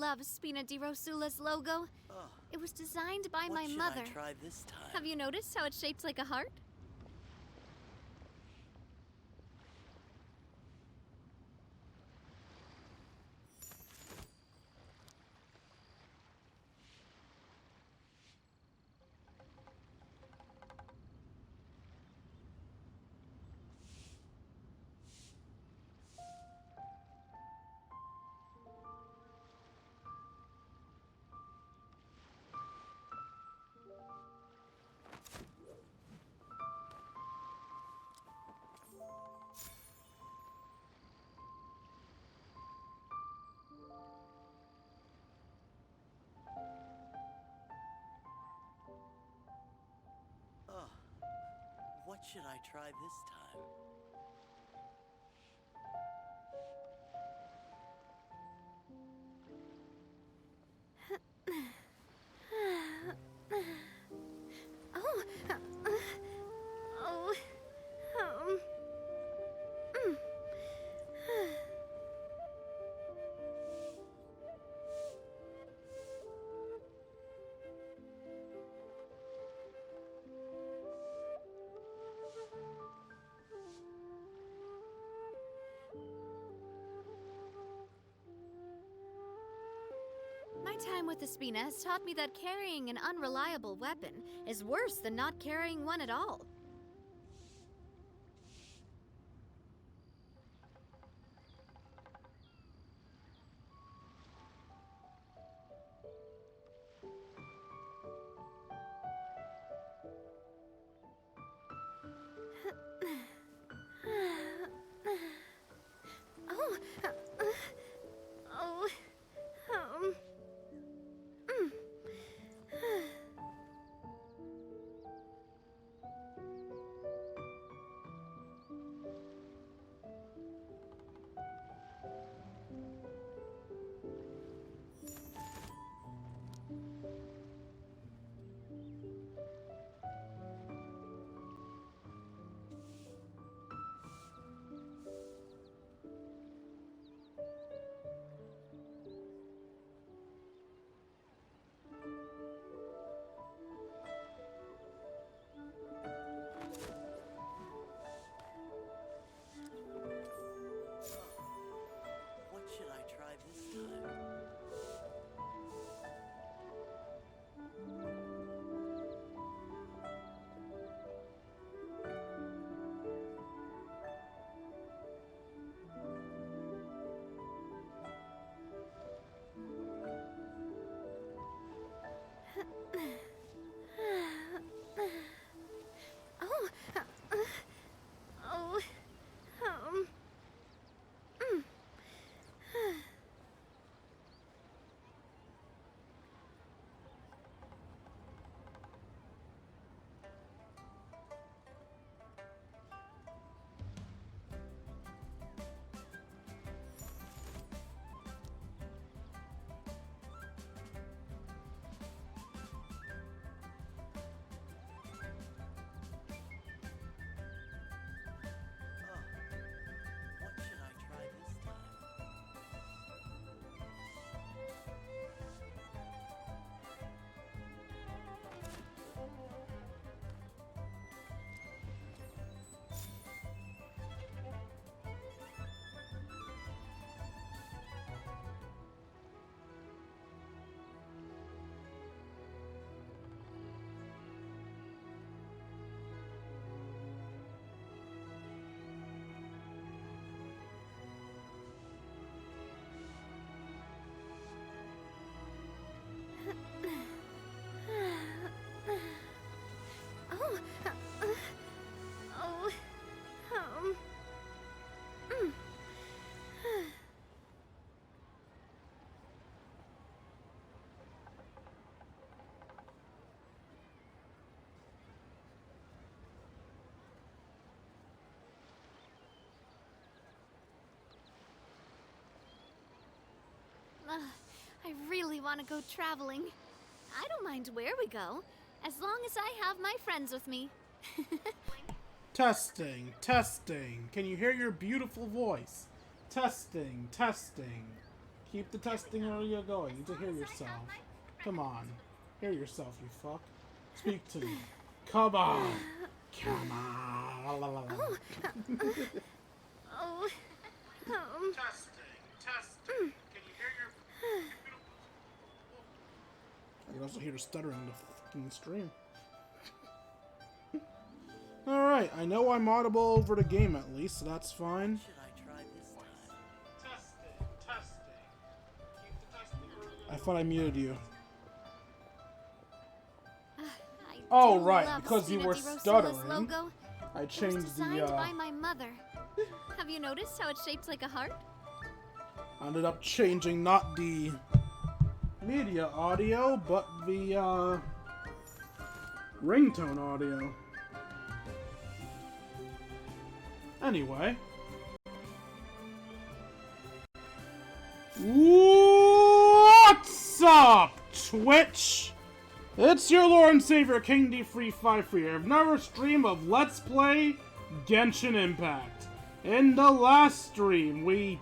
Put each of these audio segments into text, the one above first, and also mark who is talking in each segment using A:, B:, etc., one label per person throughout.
A: love Spina di Rosula's logo. It was designed by my mother.
B: What should I try this time?
A: Have you noticed how it's shaped like a heart?
B: What should I try this time?
A: My time with the Spina has taught me that carrying an unreliable weapon is worse than not carrying one at all.
B: What should I try this time?
A: I really want to go traveling. I don't mind where we go, as long as I have my friends with me.
C: Testing, testing. Can you hear your beautiful voice? Testing, testing. Keep the testing area going. You need to hear yourself. Come on. Hear yourself, you fuck. Speak to me. Come on. Come on.
A: Oh.
C: Testing. Can you hear your... I can also hear the stuttering in the fucking stream. Alright, I know I'm audible over the game at least, so that's fine.
B: Should I try this time?
C: Testing. Keep the testing area. I thought I muted you. Oh, right, because you were stuttering.
A: Logo.
C: I
A: It was
C: changed
A: designed
C: the,
A: by my mother. Have you noticed how it's shaped like a heart?
C: I ended up changing not the media audio, but the, ringtone audio. Anyway. What's up, Twitch? It's your Lord and Savior, King D353 here. Another stream of Let's Play Genshin Impact. In the last stream,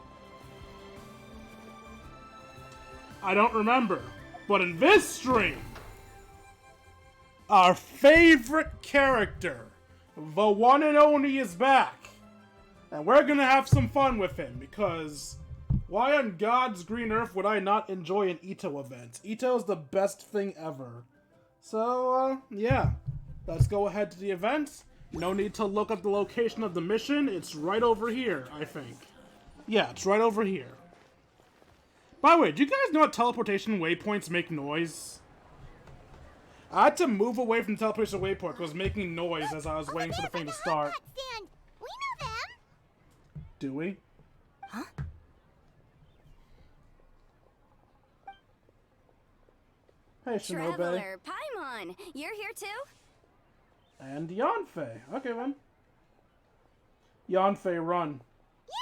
C: I don't remember. But in this stream, our favorite character, the one and only, is back. And we're gonna have some fun with him, because why on God's green earth would I not enjoy an Ito event? Ito is the best thing ever. So, yeah. Let's go ahead to the event. No need to look up the location of the mission. It's right over here, I think. Yeah, it's right over here. By the way, do you guys know that teleportation waypoints make noise? I had to move away from the teleportation waypoint because it was making noise as I was waiting for the thing to start.
D: We know them.
C: Do we?
D: Huh?
C: Hey, Shinobe.
D: Traveler, Paimon, you're here too?
C: And Yanfei. Okay, then. Yanfei, run.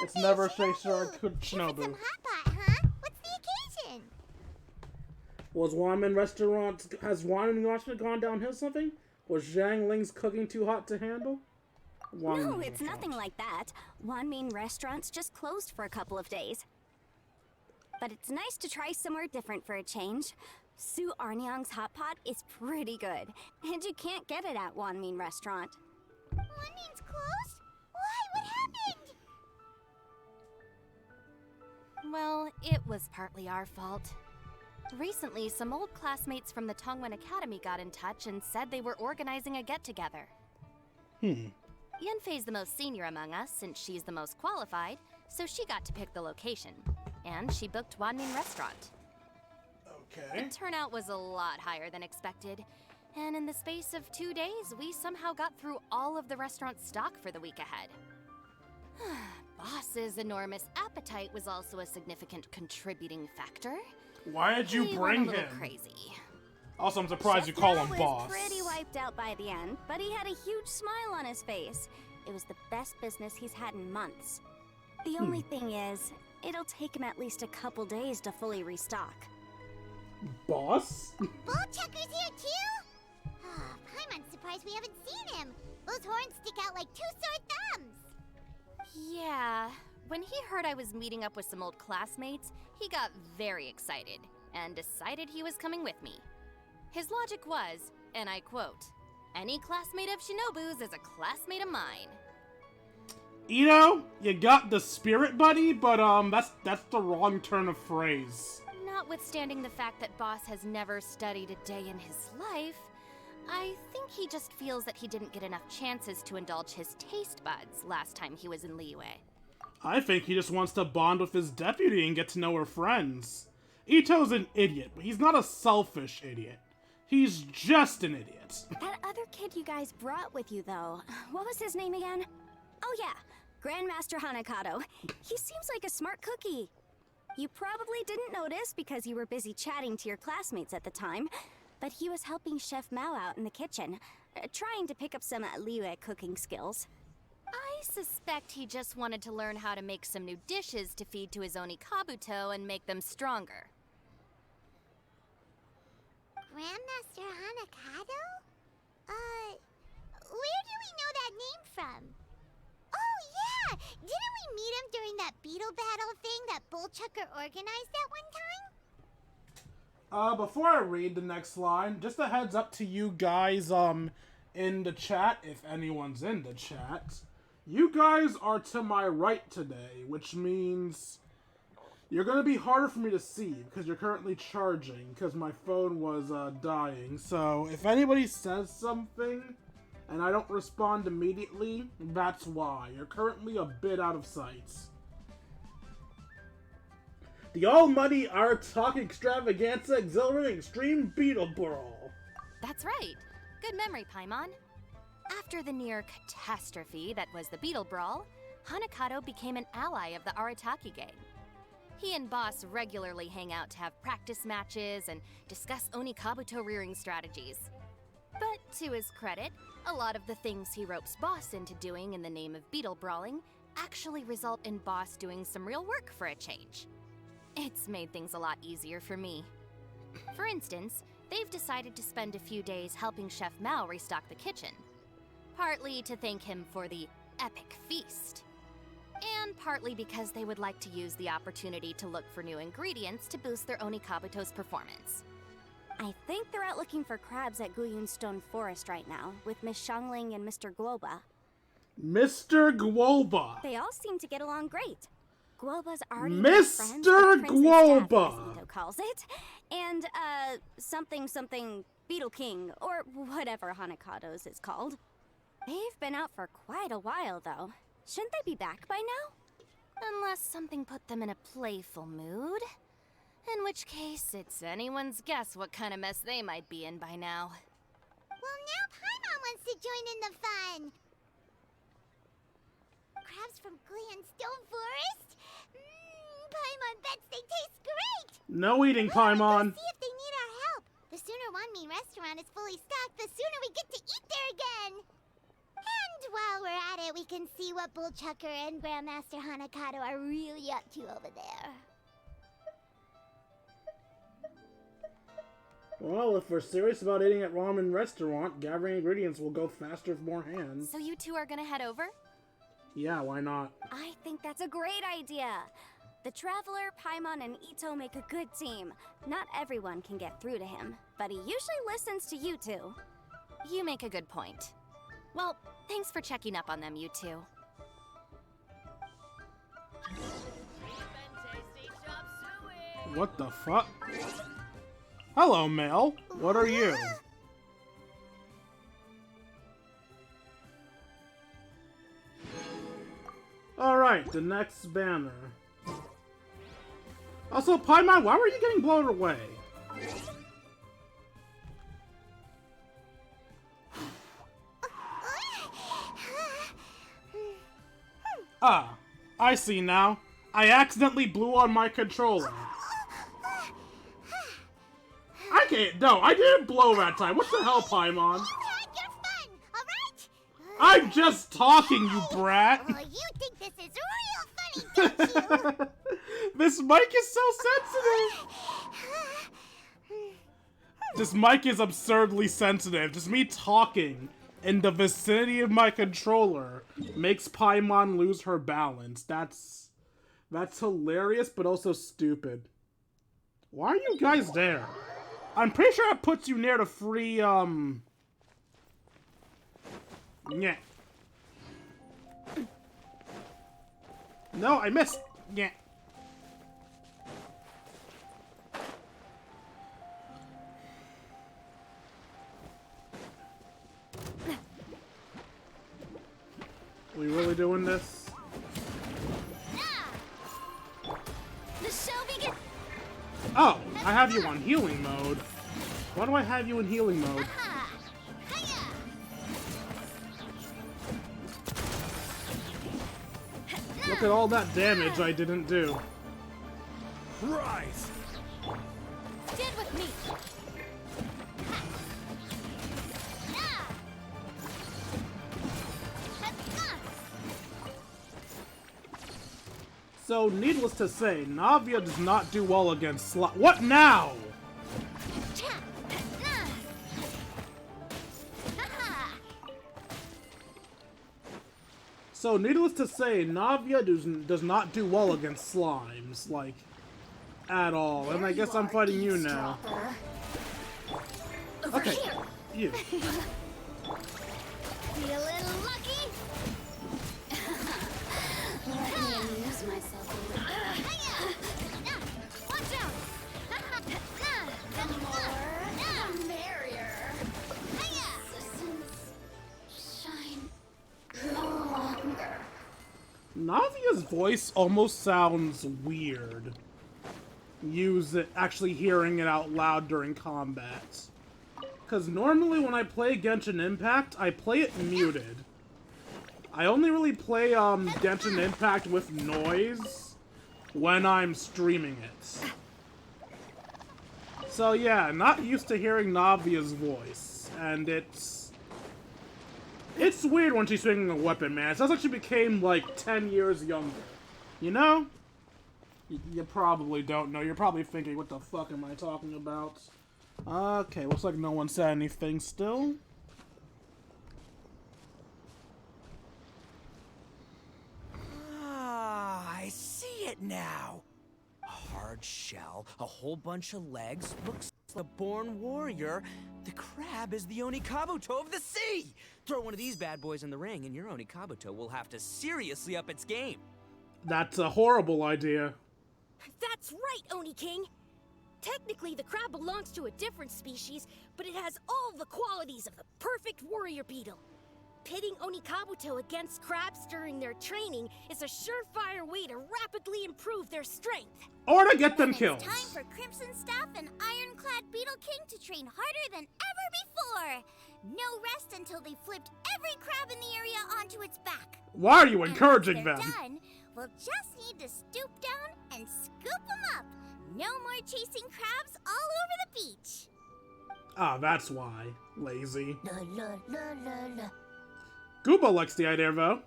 C: It's never Shinobu.
D: Some hot pot, huh? What's the occasion?
C: Has Wanmin restaurant gone downhill something? Was Zhang Ling's cooking too hot to handle?
D: No, it's nothing like that. Wanmin restaurant's just closed for a couple of days. But it's nice to try somewhere different for a change. Su Arnyang's hot pot is pretty good, and you can't get it at Wanmin restaurant. Wanmin's closed? Why? What happened?
A: Well, it was partly our fault. Recently, some old classmates from the Tongwen Academy got in touch and said they were organizing a get-together. Yanfei's the most senior among us, since she's the most qualified, so she got to pick the location. And she booked Wanmin Restaurant.
C: Okay.
A: The turnout was a lot higher than expected, and in the space of 2 days, we somehow got through all of the restaurant's stock for the week ahead. Boss's enormous appetite was also a significant contributing factor.
C: Why did you
A: He
C: bring
A: went a little
C: him?
A: crazy.
C: Also, I'm surprised you call him
D: was
C: boss.
D: pretty wiped out by the end, but he had a huge smile on his face. It was the best business he's had in months. The only thing is, it'll take him at least a couple days to fully restock.
C: Boss?
D: Bullchecker's here too? I'm surprised we haven't seen him. Those horns stick out like two sore thumbs.
A: Yeah, when he heard I was meeting up with some old classmates, he got very excited and decided he was coming with me. His logic was, and I quote, "Any classmate of Shinobu's is a classmate of mine."
C: Ito, you got the spirit, buddy, but that's the wrong turn of phrase.
A: Notwithstanding the fact that Boss has never studied a day in his life, I think he just feels that he didn't get enough chances to indulge his taste buds last time he was in Liyue.
C: I think he just wants to bond with his deputy and get to know her friends. Ito's an idiot, but he's not a selfish idiot. He's just an idiot.
D: That other kid you guys brought with you, though, what was his name again? Oh yeah, Grandmaster Hanakato. He seems like a smart cookie. You probably didn't notice because you were busy chatting to your classmates at the time, but he was helping Chef Mao out in the kitchen, trying to pick up some Liyue cooking skills.
A: I suspect he just wanted to learn how to make some new dishes to feed to his Oni Kabuto and make them stronger.
D: Grandmaster Hanakato? Where do we know that name from?
E: Oh, yeah! Didn't we meet him during that beetle battle thing that Bullchucker organized at one time?
C: Before I read the next line, just a heads up to you guys, in the chat, if anyone's in the chat. You guys are to my right today, which means you're gonna be harder for me to see, because you're currently charging, because my phone was, dying. So, if anybody says something, and I don't respond immediately, that's why. You're currently a bit out of sight. The almighty Arrataki extravaganza exhilarating extreme beetle brawl.
A: That's right. Good memory, Paimon. After the near catastrophe that was the Beetle Brawl, Hanakato became an ally of the Arritaki Gang. He and Boss regularly hang out to have practice matches and discuss Oni Kabuto rearing strategies. But to his credit, a lot of the things he ropes Boss into doing in the name of beetle brawling actually result in Boss doing some real work for a change. It's made things a lot easier for me. For instance, they've decided to spend a few days helping Chef Mao restock the kitchen. Partly to thank him for the epic feast. And partly because they would like to use the opportunity to look for new ingredients to boost their Oni Kabuto's performance.
D: I think they're out looking for crabs at Guyun Stone Forest right now, with Miss Shangling and Mr. Guoba.
C: Mr. Guoba.
D: They all seem to get along great. Guoba's already
C: Mr.
D: made friends with Princess
C: Guoba!
D: Jasmine, as Ito calls it. And, something Beetle King, or whatever Hanakato's is called. They've been out for quite a while, though. Shouldn't they be back by now?
A: Unless something put them in a playful mood. In which case, it's anyone's guess what kind of mess they might be in by now.
E: Well, now Paimon wants to join in the fun. Crabs from Guyun Stone Forest? Paimon bets they taste great!
C: No eating, Paimon.
E: Let's see if they need our help. The sooner Wanmi restaurant is fully stocked, the sooner we get to eat there again. And while we're at it, we can see what Bullchucker and Grandmaster Hanakato are really up to over there.
C: Well, if we're serious about eating at ramen restaurant, gathering ingredients will go faster with more hands.
A: So you two are gonna head over?
C: Yeah, why not?
D: I think that's a great idea. The Traveler, Paimon, and Ito make a good team. Not everyone can get through to him, but he usually listens to you two.
A: You make a good point. Well, thanks for checking up on them, you two.
C: What the fuck? Hello, Mel. What are you? Alright, the next banner. Also, Paimon, why were you getting blown away? Ah, I see now. I accidentally blew on my controller. I can't. No, I didn't blow that time. What the hell, Paimon?
E: You're fun, alright?
C: I'm just talking, you brat.
E: Well, you think this is real funny, don't you?
C: This mic is so sensitive. This mic is absurdly sensitive. Just me talking in the vicinity of my controller makes Paimon lose her balance. That's hilarious, but also stupid. Why are you guys there? I'm pretty sure it puts you near the free, Yeah. No, I missed. Yeah. We really doing this?
E: The show begins.
C: Oh, I have you on healing mode. Why do I have you in healing mode? Look at all that damage I didn't do.
B: Rise!
A: Stand with me!
C: So, needless to say, Navia does not do well against What now? So, needless to say, Navia does not do well against slimes, like, at all. And I guess I'm fighting you now. Okay, you.
E: Feeling lucky?
D: Let me amuse myself a little.
E: Watch out!
D: The more, the merrier. Shine no longer.
C: Navia's voice almost sounds weird. Actually hearing it out loud during combat. Because normally when I play Genshin Impact, I play it muted. I only really play Genshin Impact with noise when I'm streaming it. So yeah, not used to hearing Navia's voice. And it's weird when she's swinging a weapon, man. It sounds like she became like 10 years younger. You know? You probably don't know. You're probably thinking, what the fuck am I talking about? Okay, looks like no one said anything still.
F: Ah, I see it now. A hard shell, a whole bunch of legs, looks like a born warrior. The crab is the Onikabuto of the sea! Throw one of these bad boys in the ring and your Onikabuto will have to seriously up its game.
C: That's a horrible idea.
G: That's right, Oni King! Technically, the crab belongs to a different species, but it has all the qualities of the perfect warrior beetle. Pitting Onikabuto against crabs during their training is a surefire way to rapidly improve their strength.
C: Or to get them
E: It's
C: killed.
E: time for Crimson Staff and Ironclad Beetle King to train harder than ever before. No rest until they flipped every crab in the area onto its back.
C: Why are you
E: And
C: encouraging
E: once
C: them?
E: they're done, we'll just need to stoop down and scoop them up. No more chasing crabs all over the beach.
C: Ah, that's why. Lazy.
E: La la la la la.
C: Gooba likes the idea, though.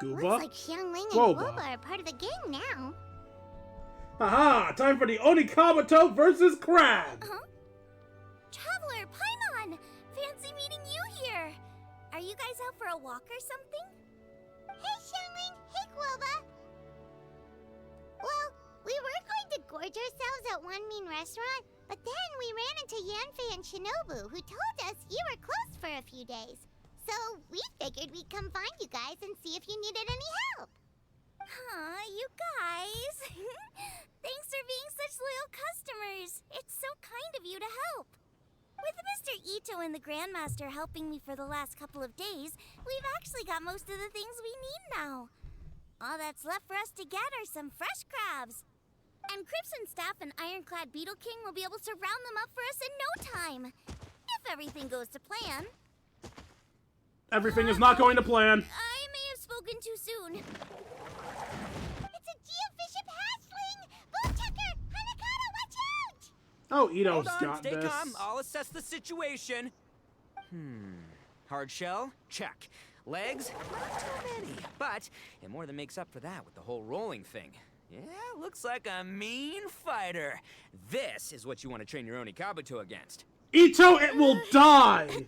E: Looks
C: Gooba.
E: like Xiangling and
C: Woba.
E: Woba are part of the gang now.
C: Haha! Time for the Onikabuto versus Crab!
E: Huh? Traveler, Paimon! Fancy meeting you here. Are you guys out for a walk or something? Hey, Xiangling. Hey, Woba. Well, we were going to gorge ourselves at one mean restaurant, but then we ran into Yanfei and Shinobu, who told us you were closed for a few days. So we figured we'd come find you guys and see if you needed any help. Huh, you guys. Thanks for being such loyal customers. It's so kind of you to help. With Mr. Ito and the Grandmaster helping me for the last couple of days, we've actually got most of the things we need now. All that's left for us to get are some fresh crabs. And Crimson Staff and Ironclad Beetle King will be able to round them up for us in no time. If everything goes to plan.
C: Everything is not going to plan.
E: I may have spoken too soon. It's a Geobishop hatchling! Bootchucker! Hanakata, watch out!
C: Oh, Ito's
F: Hold on,
C: got
F: stay
C: this.
F: calm. I'll assess the situation. Hard shell? Check. Legs? Not too many, but it more than makes up for that with the whole rolling thing. Yeah, looks like a mean fighter. This is what you want to train your Onikabuto against.
C: Ito, it will die!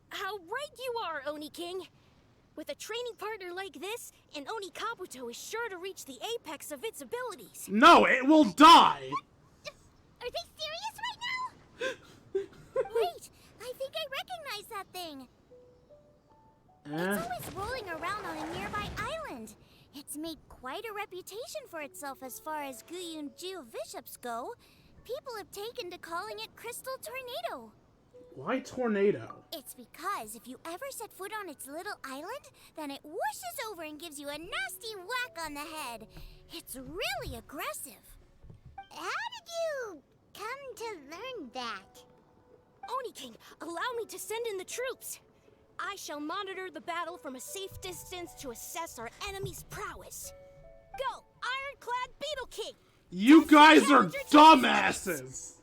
G: How right you are, Oni King! With a training partner like this, an Onikabuto is sure to reach the apex of its abilities.
C: No, it will die!
E: Are they serious right now? Wait, I think I recognize that thing. It's always rolling around on a nearby island. It's made quite a reputation for itself as far as Guyun Geobishops go. People have taken to calling it Crystal Tornado.
C: Why tornado?
E: It's because if you ever set foot on its little island, then it whooshes over and gives you a nasty whack on the head. It's really aggressive. How did you come to learn that?
G: Oni King, allow me to send in the troops. I shall monitor the battle from a safe distance to assess our enemy's prowess. Go, Ironclad Beetle King!
C: You guys are dumbasses!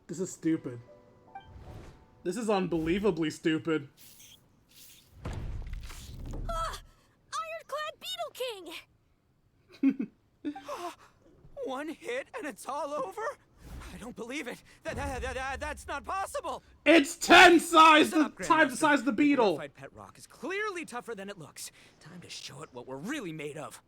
C: This is stupid. This is unbelievably stupid.
G: Ah! Ironclad Beetle King!
F: One hit and it's all over? I don't believe it. That's not possible.
C: It's 10 size
F: Listen
C: the
F: up,
C: times the
F: Grandmaster.
C: size of the beetle.
F: Glorified pet rock is clearly tougher than it looks. Time to show it what we're really made of.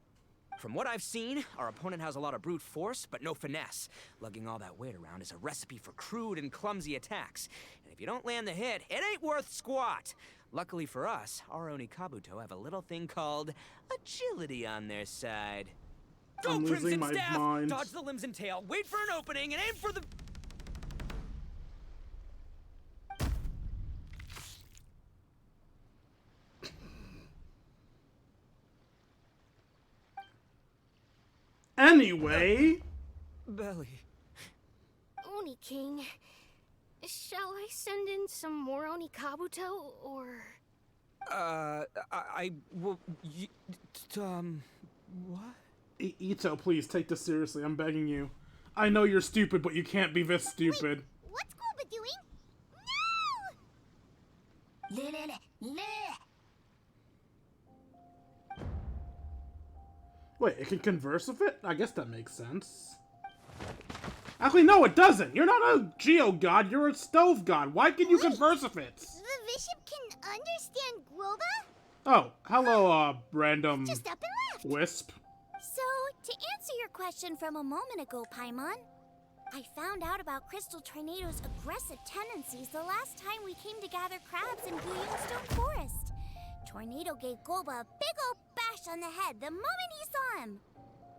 F: From what I've seen, our opponent has a lot of brute force, but no finesse. Lugging all that weight around is a recipe for crude and clumsy attacks. And if you don't land the hit, it ain't worth squat. Luckily for us, our Oni Kabuto have a little thing called agility on their side. Go,
C: I'm losing
F: Crimson
C: my
F: Staff!
C: mind.
F: Dodge the limbs and tail, wait for an opening, and aim for the...
C: Anyway,
F: belly.
G: Oni King, shall I send in some more Oni Kabuto, or...
F: What?
C: Ito, please take this seriously. I'm begging you. I know you're stupid, but you can't be this stupid.
E: What's Goba doing? No!
C: Wait, it can converse with it? I guess that makes sense. Actually, no, it doesn't. You're not a Geo God, you're a Stove God. Why can you converse with it?
E: The bishop can understand Goba?
C: Oh, hello, random
E: Just up and left.
C: wisp.
D: So, to answer your question from a moment ago, Paimon, I found out about Crystal Tornado's aggressive tendencies the last time we came to gather crabs in Stone Forest. Tornado gave Golba a big old bash on the head the moment he saw him.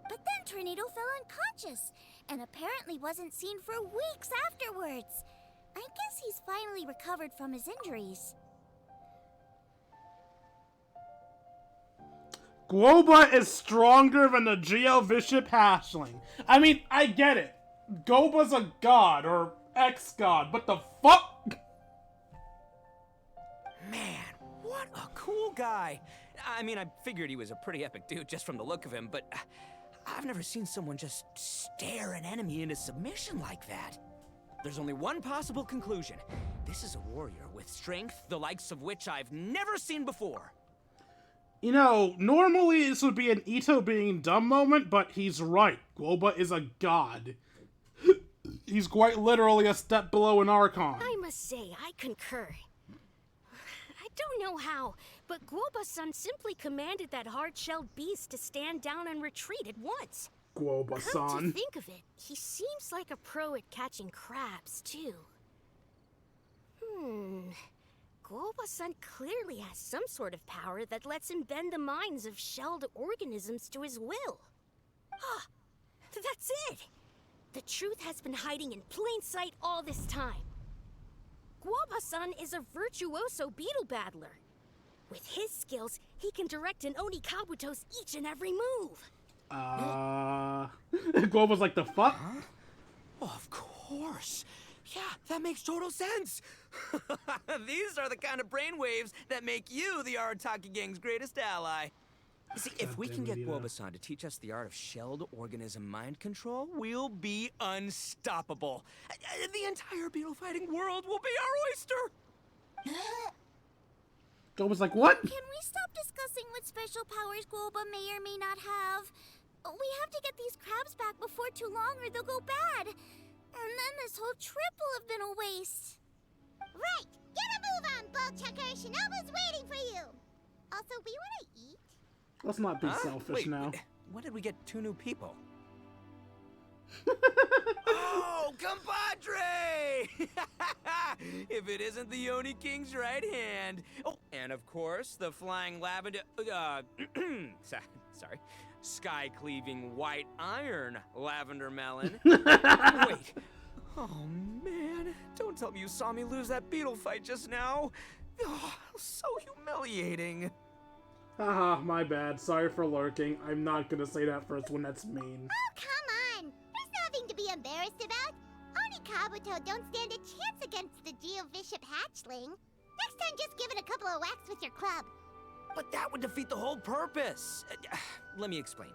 D: But then Tornado fell unconscious, and apparently wasn't seen for weeks afterwards. I guess he's finally recovered from his injuries.
C: Goba is stronger than the Geo Bishop Hatchling. I mean, I get it. Goba's a god, or ex-god, but the fuck?
F: Man, what a cool guy. I mean, I figured he was a pretty epic dude just from the look of him, but I've never seen someone just stare an enemy into submission like that. There's only one possible conclusion. This is a warrior with strength, the likes of which I've never seen before.
C: You know, normally this would be an Ito being dumb moment, but he's right. Goba is a god. He's quite literally a step below an Archon.
G: I must say, I concur. I don't know how, but Guoba-san simply commanded that hard-shelled beast to stand down and retreat at once. Come to
C: Goba-san.
G: think of it, he seems like a pro at catching crabs, too. Guoba-san clearly has some sort of power that lets him bend the minds of shelled organisms to his will. Ah, that's it! The truth has been hiding in plain sight all this time. Guoba-san is a virtuoso beetle battler. With his skills, he can direct an Oni Kabuto's each and every move.
C: Goba's like, the fuck?
F: Huh? Oh, of course. Yeah, that makes total sense. These are the kind of brainwaves that make you the Arrataki Gang's greatest ally. You see, if we can get Guoba-san to teach us the art of shelled organism mind control, we'll be unstoppable. The entire beetle fighting world will be our oyster.
C: Goba's like, what?
D: Can we stop discussing what special powers Guoba may or may not have? We have to get these crabs back before too long or they'll go bad. And then this whole trip will have been a waste.
E: Right! Get a move on, Bullchucker! Shinobu's waiting for you! Also, we want to eat?
C: Let's not be selfish
F: Wait,
C: now.
F: when did we get 2 new people? Oh, compadre! If it isn't the Oni King's right hand. Oh, and of course, the flying lavender... sorry. Sky-cleaving white iron lavender melon. Wait. Oh, man. Don't tell me you saw me lose that beetle fight just now. Oh, so humiliating.
C: Haha, my bad. Sorry for lurking. I'm not gonna say that first one, that's mean.
E: Oh, come on! There's nothing to be embarrassed about. Oni Kabuto don't stand a chance against the Geo Bishop Hatchling. Next time, just give it a couple of whacks with your club.
F: But that would defeat the whole purpose. Let me explain.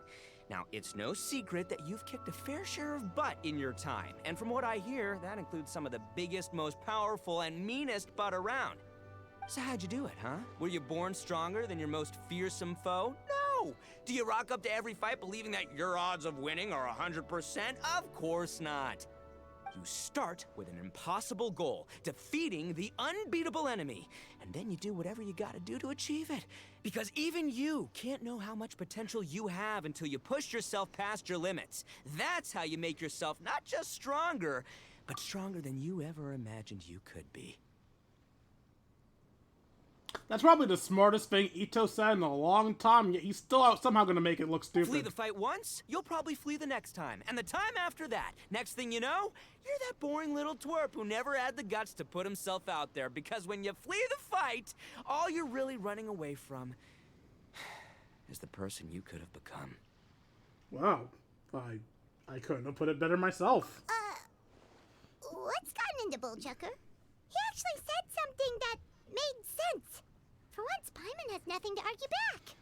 F: Now, it's no secret that you've kicked a fair share of butt in your time. And from what I hear, that includes some of the biggest, most powerful, and meanest butt around. So how'd you do it, huh? Were you born stronger than your most fearsome foe? No! Do you rock up to every fight believing that your odds of winning are 100%? Of course not. You start with an impossible goal, defeating the unbeatable enemy. And then you do whatever you gotta do to achieve it. Because even you can't know how much potential you have until you push yourself past your limits. That's how you make yourself not just stronger, but stronger than you ever imagined you could be.
C: That's probably the smartest thing Ito said in a long time, yet he's still somehow gonna make it look stupid.
F: Flee the fight once, you'll probably flee the next time. And the time after that. Next thing you know, you're that boring little twerp who never had the guts to put himself out there. Because when you flee the fight, all you're really running away from is the person you could have become.
C: Wow. I couldn't have put it better myself.
E: What's gotten into Bullchucker? He actually said something that made sense. For once, Paimon has nothing to argue back.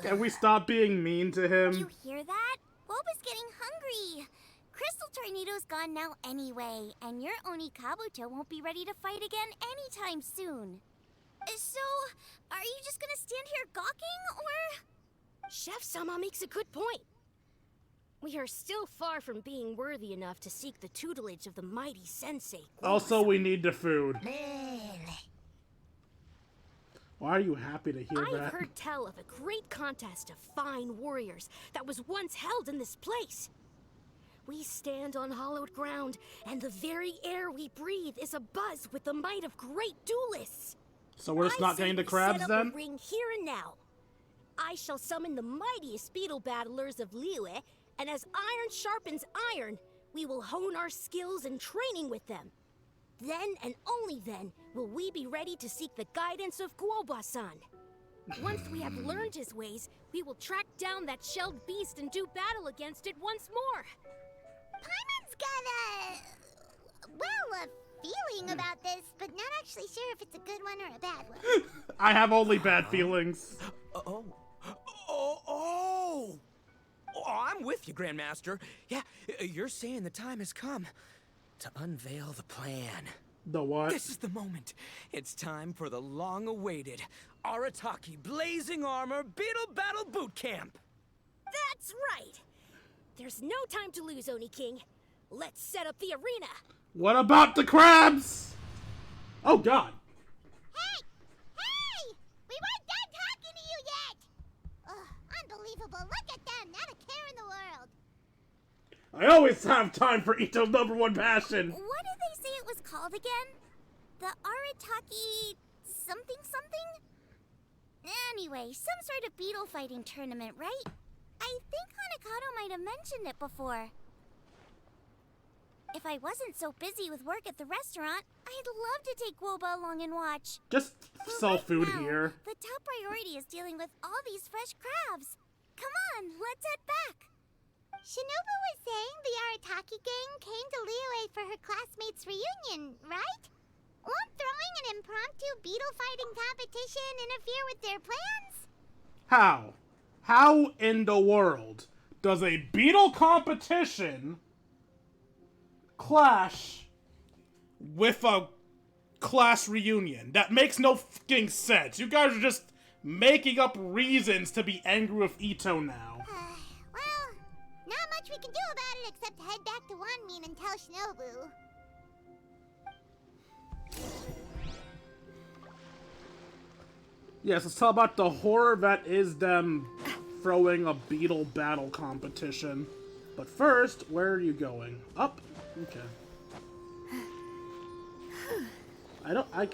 C: Can we stop being mean to him?
E: You hear that? Boba's getting hungry. Crystal Tornado's gone now anyway, and your Oni Kabuto won't be ready to fight again anytime soon. So, are you just gonna stand here gawking, or...?
G: Chef-sama makes a good point. We are still far from being worthy enough to seek the tutelage of the mighty sensei.
C: Also, we need the food. Why are you happy to hear that?
G: I've heard tell of a great contest of fine warriors that was once held in this place. We stand on hallowed ground, and the very air we breathe is abuzz with the might of great duelists.
C: So we're just not getting the crabs
G: set up
C: then?
G: A ring here and now. I shall summon the mightiest beetle battlers of Liyue, and as iron sharpens iron, we will hone our skills and training with them. Then and only then will we be ready to seek the guidance of Guoba-san. Once we have learned his ways, we will track down that shelled beast and do battle against it once more.
E: Paimon's got a feeling about this, but not actually sure if it's a good one or a bad one.
C: I have only bad feelings.
F: Oh, I'm with you, Grandmaster. Yeah, you're saying the time has come to unveil the plan.
C: The what?
F: This is the moment. It's time for the long-awaited Arrataki Blazing Armor Beatle Battle Bootcamp.
G: That's right! There's no time to lose, Oni King. Let's set up the arena.
C: What about the crabs? Oh, God.
E: Hey! We weren't done talking to you yet! Ugh, unbelievable. Look at them, not a care in the world.
C: I always have time for Ito's #1 passion.
E: What did they say it was called again? The Arritaki something? Anyway, some sort of beetle fighting tournament, right? I think Hanakato might have mentioned it before. If I wasn't so busy with work at the restaurant, I'd love to take Guoba along and watch.
C: Just
E: But
C: sell
E: right
C: food
E: now,
C: here.
E: The top priority is dealing with all these fresh crabs. Come on, let's head back. Shinobu was saying the Arrataki Gang came to Liyue for her classmates' reunion, right? Won't throwing an impromptu beetle fighting competition interfere with their plans?
C: How? How in the world does a beetle competition clash with a class reunion? That makes no fucking sense. You guys are just making up reasons to be angry with Ito now.
E: Well, not much we can do about it except head back to Wanmin and tell Shinobu.
C: Yes, let's talk about the horror that is them throwing a beetle battle competition. But first, where are you going? Up? Okay.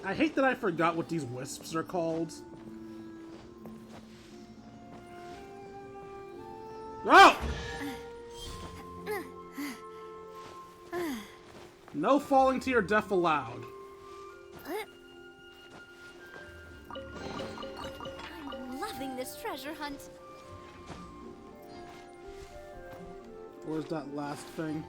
C: I hate that I forgot what these wisps are called. Oh! No falling to your death allowed.
A: I'm loving this treasure hunt.
C: Where's that last thing?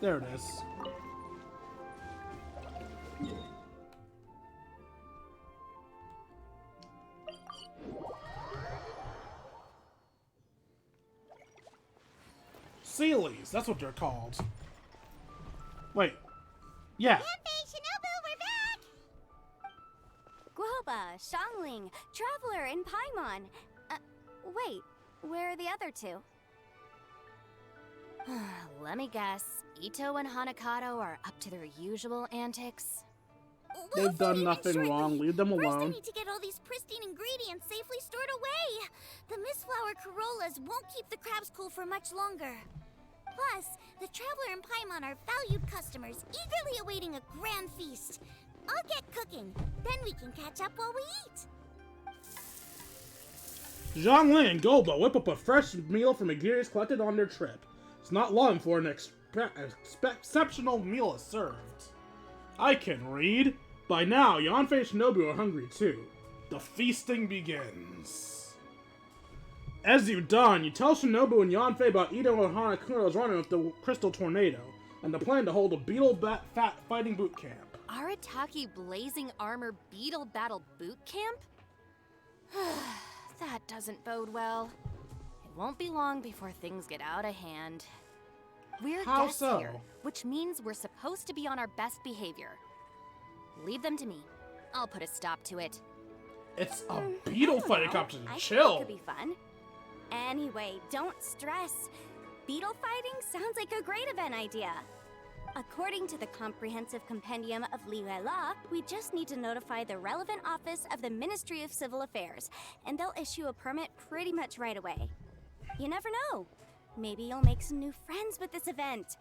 C: There it is. Sealies, that's what they're called. Wait. Yeah.
E: Hey, Shinobu, we're back!
D: Guoba, Xiangling, Traveler, and Paimon. Wait, Where are the other two?
A: Let me guess. Ito and Hanakato are up to their usual antics.
C: They've done nothing wrong. Leave them
G: First, I
C: alone.
G: need to get all these pristine ingredients safely stored away. The mistflower corollas won't keep the crabs cool for much longer. Plus, the Traveler and Paimon are valued customers, eagerly awaiting a grand feast. I'll get cooking, then we can catch up while we eat.
C: Zhongli and Golbo whip up a fresh meal from ingredients collected on their trip. It's not long before an exceptional meal is served. I can read. By now, Yanfei and Shinobu are hungry too. The feasting begins. As you done, you tell Shinobu and Yanfei about Ito and Hanakado's running with the Crystal Tornado, and the plan to hold a Beetle Fighting Boot Camp.
A: Arrataki Blazing Armor Beetle Battle Bootcamp? That doesn't bode well. It won't be long before things get out of hand. We're
C: How
A: guests
C: so?
A: here, which means we're supposed to be on our best behavior. Leave them to me. I'll put a stop to it.
C: It's a beetle
D: I don't
C: fighting
D: know.
C: competition.
D: I think
C: Chill.
D: it could be fun. Anyway, don't stress. Beetle fighting sounds like a great event idea. According to the Comprehensive Compendium of Liyue Law, we just need to notify the relevant office of the Ministry of Civil Affairs, and they'll issue a permit pretty much right away. You never know. Maybe you'll make some new friends with this event.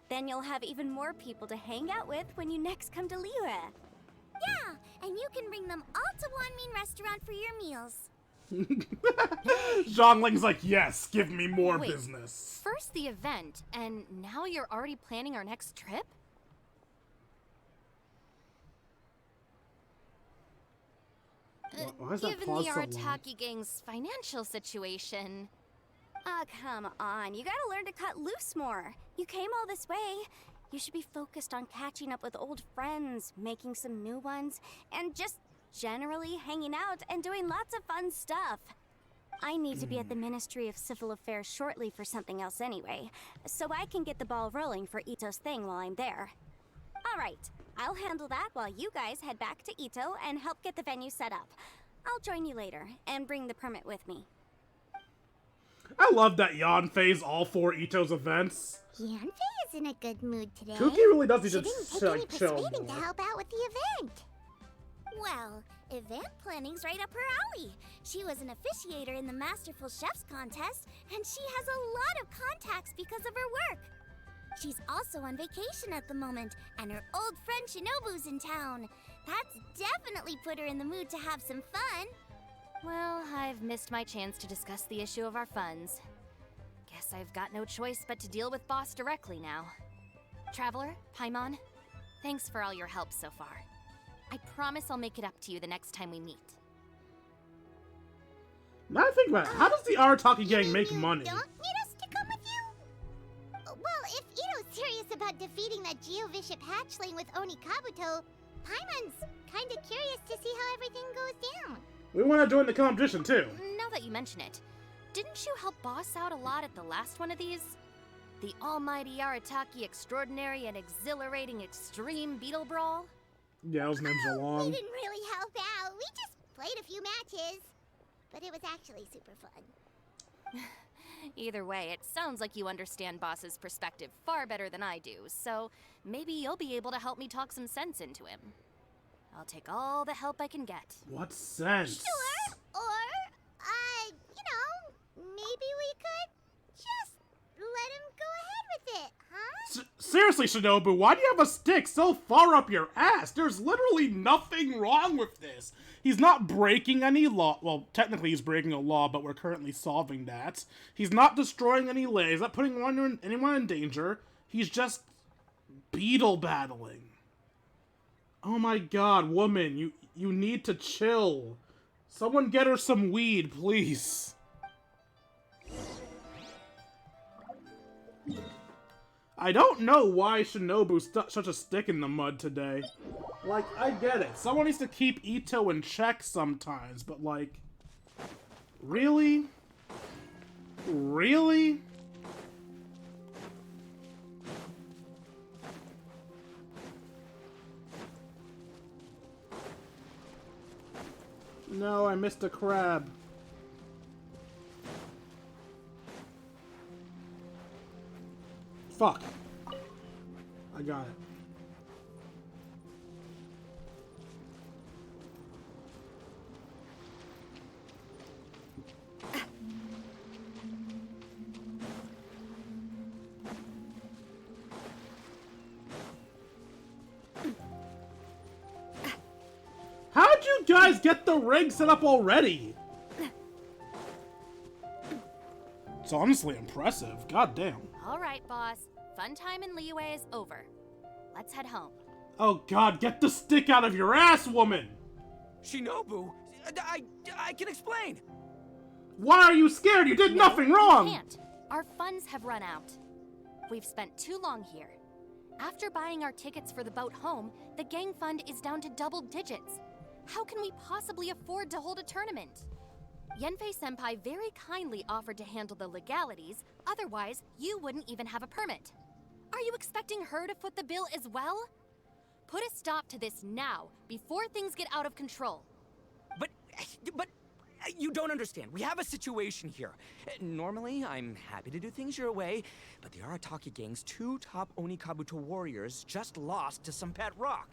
D: Then you'll have even more people to hang out with when you next come to Liyue.
E: Yeah, and you can bring them all to Wanmin Restaurant for your meals.
C: Zhongling's like, yes, give me more
A: Wait.
C: business.
A: First the event, and now you're already planning our next trip?
C: Why is that
A: Given
C: pause
A: the
C: so long?
A: Arrataki Gang's financial situation,
D: Ah, come on. You gotta learn to cut loose more. You came all this way. You should be focused on catching up with old friends, making some new ones, and just generally hanging out and doing lots of fun stuff. I need to be at the Ministry of Civil Affairs shortly for something else anyway, so I can get the ball rolling for Ito's thing while I'm there. Alright, I'll handle that while you guys head back to Ito and help get the venue set up. I'll join you later and bring the permit with me.
C: I love that Yanfei's all for Ito's events.
E: Yanfei is in a good mood today.
C: Kuki really does need
E: She
C: to
E: didn't take
C: chill,
E: any persuading to
C: more.
E: help out with the event.
G: Well, event planning's right up her alley. She was an officiator in the Masterful Chefs contest, and she has a lot of contacts because of her work. She's also on vacation at the moment, and her old friend Shinobu's in town. That's definitely put her in the mood to have some fun.
A: well, I've missed my chance to discuss the issue of our funds. Guess I've got no choice but to deal with Boss directly now. Traveler, Paimon, thanks for all your help so far. I promise I'll make it up to you the next time we meet.
C: Now I think about it, how does the Arrataki Gang make money?
E: Don't need us to come with you? Well, if Ito's serious about defeating that Geovishap hatchling with Oni Kabuto, Paimon's kinda curious to see how everything goes down.
C: We want to join the competition too.
A: Now that you mention it, didn't you help Boss out a lot at the last one of these? The almighty Arrataki Extraordinary and Exhilarating Extreme Beetle Brawl?
C: Yeah, those names are
E: We
C: long.
E: didn't really help out. We just played a few matches. But it was actually super fun.
A: Either way, it sounds like you understand Boss's perspective far better than I do, so maybe you'll be able to help me talk some sense into him. I'll take all the help I can get.
C: What sense?
E: Sure. Or, maybe we could just let him go ahead with it, huh?
C: Seriously, Shinobu, why do you have a stick so far up your ass? There's literally nothing wrong with this. He's not breaking any law. Well, technically he's breaking a law, but we're currently solving that. He's not destroying any lays, not putting anyone in danger. He's just beetle battling. Oh my god, woman, you need to chill. Someone get her some weed, please. I don't know why Shinobu's such a stick in the mud today. Like, I get it. Someone needs to keep Ito in check sometimes, but like... Really? Really? No, I missed a crab. Fuck. I got it. How'd you guys get the rig set up already? It's honestly impressive. God damn.
A: All right, boss. Fun time in Liyue is over. Let's head home.
C: Oh god, get the stick out of your ass, woman!
F: Shinobu, I can explain.
C: Why are you scared? You did nothing
A: You
C: wrong!
A: can't. Our funds have run out. We've spent too long here. After buying our tickets for the boat home, the gang fund is down to double digits. How can we possibly afford to hold a tournament? Yenfei-senpai very kindly offered to handle the legalities, otherwise you wouldn't even have a permit. Are you expecting her to foot the bill as well? Put a stop to this now, before things get out of control.
F: But you don't understand. We have a situation here. Normally, I'm happy to do things your way, but the Arrataki Gang's 2 top Onikabuto warriors just lost to some pet rock.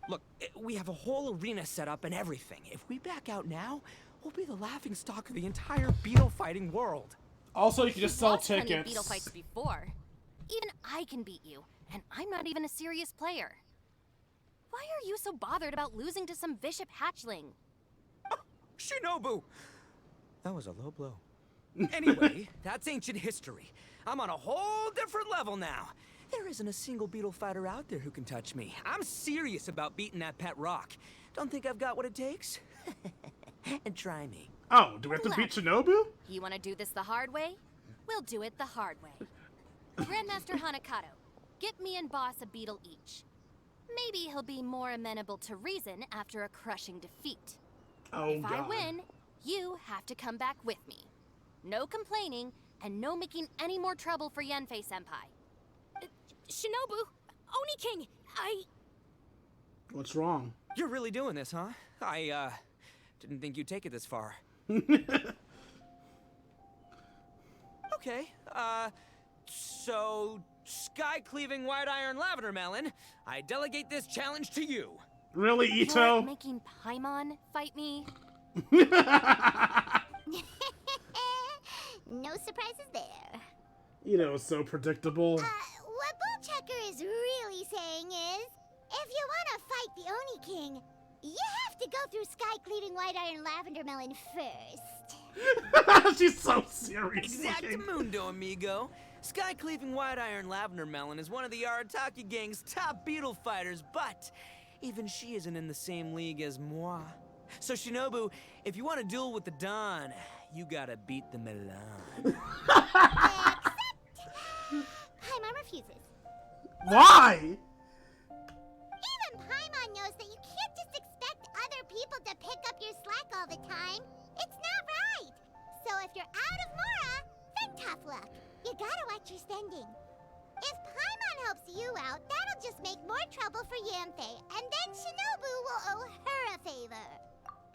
F: Look, we have a whole arena set up and everything. If we back out now, we'll be the laughingstock of the entire beetle fighting world.
C: Also, you can just sell
A: Watched plenty of
C: tickets.
A: beetle fights before. Even I can beat you, and I'm not even a serious player. Why are you so bothered about losing to some bishop hatchling?
F: Shinobu! That was a low blow. Anyway, that's ancient history. I'm on a whole different level now. There isn't a single beetle fighter out there who can touch me. I'm serious about beating that pet rock. Don't think I've got what it takes? And try me.
C: Oh, do we have to beat Shinobu?
A: You want to do this the hard way? We'll do it the hard way. Grandmaster Hanakato, get me and Boss a beetle each. Maybe he'll be more amenable to reason after a crushing defeat.
C: Oh
A: If
C: god.
A: I win, you have to come back with me. No complaining, and no making any more trouble for Yenfei-senpai.
G: Shinobu, Oni King,
C: What's wrong?
F: You're really doing this, huh? I didn't think you'd take it this far. Okay, so sky-cleaving white iron lavender melon, I delegate this challenge to you.
C: Really,
A: You're
C: Ito?
A: making Paimon fight me?
E: No surprises there.
C: Ito is so predictable.
E: What Bullchucker is really saying is, if you want to fight the Oni King, you have to go through sky-cleaving white iron lavender melon first.
C: She's so serious.
F: Exactamundo, amigo. Sky-cleaving white iron lavender melon is one of the Arrataki Gang's top beetle fighters, but even she isn't in the same league as moi. So Shinobu, if you want to duel with the Don, you gotta beat the Milan.
E: Except, Paimon refuses.
C: Why?
E: Even Paimon knows that you can't just expect other people to pick up your slack all the time. It's not right. So if you're out of Mora, then tough luck. You gotta watch your spending. If Paimon helps you out, that'll just make more trouble for Yanfei, and then Shinobu will owe her a favor.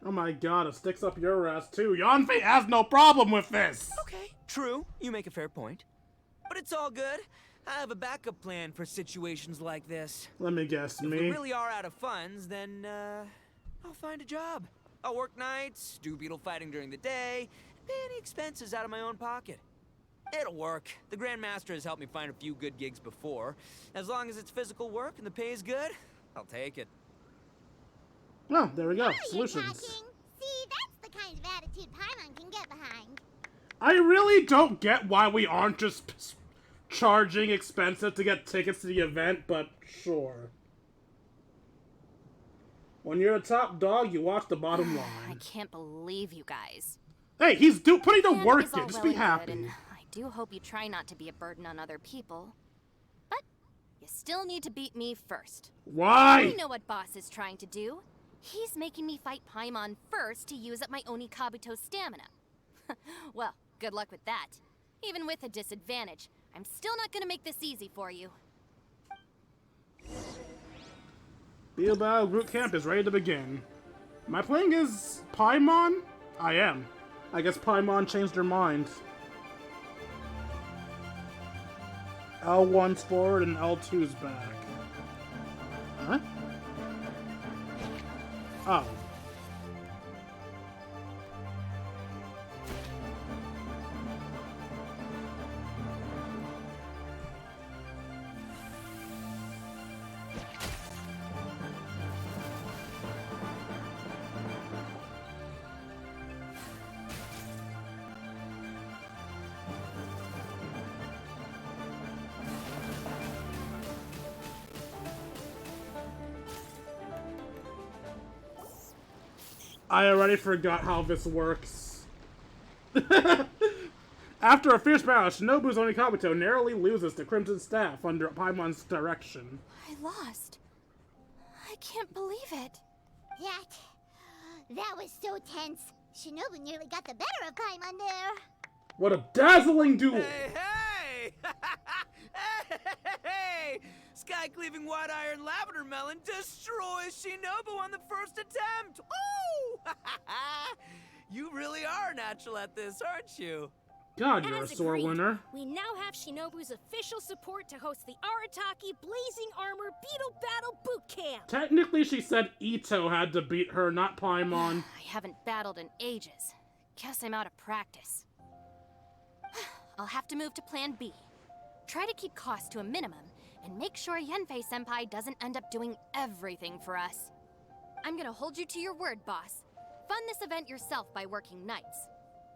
C: Oh my god, it sticks up your ass too. Yanfei has no problem with this.
F: Okay, true. You make a fair point. But it's all good. I have a backup plan for situations like this.
C: Let me guess,
F: If we
C: me?
F: really are out of funds, then, I'll find a job. I'll work nights, do beetle fighting during the day, pay any expenses out of my own pocket. It'll work. The Grandmaster has helped me find a few good gigs before. As long as it's physical work and the pay is good, I'll take it.
C: Oh, there we go.
E: Now you're
C: Solutions.
E: talking. See, that's the kind of attitude Paimon can get behind.
C: I really don't get why we aren't just charging expensive to get tickets to the event, but sure. When you're a top dog, you watch the bottom
A: I
C: line.
A: can't believe you guys.
C: Hey, he's putting the
A: And
C: work
A: is all
C: in. Just
A: well
C: be
A: and good,
C: happy.
A: and I do hope you try not to be a burden on other people. But you still need to beat me first. I
C: Why?
A: know what Boss is trying to do. He's making me fight Paimon first to use up my Oni Kabuto stamina. Well, good luck with that. Even with a disadvantage, I'm still not gonna make this easy for you.
C: Beetle Battle Bootcamp is ready to begin. Am I playing as Paimon? I am. I guess Paimon changed her mind. L1's forward and L2's back. Huh? Oh. I already forgot how this works. After a fierce battle, Shinobu's Onikabuto narrowly loses to Crimson Staff under Paimon's direction.
A: I lost. I can't believe it.
E: That was so tense. Shinobu nearly got the better of Paimon there.
C: What a dazzling duel!
F: Hey! Hey! Sky-cleaving white iron lavender melon destroys Shinobu on the first attempt! Oh! You really are natural at this, aren't you?
C: God, you're
G: As
C: a sore
G: agreed,
C: winner.
G: we now have Shinobu's official support to host the Arrataki Blazing Armor Beetle Battle Bootcamp.
C: Technically, she said Ito had to beat her, not Paimon.
A: I haven't battled in ages. Guess I'm out of practice. I'll have to move to Plan B. Try to keep costs to a minimum, and make sure Yanfei-senpai doesn't end up doing everything for us. I'm gonna hold you to your word, boss. Fund this event yourself by working nights.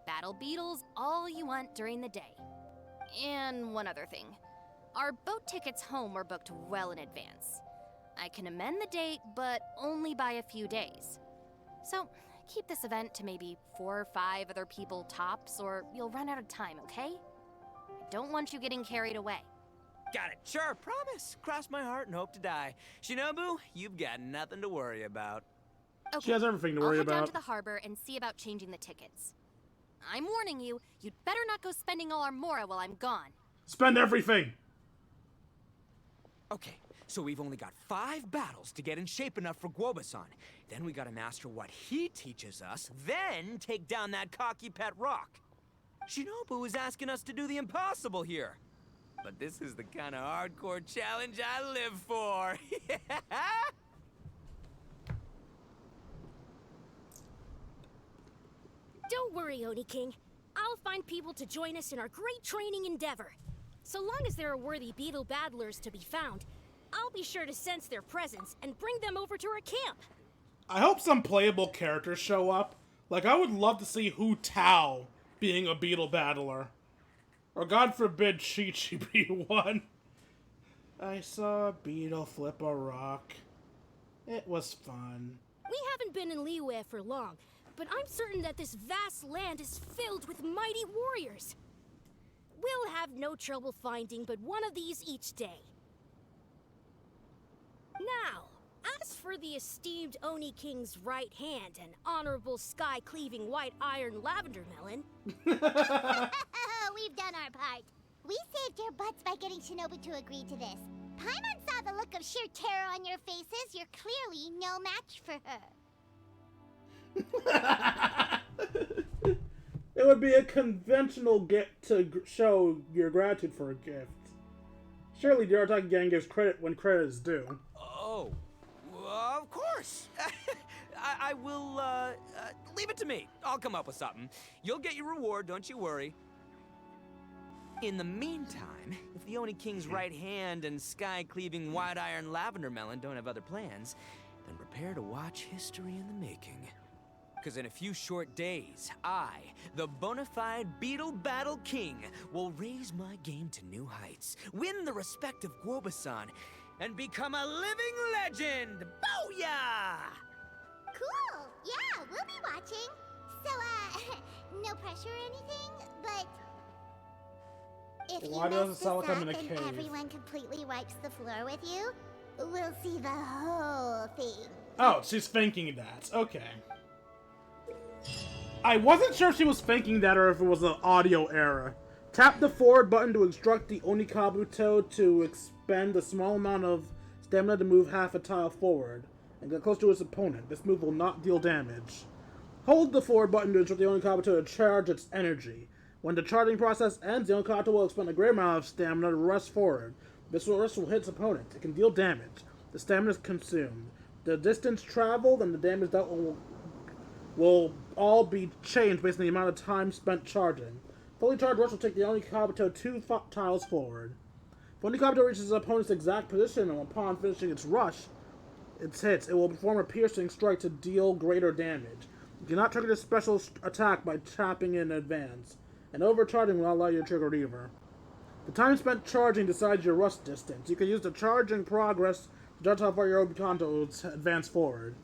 A: Battle beetles all you want during the day. And one other thing. Our boat tickets home were booked well in advance. I can amend the date, but only by a few days. So, keep this event to maybe 4 or 5 other people tops, or you'll run out of time, okay? I don't want you getting carried away.
F: Got it. Sure, promise. Cross my heart and hope to die. Shinobu, you've got nothing to worry about.
A: Okay,
C: She has everything to worry
A: I'll head down
C: about.
A: to the harbor and see about changing the tickets. I'm warning you, you'd better not go spending all our mora while I'm gone.
C: Spend everything!
F: Okay, so we've only got 5 battles to get in shape enough for Guoba-san. Then we gotta master what he teaches us, then take down that cocky pet rock. Shinobu is asking us to do the impossible here. But this is the kind of hardcore challenge I live for.
G: Don't worry, Oni King. I'll find people to join us in our great training endeavor. So long as there are worthy beetle battlers to be found, I'll be sure to sense their presence and bring them over to our camp.
C: I hope some playable characters show up. Like, I would love to see Hu Tao being a beetle battler. Or God forbid Chi-Chi be one. I saw a beetle flip a rock. It was fun.
G: We haven't been in Liyue for long, but I'm certain that this vast land is filled with mighty warriors. We'll have no trouble finding but one of these each day. Now, as for the esteemed Oni King's right hand and honorable sky-cleaving white iron lavender melon...
E: We've done our part. We saved your butts by getting Shinobu to agree to this. Paimon saw the look of sheer terror on your faces. You're clearly no match for her.
C: It would be a conventional gift to show your gratitude for a gift. Surely the Arrataki Gang gives credit when credit is due.
F: Oh, of course. I will, leave it to me. I'll come up with something. You'll get your reward, don't you worry. In the meantime, if the Oni King's right hand and sky-cleaving white iron lavender melon don't have other plans, then prepare to watch history in the making. Because in a few short days, I, the bona fide Beetle Battle King, will raise my game to new heights, win the respect of Guoba-san, and become a living legend! Booyah!
E: Cool. Yeah, we'll be watching. So, no pressure or anything, but... If you
C: Why does it
E: mess
C: sound
E: this
C: like I'm in
E: up
C: a
E: and
C: cave?
E: everyone completely wipes the floor with you, we'll see the whole thing.
C: Oh, she's thinking that. Okay. I wasn't sure if she was thinking that or if it was an audio error. Tap the forward button to instruct the Onikabuto to expend a small amount of stamina to move half a tile forward and get close to its opponent. This move will not deal damage. Hold the forward button to instruct the Onikabuto to charge its energy. When the charging process ends, the Onikado will expend a great amount of stamina to rush forward. This rush will hit its opponent. It can deal damage. The stamina is consumed. The distance traveled and the damage dealt will all be changed based on the amount of time spent charging. Fully charged rush will take the Onikado 2 tiles forward. If Onikado reaches its opponent's exact position and upon finishing its rush, its hits, it will perform a piercing strike to deal greater damage. You cannot trigger this special attack by tapping in advance, and overcharging will not allow you to trigger it either. The time spent charging decides your rush distance. You can use the charge in progress to judge how far your Onikado will advance forward.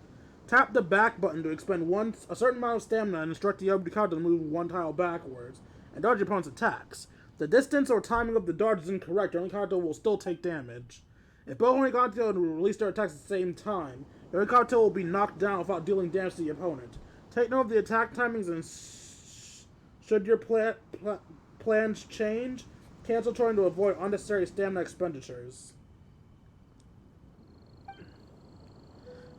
C: Tap the back button to expend a certain amount of stamina and instruct the Onikado to move 1 tile backwards, and dodge your opponent's attacks. If the distance or timing of the dodge is incorrect, your Onikado will still take damage. If both Onikado release their attacks at the same time, your Onikado will be knocked down without dealing damage to the opponent. Take note of the attack timings and should your plans change, cancel trying to avoid unnecessary stamina expenditures.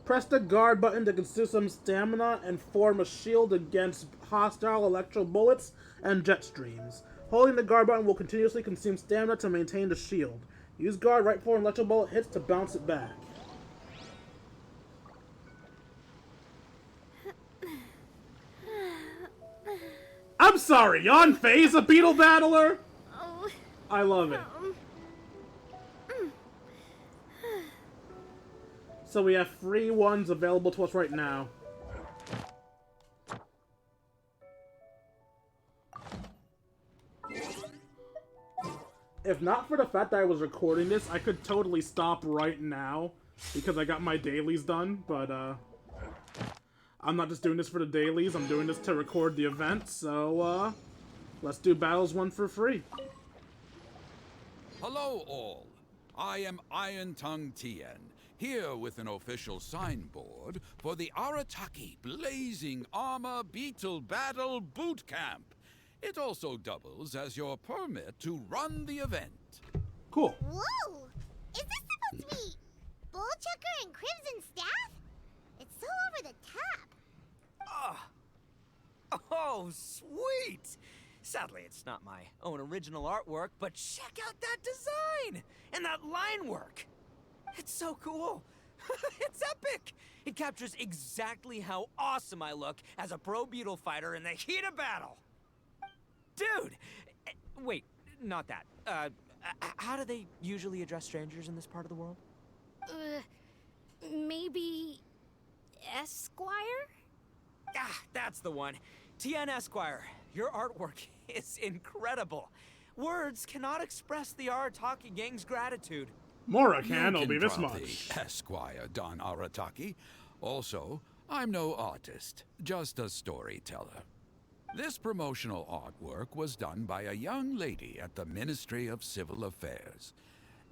C: Press the guard button to consume some stamina and form a shield against hostile electro bullets and jet streams. Holding the guard button will continuously consume stamina to maintain the shield. Use guard right before an electro bullet hits to bounce it back. I'm sorry, Yanfei is a beetle battler?
G: Oh.
C: I love it. So we have free ones available to us right now. If not for the fact that I was recording this, I could totally stop right now because I got my dailies done, but I'm not just doing this for the dailies, I'm doing this to record the event, so let's do Battles 1 for free.
H: Hello all, I am Iron Tongue Tien, here with an official signboard for the Arrataki Blazing Armor Beatle Battle Bootcamp. It also doubles as your permit to run the event.
C: Cool.
E: Whoa! Is this supposed to be Bullchucker and Crimson Staff? It's so over the top.
F: Oh, sweet! Sadly, it's not my own original artwork, but check out that design! And that line work! It's so cool! It's epic! It captures exactly how awesome I look as a pro beetle fighter in the heat of battle! Dude! Wait, not that. How do they usually address strangers in this part of the world?
G: Maybe... Esquire?
F: Ah, that's the one. Tien Esquire, your artwork is incredible. Words cannot express the Arrataki Gang's gratitude.
C: Mora can, it'll
H: You
C: be this
H: drop
C: much.
H: the Esquire, Don Arrataki. Also, I'm no artist, just a storyteller. This promotional artwork was done by a young lady at the Ministry of Civil Affairs.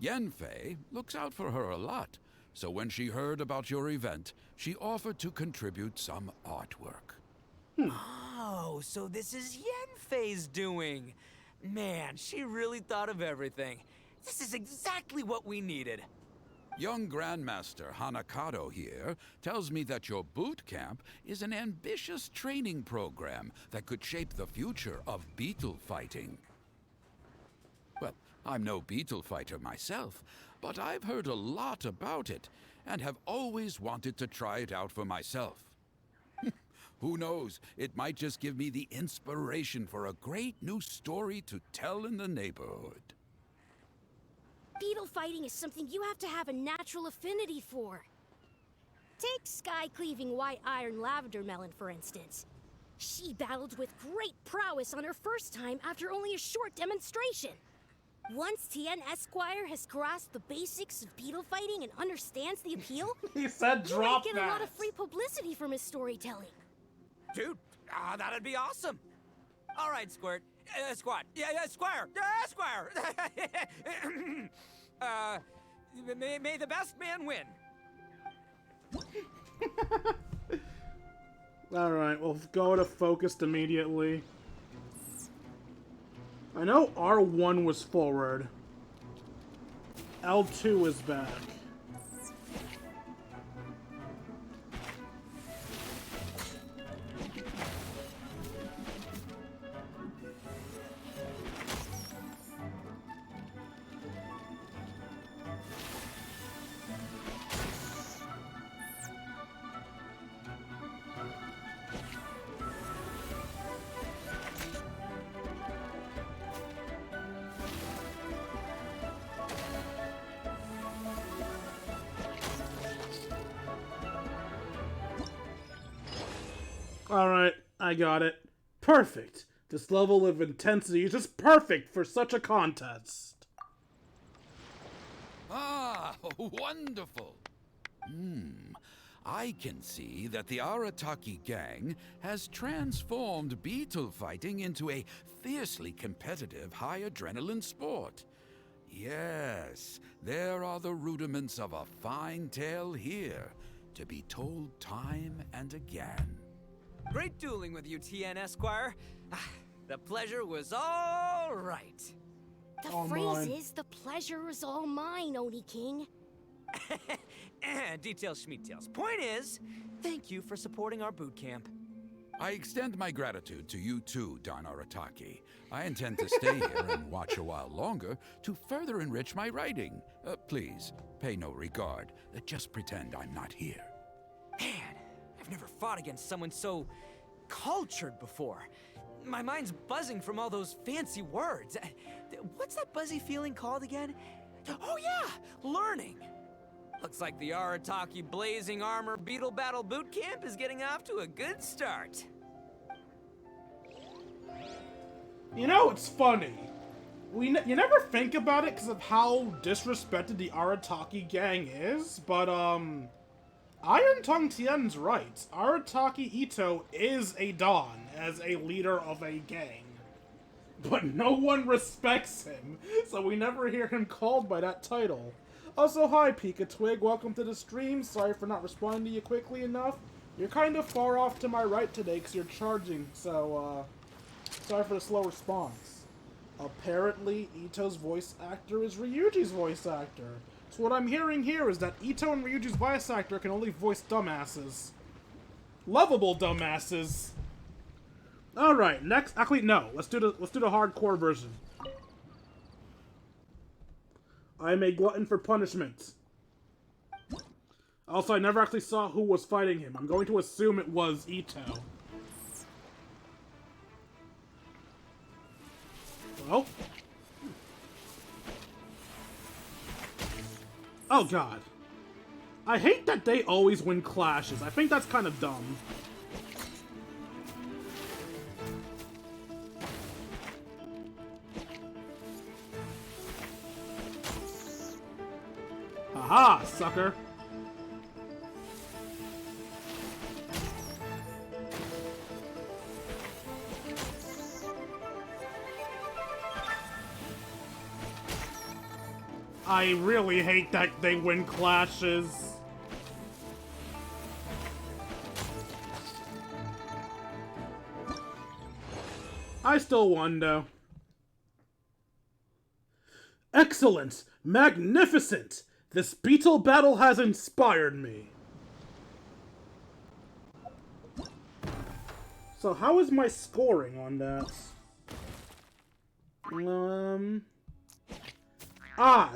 H: Yanfei looks out for her a lot, so when she heard about your event, she offered to contribute some artwork.
F: Oh, so this is Yanfei's doing. Man, she really thought of everything. This is exactly what we needed.
H: Young Grandmaster Hanakado here tells me that your boot camp is an ambitious training program that could shape the future of beetle fighting. Well, I'm no beetle fighter myself, but I've heard a lot about it and have always wanted to try it out for myself. Who knows, it might just give me the inspiration for a great new story to tell in the neighborhood.
G: Beetle fighting is something you have to have a natural affinity for. Take sky-cleaving white iron lavender melon, for instance. She battled with great prowess on her first time after only a short demonstration. Once Tien Esquire has grasped the basics of beetle fighting and understands the appeal,
C: He said
G: you
C: drop
G: might get
C: that.
G: a lot of free publicity from his storytelling.
F: Dude, that'd be awesome. All right, Squirt. Squad. Yeah, Squire. Squire. May the best man win.
C: Alright, we'll go to focused immediately. I know R1 was forward. L2 is back. Alright, I got it. Perfect. This level of intensity is just perfect for such a contest.
H: Ah, wonderful. I can see that the Arrataki Gang has transformed beetle fighting into a fiercely competitive, high-adrenaline sport. Yes, there are the rudiments of a fine tale here, to be told time and again.
F: Great dueling with you, TN Esquire. The pleasure was all right.
G: The
C: All
G: phrase
C: mine.
G: is, the pleasure is all mine, Oni King.
F: Details schmeetails. Point is, thank you for supporting our boot camp.
H: I extend my gratitude to you too, Don Arrataki. I intend to stay here and watch a while longer to further enrich my writing. Please, pay no regard. Just pretend I'm not here.
F: Man, I've never fought against someone so cultured before. My mind's buzzing from all those fancy words. What's that buzzy feeling called again? Oh yeah, learning. Looks like the Arritaki Blazing Armor Beatle Battle Bootcamp is getting off to a good start.
C: You know, it's funny. You never think about it because of how disrespected the Arrataki Gang is, but, Iron Tongue Tien's right. Arrataki Ito is a Don as a leader of a gang. But no one respects him, so we never hear him called by that title. Also, hi Pika Twig, welcome to the stream. Sorry for not responding to you quickly enough. You're kind of far off to my right today because you're charging, so, sorry for the slow response. Apparently, Ito's voice actor is Ryuji's voice actor. So what I'm hearing here is that Ito and Ryuji's voice actor can only voice dumbasses. Lovable dumbasses. Alright, next, actually no, let's do the hardcore version. I'm a glutton for punishment. Also, I never actually saw who was fighting him. I'm going to assume it was Ito. Well. Oh god. I hate that they always win clashes. I think that's kind of dumb. Haha, sucker. I really hate that they win clashes. I still won, though. Excellent! Magnificent! This beetle battle has inspired me. So how is my scoring on that?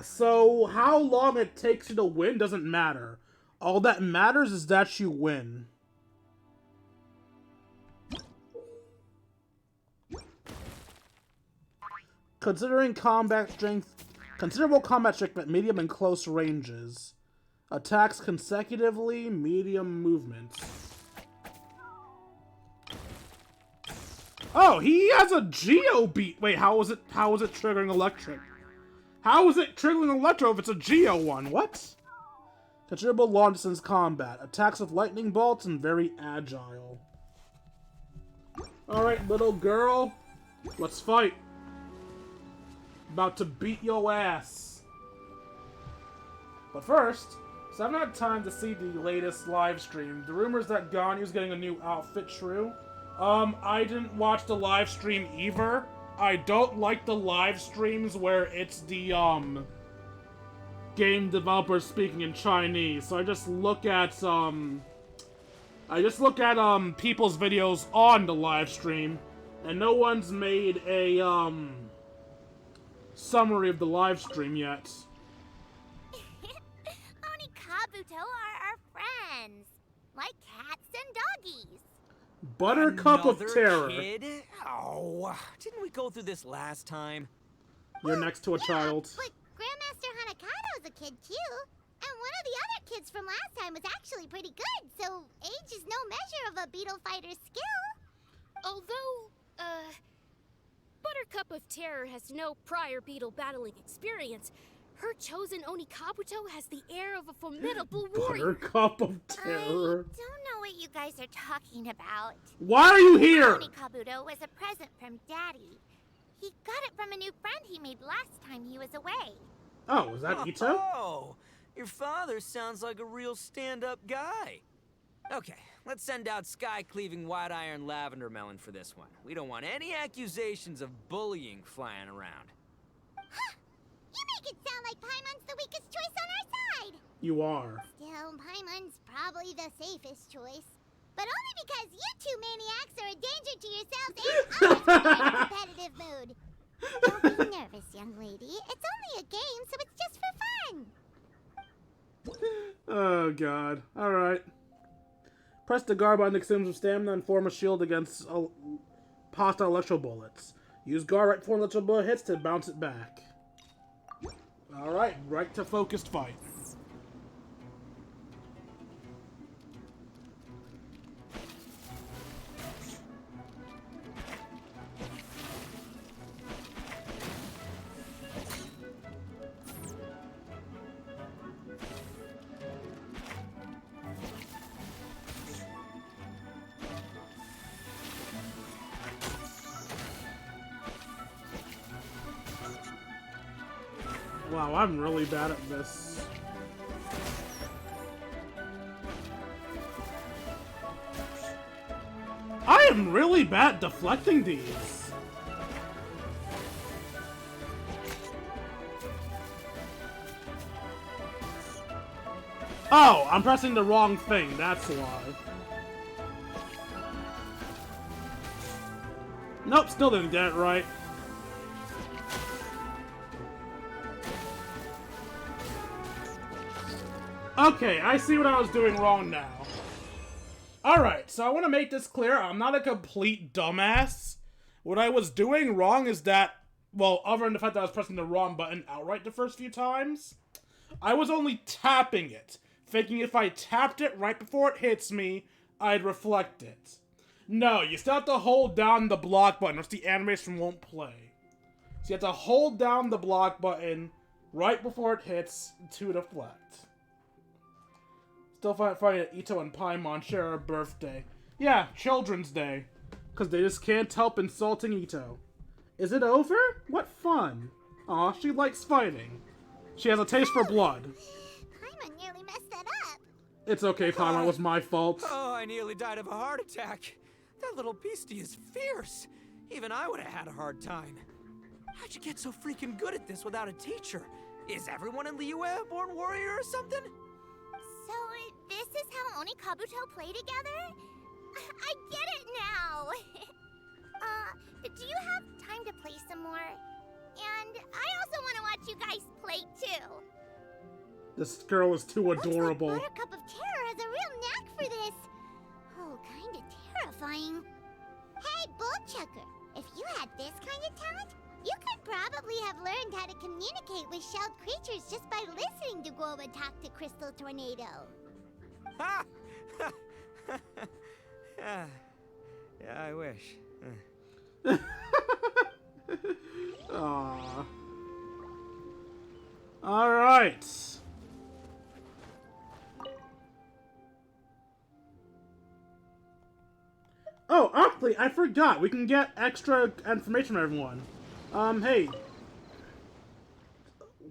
C: So how long it takes you to win doesn't matter. All that matters is that you win. Considering combat strength, considerable combat strength at medium and close ranges. Attacks consecutively, medium movement. Oh, he has a Geo beat. Wait, how is it triggering electric? How is it triggering electro if it's a Geo one? What? Considerable long distance combat. Attacks with lightning bolts and very agile. Alright, little girl. Let's fight. About to beat your ass. But first, so I've not had time to see the latest live stream. The rumors that Ganyu's getting a new outfit true. I didn't watch the live stream either. I don't like the live streams where it's the, game developers speaking in Chinese. So I just look at, people's videos on the live stream. And no one's made a, summary of the live stream yet.
E: Oni Kabuto are our friends. Like cats and doggies.
C: Buttercup
F: Another
C: of Terror.
F: Kid? Oh, didn't we go through this last time?
C: You're next to a child.
E: But Grandmaster Hanakado's a kid too. And one of the other kids from last time was actually pretty good, so age is no measure of a beetle fighter's skill.
G: Although, Buttercup of Terror has no prior beetle battling experience, her chosen Oni Kabuto has the air of a formidable warrior.
C: Buttercup of
E: I
C: Terror.
E: don't know what you guys are talking about.
C: Why are you here?
E: Oni Kabuto was a present from Daddy. He got it from a new friend he made last time he was away.
C: Oh, is that Ito?
F: Oh, your father sounds like a real stand-up guy. Okay, let's send out sky-cleaving white-iron lavender melon for this one. We don't want any accusations of bullying flying around.
E: Huh! You make it sound like Paimon's the weakest choice on our side!
C: You are.
E: Still, Paimon's probably the safest choice. But only because you two maniacs are a danger to yourselves and others when you're in a competitive mood. Don't be nervous, young lady. It's only a game, so it's just for fun.
C: Oh, God. Alright. Press the guard button to consume some stamina and form a shield against hostile electro bullets. Use guard right before electro bullet hits to bounce it back. Alright, right to focused fight. Wow, I'm really bad at this. I am really bad at deflecting these. Oh, I'm pressing the wrong thing, that's why. Nope, still didn't get it right. Okay, I see what I was doing wrong now. Alright, so I want to make this clear. I'm not a complete dumbass. What I was doing wrong is that, well, other than the fact that I was pressing the wrong button outright the first few times, I was only tapping it, thinking if I tapped it right before it hits me, I'd reflect it. No, you still have to hold down the block button, or else the animation won't play. So you have to hold down the block button right before it hits to deflect. Still funny that Ito and Paimon share a birthday. Yeah, Children's Day. Because they just can't help insulting Ito. Is it over? What fun. Aw, she likes fighting. She has a taste for blood.
E: Paimon nearly messed that up.
C: It's okay, Paimon. It was my fault.
F: Oh, I nearly died of a heart attack. That little beastie is fierce. Even I would have had a hard time. How'd you get so freaking good at this without a teacher? Is everyone in Liyue a born warrior or something?
E: So, this is how Oni Kabuto play together? I get it now! Do you have time to play some more? And I also want to watch you guys play, too.
C: This girl is too adorable.
E: Looks like Buttercup of Terror has a real knack for this. Oh, kinda terrifying. Hey, Bullchucker, if you had this kind of talent, you could probably have learned how to communicate with shelled creatures just by listening to Guoba talk to Crystal Tornado.
F: Ha! Yeah, I wish.
C: Aww. Alright. Oh, actually, I forgot. We can get extra information from everyone. Hey.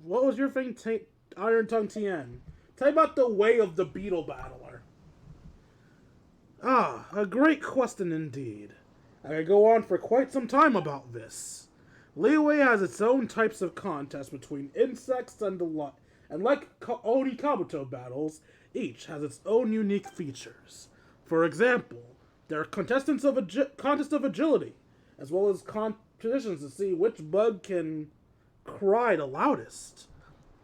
C: What was your thing, Iron Tongue Tien? Tell me about the way of the Beetle Battler. Ah, a great question indeed. I could go on for quite some time about this. Liyue has its own types of contests between insects and the lot, and like Oni Kabuto battles, each has its own unique features. For example, there are contestants of contest of agility, as well as competitions to see which bug can cry the loudest.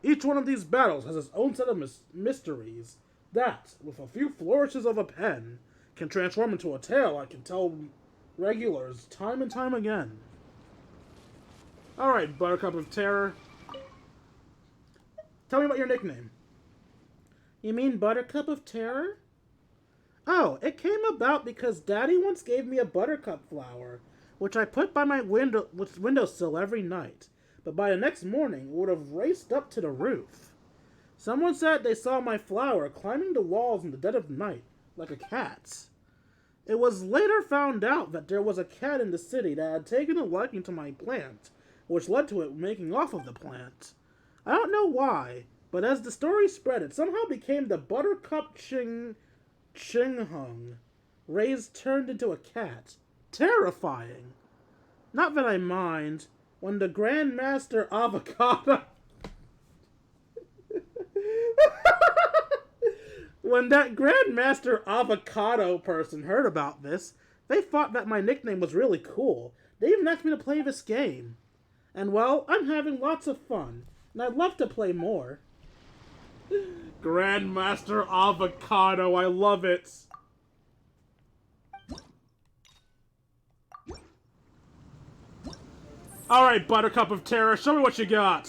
C: Each one of these battles has its own set of mysteries that, with a few flourishes of a pen, can transform into a tale I can tell regulars time and time again. Alright, Buttercup of Terror. Tell me about your nickname. You mean Buttercup of Terror? Oh, it came about because Daddy once gave me a buttercup flower, which I put by my windowsill every night. But by the next morning, it would have raced up to the roof. Someone said they saw my flower climbing the walls in the dead of night, like a cat. It was later found out that there was a cat in the city that had taken a liking to my plant, which led to it making off of the plant. I don't know why, but as the story spread, it somehow became the Buttercup Hung. Raised turned into a cat. Terrifying. Not that I mind. When the Grandmaster Avocado... When that Grandmaster Avocado person heard about this, they thought that my nickname was really cool. They even asked me to play this game. And well, I'm having lots of fun, and I'd love to play more. Grandmaster Avocado, I love it. Alright, Buttercup of Terror, show me what you got.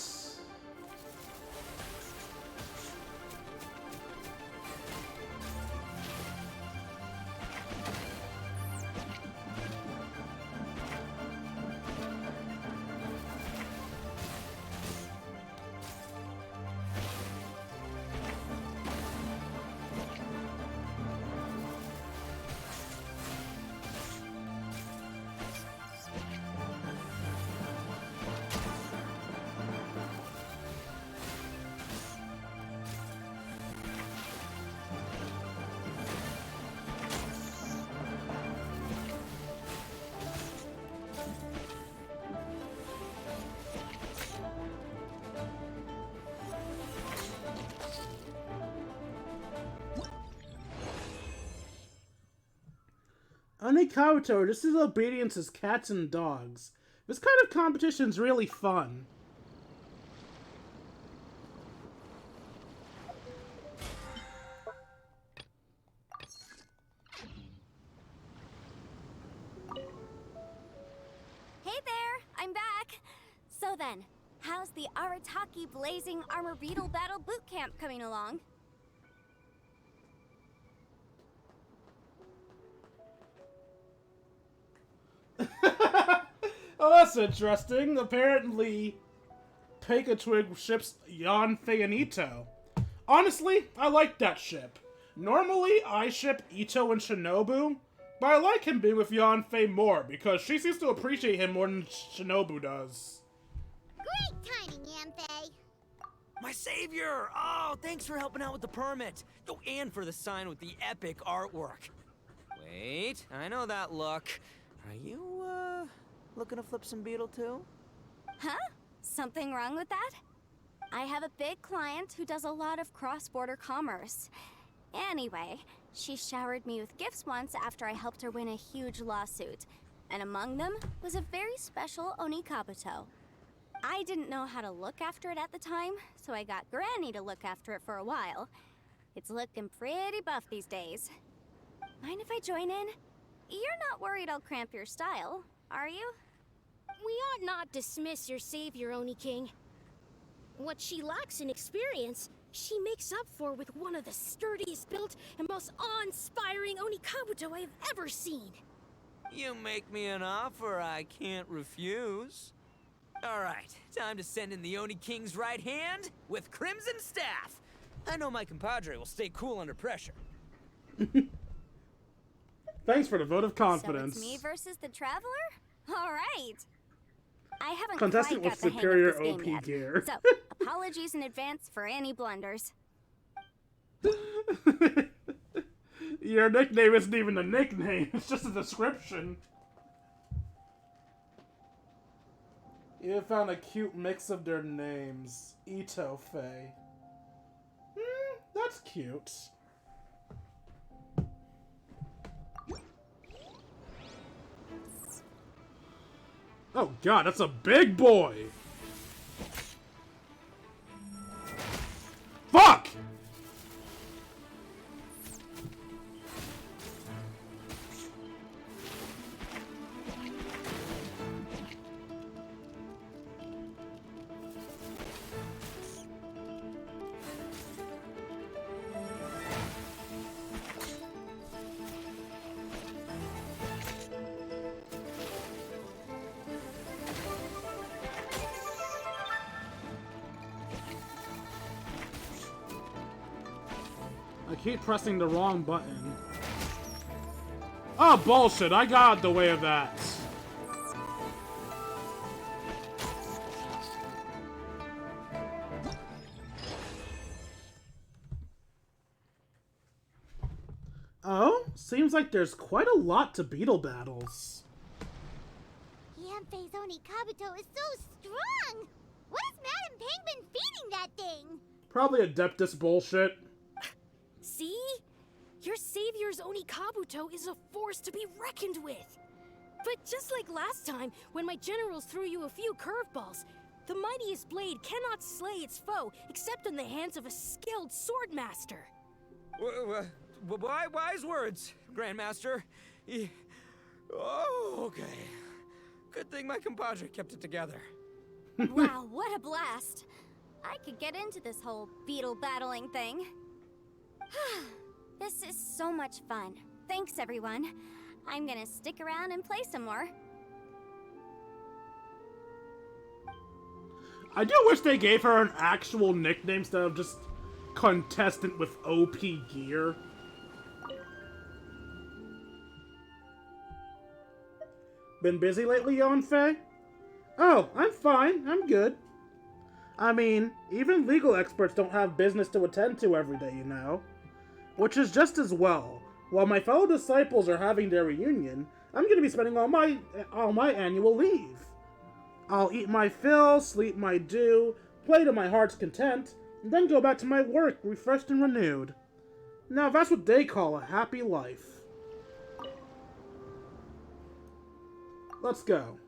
C: Kabuto, this is obedience as cats and dogs. This kind of competition's really fun.
D: Hey there, I'm back. So then, how's the Arrataki Blazing Armor Beatle Battle Bootcamp coming along?
C: Oh, that's interesting. Apparently, Twig ships Yanfei and Ito. Honestly, I like that ship. Normally, I ship Ito and Shinobu, but I like him being with Yanfei more because she seems to appreciate him more than Shinobu does.
E: Great timing, Yanfei.
F: My savior! Oh, thanks for helping out with the permit. Oh, and for the sign with the epic artwork. Wait, I know that look. Are you, looking to flip some beetle too?
D: Huh? Something wrong with that? I have a big client who does a lot of cross-border commerce. Anyway, she showered me with gifts once after I helped her win a huge lawsuit. And among them was a very special Onikabuto. I didn't know how to look after it at the time, so I got Granny to look after it for a while. It's looking pretty buff these days. Mind if I join in? You're not worried I'll cramp your style, are you?
G: We ought not dismiss your savior, Oni King. What she lacks in experience, she makes up for with one of the sturdiest built and most awe-inspiring Onikabuto I have ever seen.
F: You make me an offer I can't refuse. Alright, time to send in the Oni King's right hand with Crimson Staff. I know my compadre will stay cool under pressure.
C: Thanks for the vote of confidence.
D: So it's me versus the Traveler? Alright. I haven't
C: Contestant
D: quite
C: with
D: got the hang
C: superior
D: of this
C: OP
D: game yet.
C: gear.
D: So, apologies in advance for any blunders.
C: Your nickname isn't even a nickname, it's just a description. You found a cute mix of their names. Ito Fei. That's cute. Oh god, that's a big boy! Fuck! keep pressing the wrong button. Oh, bullshit. I got out the way of that. Oh, seems like there's quite a lot to Beetle battles.
E: Yanfei's Oni Kabuto is so strong! What is Madame Penguin feeding that thing?
C: Probably Adeptus bullshit.
G: See? Your savior's Oni Kabuto is a force to be reckoned with. But just like last time, when my generals threw you a few curveballs, the mightiest blade cannot slay its foe except in the hands of a skilled swordmaster.
F: Wise words, Grandmaster. Oh, okay. Good thing my compadre kept it together.
D: Wow, what a blast. I could get into this whole beetle battling thing. This is so much fun. Thanks, everyone. I'm gonna stick around and play some more.
C: I do wish they gave her an actual nickname instead of just contestant with OP gear. Been busy lately, Yanfei? Oh, I'm fine. I'm good. I mean, even legal experts don't have business to attend to every day, you know. Which is just as well. While my fellow disciples are having their reunion, I'm gonna be spending all my annual leave. I'll eat my fill, sleep my due, play to my heart's content, and then go back to my work refreshed and renewed. Now that's what they call a happy life. Let's go.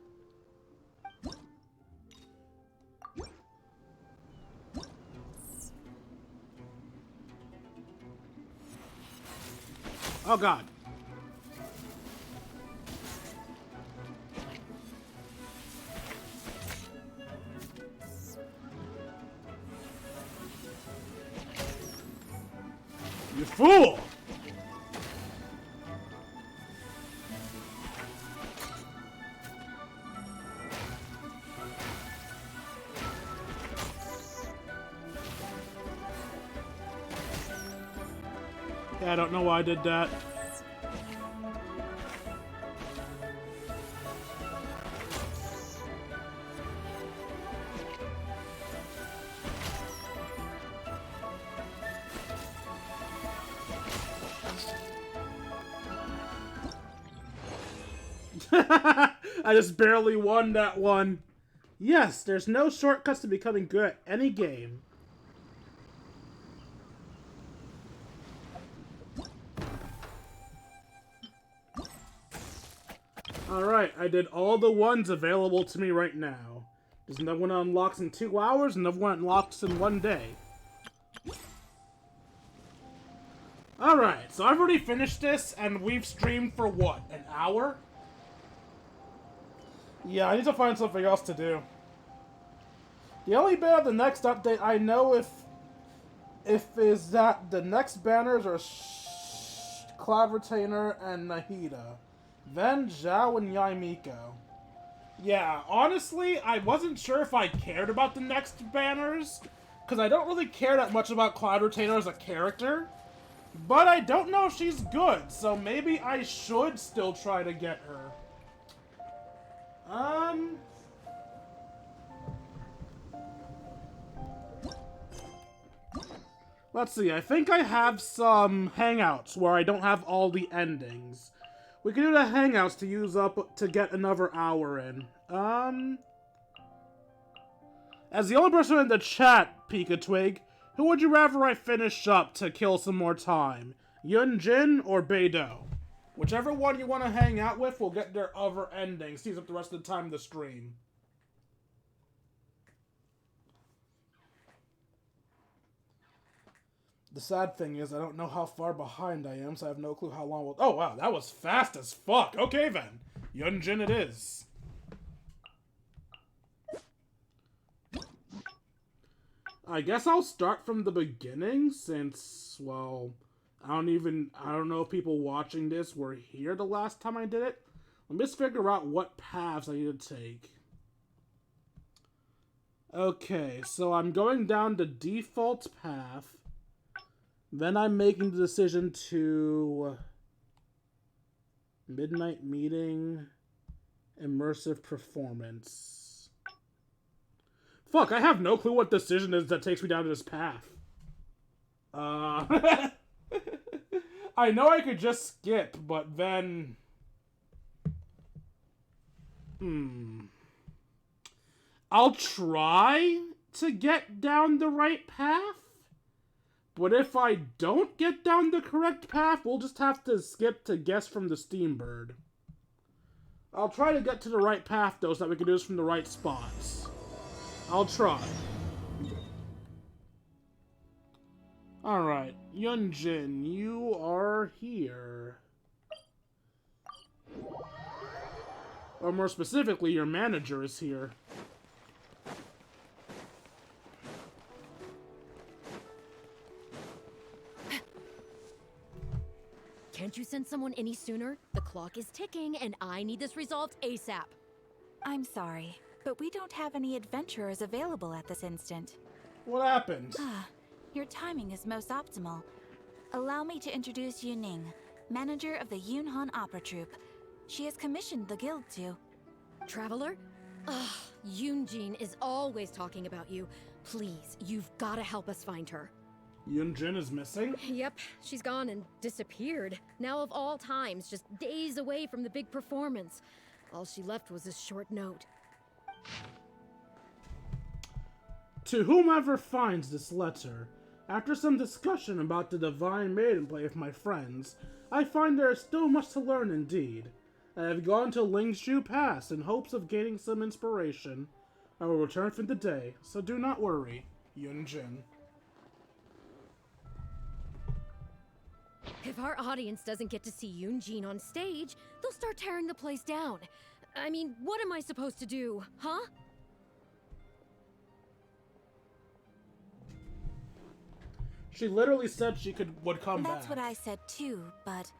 C: Oh god. You fool! Yeah, I don't know why I did that. I just barely won that one. Yes, there's no shortcuts to becoming good at any game. Alright, I did all the ones available to me right now. There's another one that unlocks in 2 hours, and another one unlocks in 1 day. Alright, so I've already finished this, and we've streamed for what, an hour? Yeah, I need to find something else to do. The only bit of the next update I know if is that the next banners are Cloud Retainer and Nahida. Then Zhao and Yaimiko. Yeah, honestly, I wasn't sure if I cared about the next banners, because I don't really care that much about Cloud Retainer as a character. But I don't know if she's good, so maybe I should still try to get her. Let's see, I think I have some hangouts where I don't have all the endings. We can do the hangouts to use up to get another hour in. As the only person in the chat, Pika Twig, who would you rather I finish up to kill some more time? Yun Jin or Beidou? Whichever one you want to hang out with will get their other endings. Use up the rest of the time of the stream. The sad thing is, I don't know how far behind I am, so I have no clue how long we'll... Oh, wow, that was fast as fuck. Okay, then. Yun Jin it is. I guess I'll start from the beginning, since, well... I don't know if people watching this were here the last time I did it. Let me just figure out what paths I need to take. Okay, so I'm going down the default path. Then I'm making the decision to midnight meeting, immersive performance. Fuck, I have no clue what decision is that takes me down to this path. I know I could just skip, but then... I'll try to get down the right path, but if I don't get down the correct path, we'll just have to skip to guess from the Steambird. I'll try to get to the right path, though, so that we can do this from the right spots. I'll try. Alright, Yunjin, you are here. Or more specifically, your manager is here.
G: Can't you send someone any sooner? The clock is ticking, and I need this resolved ASAP.
I: I'm sorry, but we don't have any adventurers available at this instant.
C: What happened?
I: Your timing is most optimal. Allow me to introduce Yuning, manager of the Yunhan Opera Troupe. She has commissioned the guild to...
G: Traveler? Ugh, Yunjin is always talking about you. Please, you've gotta help us find her.
C: Yunjin is missing?
G: Yep, she's gone and disappeared. Now of all times, just days away from the big performance. All she left was a short note.
C: To whomever finds this letter, after some discussion about the Divine Maiden play with my friends, I find there is still much to learn indeed. I have gone to Lingshu Pass in hopes of gaining some inspiration. I will return for the day, so do not worry, Yunjin.
G: If our audience doesn't get to see Yunjin on stage, they'll start tearing the place down. I mean, what am I supposed to do, huh?
C: She literally said she would come back.
I: That's what I said too, but...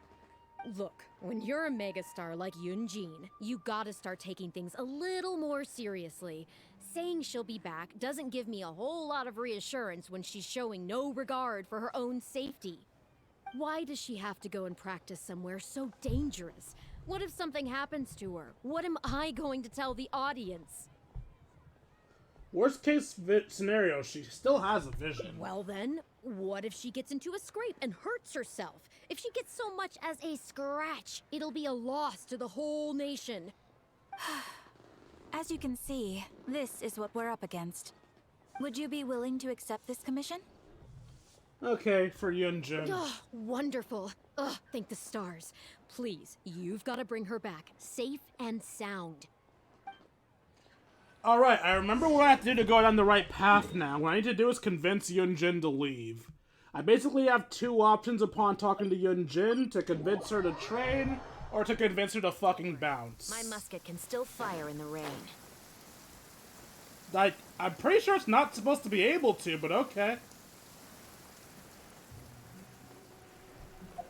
G: Look, when you're a megastar like Yunjin, you gotta start taking things a little more seriously. Saying she'll be back doesn't give me a whole lot of reassurance when she's showing no regard for her own safety. Why does she have to go and practice somewhere so dangerous? What if something happens to her? What am I going to tell the audience?
C: Worst case scenario, she still has a vision.
G: Well then, what if she gets into a scrape and hurts herself? If she gets so much as a scratch, it'll be a loss to the whole nation.
I: As you can see, this is what we're up against. Would you be willing to accept this commission?
C: Okay, for Yunjin.
G: Oh, wonderful. Ugh, thank the stars. Please, you've got to bring her back, safe and sound.
C: Alright, I remember what I have to do to go down the right path now. What I need to do is convince Yunjin to leave. I basically have two options upon talking to Yunjin: to convince her to train, or to convince her to fucking bounce.
J: My musket can still fire in the rain.
C: I'm pretty sure it's not supposed to be able to, but okay.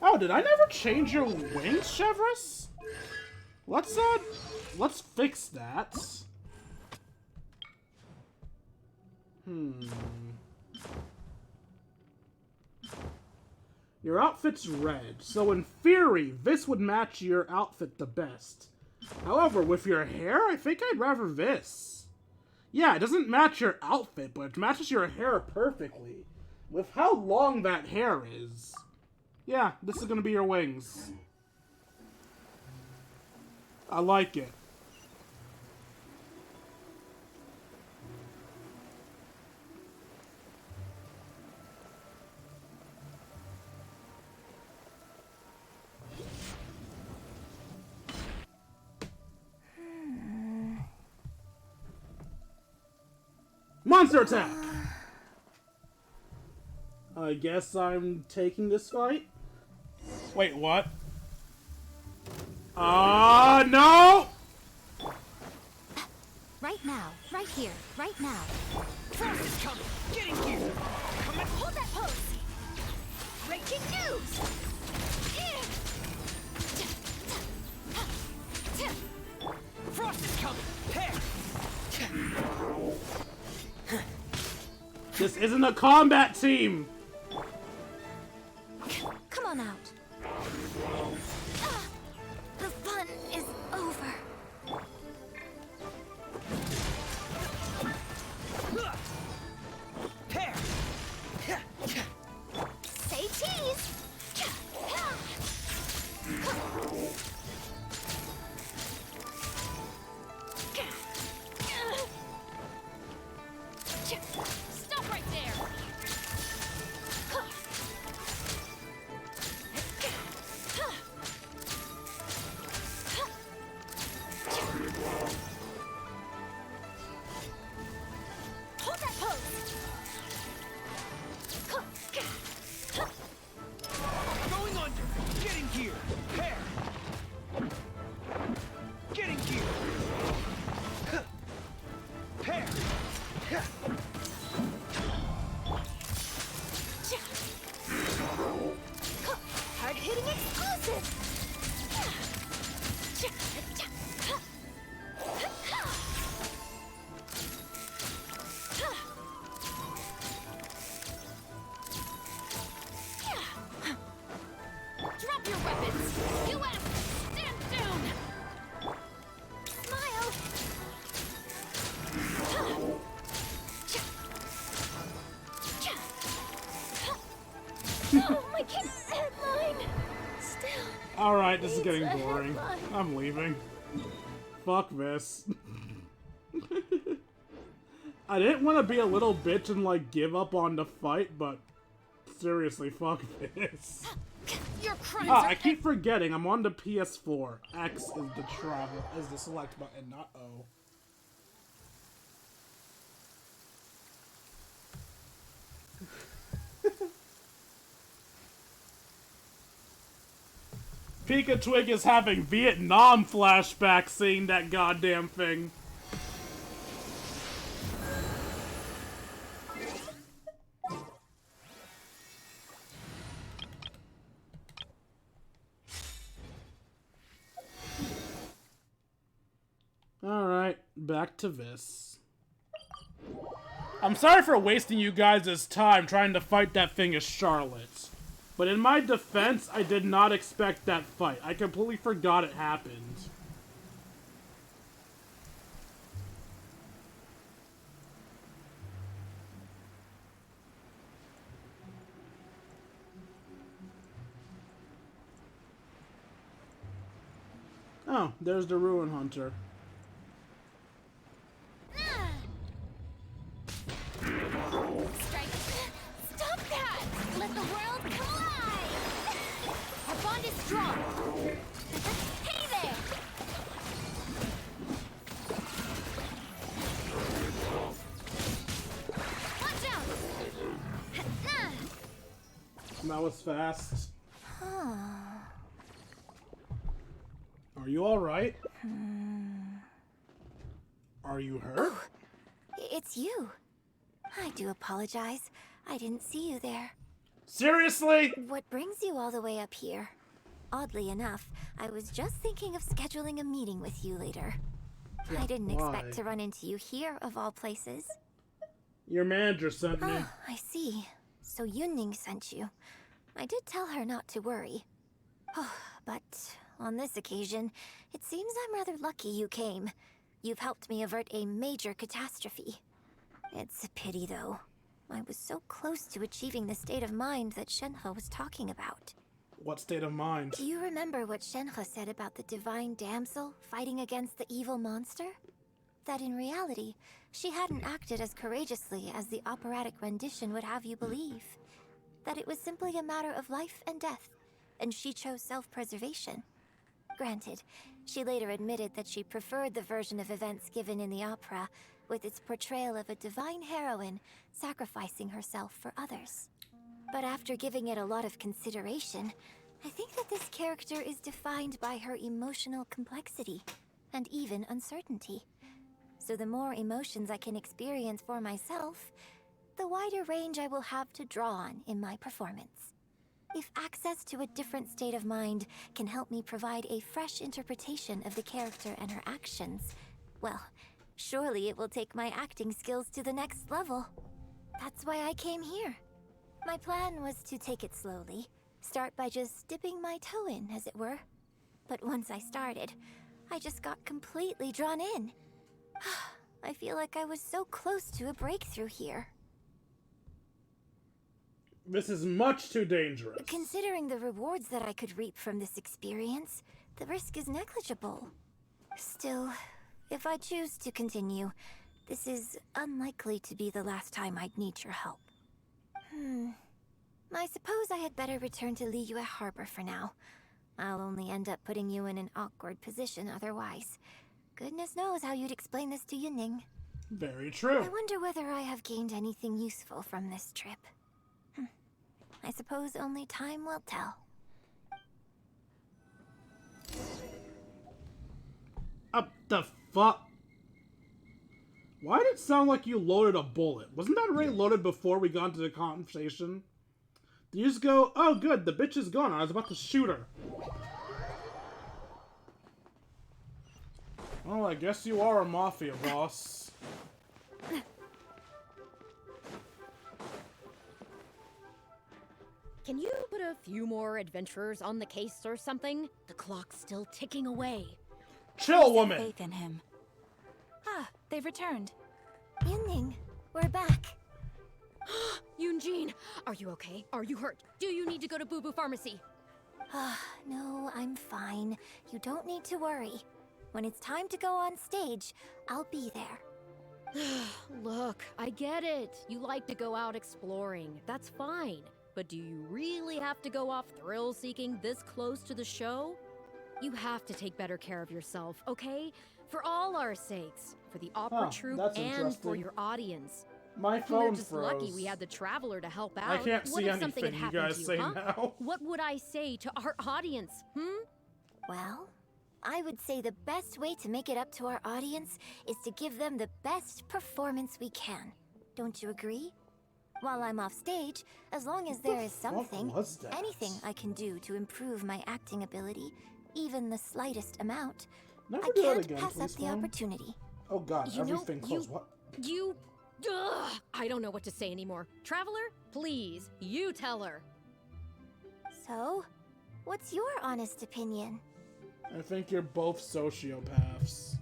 C: Oh, did I never change your wings, Chevrolet? Let's fix that. Your outfit's red, so in theory, this would match your outfit the best. However, with your hair, I think I'd rather this. Yeah, it doesn't match your outfit, but it matches your hair perfectly. With how long that hair is. Yeah, this is gonna be your wings. I like it. Monster attack! I guess I'm taking this fight? Wait, what? No!
D: Right now, right here, right now.
F: Frost is coming! Getting you! Come and
D: Hold that pose!
G: Breaking news!
F: Frost is coming! There!
C: This isn't a combat team! Alright, this is getting boring. I'm leaving. Fuck this. I didn't want to be a little bitch and, like, give up on the fight, but seriously, fuck this.
G: Your crimes
C: I keep forgetting I'm on the PS4. X is the travel, is the select button, not O. Pika Twig is having Vietnam flashbacks seeing that goddamn thing. Alright, back to this. I'm sorry for wasting you guys' time trying to fight that thing as Charlotte. But in my defense, I did not expect that fight. I completely forgot it happened. Oh, there's the Ruin Hunter.
E: Strike. Stop that! Let the world collide!
G: Our bond is strong.
E: Hey there!
G: Watch out!
C: That was fast. Are you alright? Are you hurt?
D: It's you. I do apologize. I didn't see you there.
C: Seriously?
D: What brings you all the way up here? Oddly enough, I was just thinking of scheduling a meeting with you later. I didn't expect to run into you here, of all places.
C: Your manager sent me.
D: Ah, I see. So Yunning sent you. I did tell her not to worry. But on this occasion, it seems I'm rather lucky you came. You've helped me avert a major catastrophe. It's a pity, though. I was so close to achieving the state of mind that Shenhe was talking about.
C: What state of mind?
D: Do you remember what Shenhe said about the divine damsel fighting against the evil monster? That in reality, she hadn't acted as courageously as the operatic rendition would have you believe. That it was simply a matter of life and death, and she chose self-preservation. Granted, she later admitted that she preferred the version of events given in the opera, with its portrayal of a divine heroine sacrificing herself for others. But after giving it a lot of consideration, I think that this character is defined by her emotional complexity, and even uncertainty. So the more emotions I can experience for myself, the wider range I will have to draw on in my performance. If access to a different state of mind can help me provide a fresh interpretation of the character and her actions, well, surely it will take my acting skills to the next level. That's why I came here. My plan was to take it slowly, start by just dipping my toe in, as it were. But once I started, I just got completely drawn in. I feel like I was so close to a breakthrough here.
C: This is much too dangerous.
D: Considering the rewards that I could reap from this experience, the risk is negligible. Still, if I choose to continue, this is unlikely to be the last time I'd need your help. I suppose I had better return to Liyue Harbor for now. I'll only end up putting you in an awkward position otherwise. Goodness knows how you'd explain this to Yunning.
C: Very true.
D: I wonder whether I have gained anything useful from this trip. I suppose only time will tell.
C: Up the fuck? Why did it sound like you loaded a bullet? Wasn't that already loaded before we got into the conversation? Did you just go, oh good, the bitch is gone, I was about to shoot her. Well, I guess you are a mafia boss.
G: Can you put a few more adventurers on the case or something? The clock's still ticking away.
C: Chill, woman!
I: Faith in him. Ah, they've returned.
D: Yunning, we're back.
G: Yunjin, are you okay? Are you hurt? Do you need to go to Boo Boo Pharmacy?
D: No, I'm fine. You don't need to worry. When it's time to go on stage, I'll be there.
G: Look, I get it. You like to go out exploring. That's fine. But do you really have to go off thrill-seeking this close to the show? You have to take better care of yourself, okay? For all our sakes. For the opera troupe
C: that's
G: and for
C: interesting.
G: your audience.
C: My
G: We're
C: phone
G: just
C: froze.
G: lucky we had the Traveler to help out.
C: I can't
G: What
C: see
G: if something
C: anything
G: had
C: you
G: happened
C: guys
G: to you,
C: say
G: huh?
C: now.
G: What would I say to our audience,
D: Well, I would say the best way to make it up to our audience is to give them the best performance we can. Don't you agree? While I'm off stage, as long as there is something,
C: was that?
D: anything I can do to improve my acting ability, even the slightest amount,
C: Never
D: I
C: do that
D: can't
C: again,
D: pass up
C: please,
D: the
C: phone.
D: opportunity.
C: Oh god,
G: You know,
C: everything closed. What?
G: I don't know what to say anymore. Traveler, please, you tell her.
D: So, what's your honest opinion?
C: I think you're both sociopaths.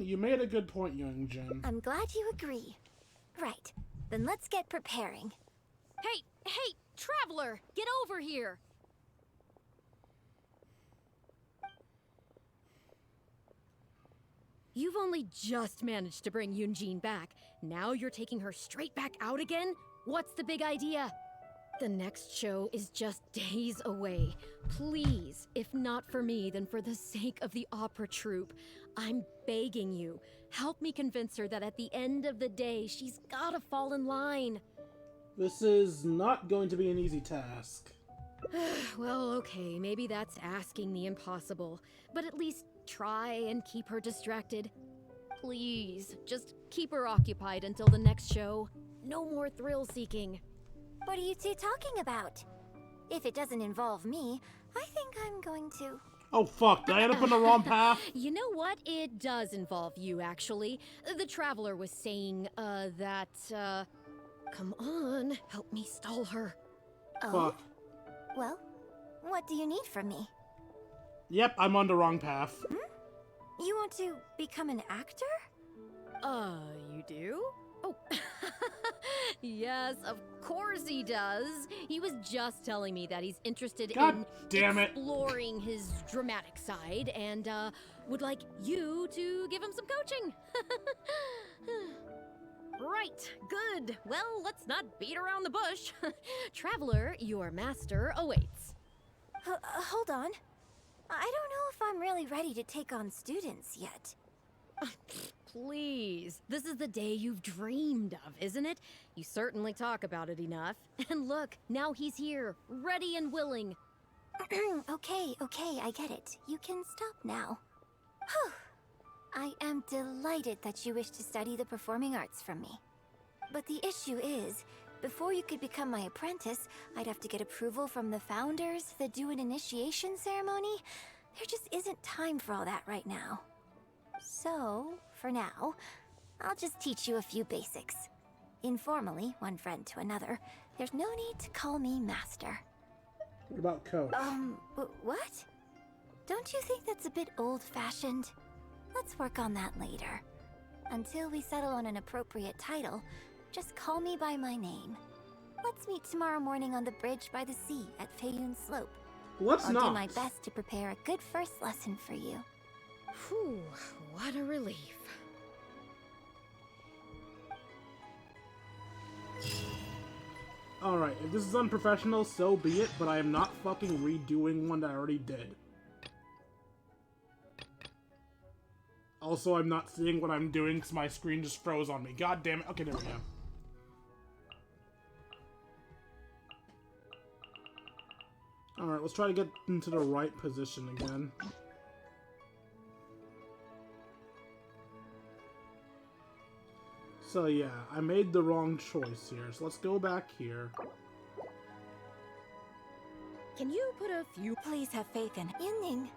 C: You made a good point, young Jin.
D: I'm glad you agree. Right, then let's get preparing.
G: Hey, Traveler, get over here. You've only just managed to bring Yunjin back. Now you're taking her straight back out again? What's the big idea? The next show is just days away. Please, if not for me, then for the sake of the opera troupe, I'm begging you, help me convince her that at the end of the day, she's gotta fall in line.
C: This is not going to be an easy task.
G: Well, okay, maybe that's asking the impossible, but at least try and keep her distracted. Please, just keep her occupied until the next show. No more thrill-seeking.
D: What are you two talking about? If it doesn't involve me, I think I'm going to...
C: Oh fuck, did I end up on the wrong path?
G: You know what? It does involve you, actually. The Traveler was saying, come on, help me stall her.
D: Oh?
C: Fuck.
D: Well, what do you need from me?
C: Yep, I'm on the wrong path.
D: You want to become an actor?
G: You do? Oh, yes, of course he does. He was just telling me that he's interested
C: God
G: in
C: damn it.
G: exploring his dramatic side and, would like you to give him some coaching. Right, good. Well, let's not beat around the bush. Traveler, your master awaits.
D: Hold on. I don't know if I'm really ready to take on students yet.
G: Please, this is the day you've dreamed of, isn't it? You certainly talk about it enough. And look, now he's here, ready and willing.
D: Okay, I get it. You can stop now. Whew. I am delighted that you wish to study the performing arts from me. But the issue is, before you could become my apprentice, I'd have to get approval from the founders that do an initiation ceremony. There just isn't time for all that right now. So, for now, I'll just teach you a few basics. Informally, one friend to another, there's no need to call me master.
C: What about coach?
D: What? Don't you think that's a bit old-fashioned? Let's work on that later. Until we settle on an appropriate title, just call me by my name. Let's meet tomorrow morning on the bridge by the sea at Feiyun Slope.
C: Let's
D: I'll
C: not.
D: do my best to prepare a good first lesson for you.
G: Whew, what a relief.
C: Alright, if this is unprofessional, so be it, but I am not fucking redoing one that I already did. Also, I'm not seeing what I'm doing because my screen just froze on me. God damn it. Okay, there we go. Alright, let's try to get into the right position again. So yeah, I made the wrong choice here. So let's go back here.
G: Can you put a few...
I: Please have faith in
D: Yunning.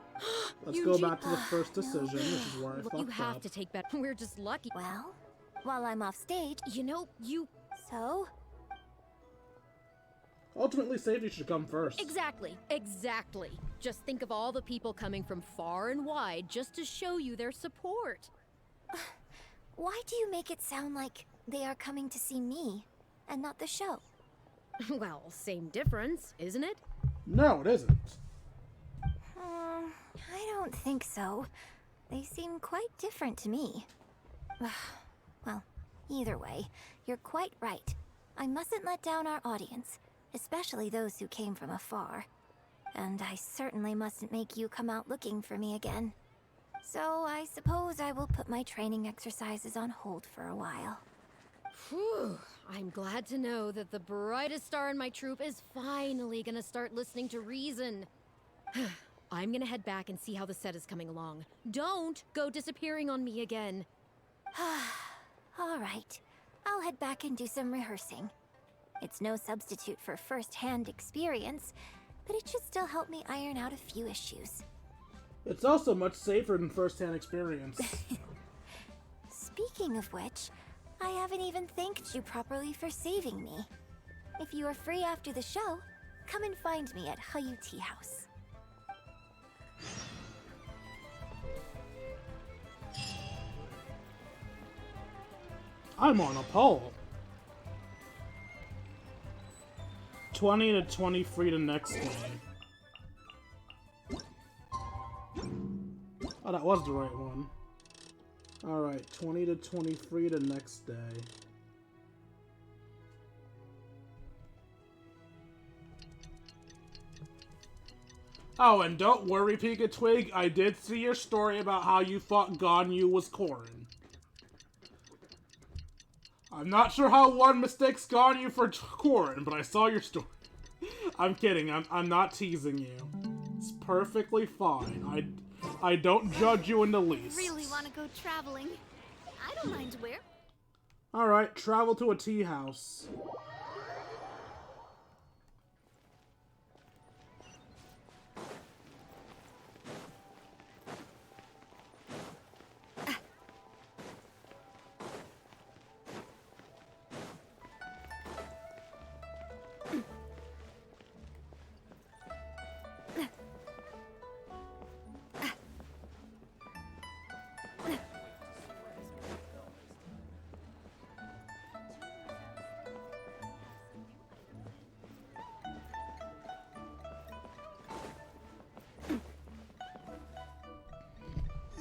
C: Let's go back to the first decision, which is where I
G: Look,
C: fucked
G: you have
C: up.
G: to take better. We're just lucky.
D: Well, while I'm off stage,
G: You know, you...
D: so...
C: Ultimately, safety should come first.
G: Exactly. Just think of all the people coming from far and wide just to show you their support.
D: Why do you make it sound like they are coming to see me? and not the show.
G: Well, same difference, isn't it?
C: No, it isn't.
D: I don't think so. They seem quite different to me. Well, either way, you're quite right. I mustn't let down our audience, especially those who came from afar. And I certainly mustn't make you come out looking for me again. So I suppose I will put my training exercises on hold for a while.
G: Phew, I'm glad to know that the brightest star in my troop is finally gonna start listening to reason. I'm gonna head back and see how the set is coming along. Don't go disappearing on me again.
D: All right, I'll head back and do some rehearsing. It's no substitute for first-hand experience, but it should still help me iron out a few issues.
C: It's also much safer than first-hand experience.
D: Speaking of which, I haven't even thanked you properly for saving me. If you are free after the show, come and find me at Hayu Tea House.
C: I'm on a poll. 20 to 23 the next day. Oh, that was the right one. Alright, 20 to 23 the next day. Oh, and don't worry, Pika Twig, I did see your story about how you thought Ganyu was Korin. I'm not sure how one mistakes Ganyu for Korin, but I saw your story. I'm kidding, I'm not teasing you. It's perfectly fine. I don't judge you in the least.
E: Really want to go traveling? I don't mind where.
C: Alright, travel to a tea house.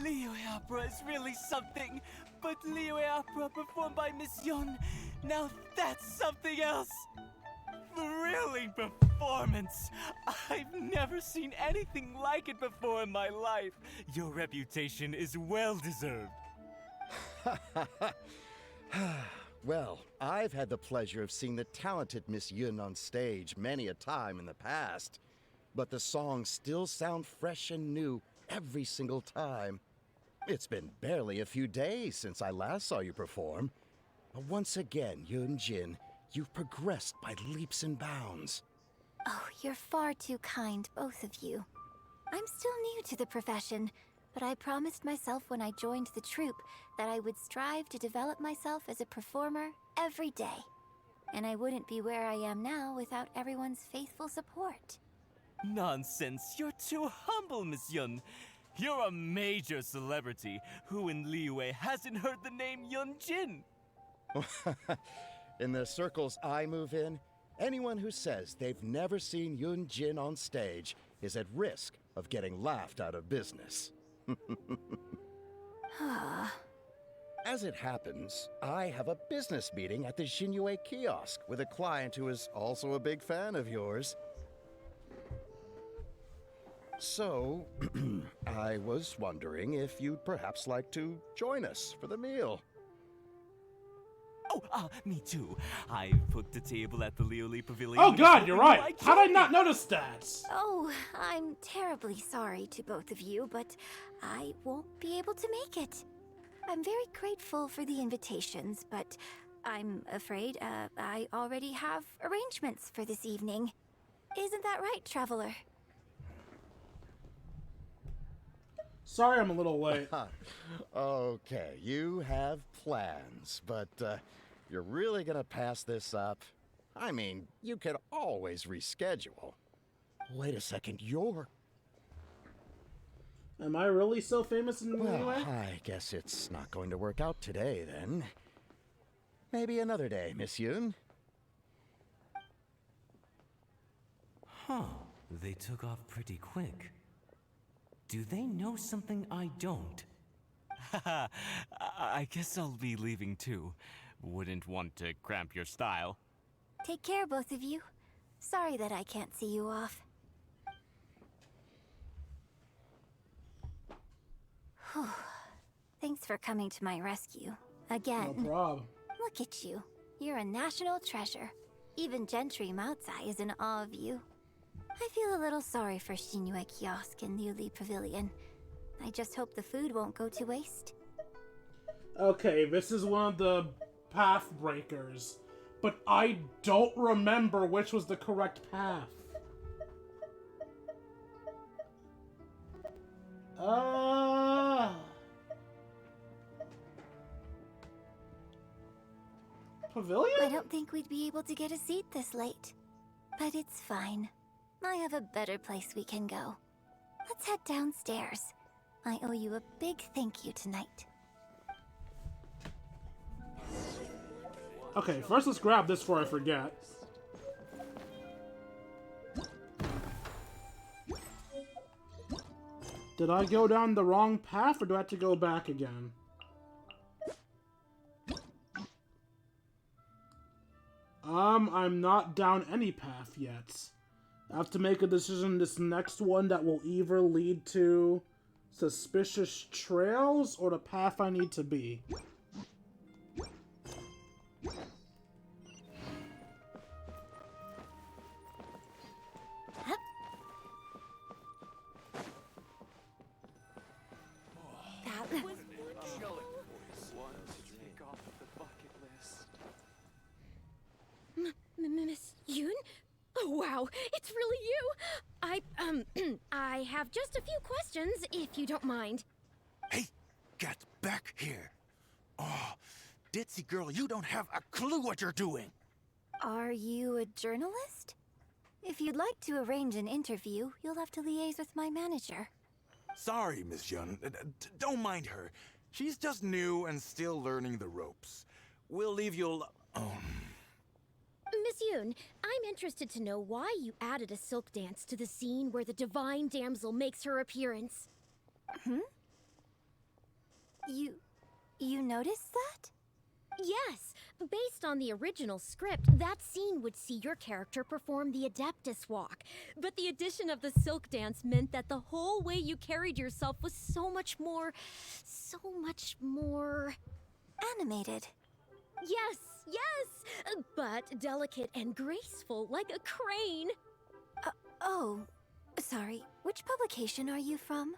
B: Liyue Opera is really something, but Liyue Opera performed by Miss Yun, now that's something else. Thrilling performance. I've never seen anything like it before in my life. Your reputation is well deserved.
K: Well, I've had the pleasure of seeing the talented Miss Yun on stage many a time in the past, but the songs still sound fresh and new every single time. It's been barely a few days since I last saw you perform. But once again, Yun Jin, you've progressed by leaps and bounds.
D: Oh, you're far too kind, both of you. I'm still new to the profession, but I promised myself when I joined the troupe that I would strive to develop myself as a performer every day. And I wouldn't be where I am now without everyone's faithful support.
B: Nonsense, you're too humble, Miss Yun. You're a major celebrity. Who in Liyue hasn't heard the name Yun Jin?
K: In the circles I move in, anyone who says they've never seen Yun Jin on stage is at risk of getting laughed out of business. As it happens, I have a business meeting at the Xinyue kiosk with a client who is also a big fan of yours. So, I was wondering if you'd perhaps like to join us for the meal.
B: Oh, me too. I booked a table at the Lioli Pavilion.
C: Oh god, you're right! How did I not notice that?
D: Oh, I'm terribly sorry to both of you, but I won't be able to make it. I'm very grateful for the invitations, but I'm afraid I already have arrangements for this evening. Isn't that right, Traveler?
C: Sorry I'm a little late.
K: Okay, you have plans, but you're really gonna pass this up? I mean, you could always reschedule. Wait a second, you're...
C: Am I really so famous in
K: Well,
C: Liyue?
K: I guess it's not going to work out today, then. Maybe another day, Miss Yun.
B: Huh. They took off pretty quick. Do they know something I don't? Haha, I guess I'll be leaving too. Wouldn't want to cramp your style.
D: Take care, both of you. Sorry that I can't see you off. Whew. Thanks for coming to my rescue. Again.
C: No problem.
D: Look at you. You're a national treasure. Even Gentry Moutsai is in awe of you. I feel a little sorry for Shinue Kiosk and Liuli Pavilion. I just hope the food won't go to waste.
C: Okay, this is one of the path breakers, but I don't remember which was the correct path. Pavilion?
D: I don't think we'd be able to get a seat this late. But it's fine. I have a better place we can go. Let's head downstairs. I owe you a big thank you tonight.
C: Okay, first let's grab this before I forget. Did I go down the wrong path, or do I have to go back again? I'm not down any path yet. I have to make a decision this next one that will either lead to suspicious trails or the path I need to be.
G: Miss Yoon? Oh, wow, it's really you! I have just a few questions, if you don't mind.
L: Hey, get back here. Oh, ditzy girl, you don't have a clue what you're doing.
D: Are you a journalist? If you'd like to arrange an interview, you'll have to liaise with my manager.
L: Sorry, Miss Yun. Don't mind her. She's just new and still learning the ropes. We'll leave you alone.
G: Miss Yoon, I'm interested to know why you added a silk dance to the scene where the divine damsel makes her appearance.
D: You noticed that?
G: Yes, based on the original script, that scene would see your character perform the Adeptus Walk. But the addition of the silk dance meant that the whole way you carried yourself was so much more...
D: Animated.
G: Yes, but delicate and graceful, like a crane.
D: Oh, sorry. Which publication are you from?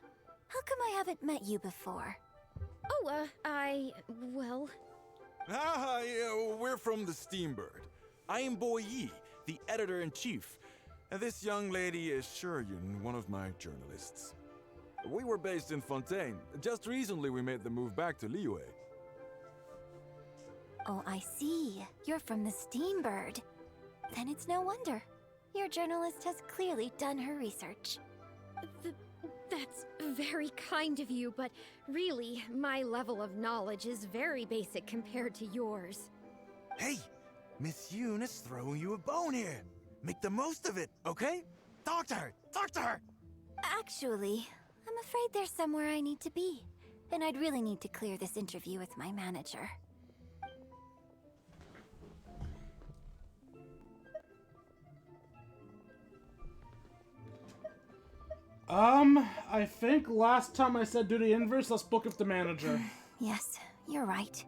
D: How come I haven't met you before?
G: Oh, well...
L: We're from the Steambird. I am Boy Yi, the editor-in-chief. And this young lady is Shuryun, one of my journalists. We were based in Fontaine. Just recently we made the move back to Liyue.
D: Oh, I see. You're from the Steambird. Then it's no wonder. Your journalist has clearly done her research.
G: That's very kind of you, but really, my level of knowledge is very basic compared to yours.
L: Hey, Miss Yoon is throwing you a bone here. Make the most of it, okay? Talk to her! Talk to her!
D: Actually, I'm afraid there's somewhere I need to be. And I'd really need to clear this interview with my manager.
C: I think last time I said do the inverse, let's book with the manager.
D: Yes, you're right.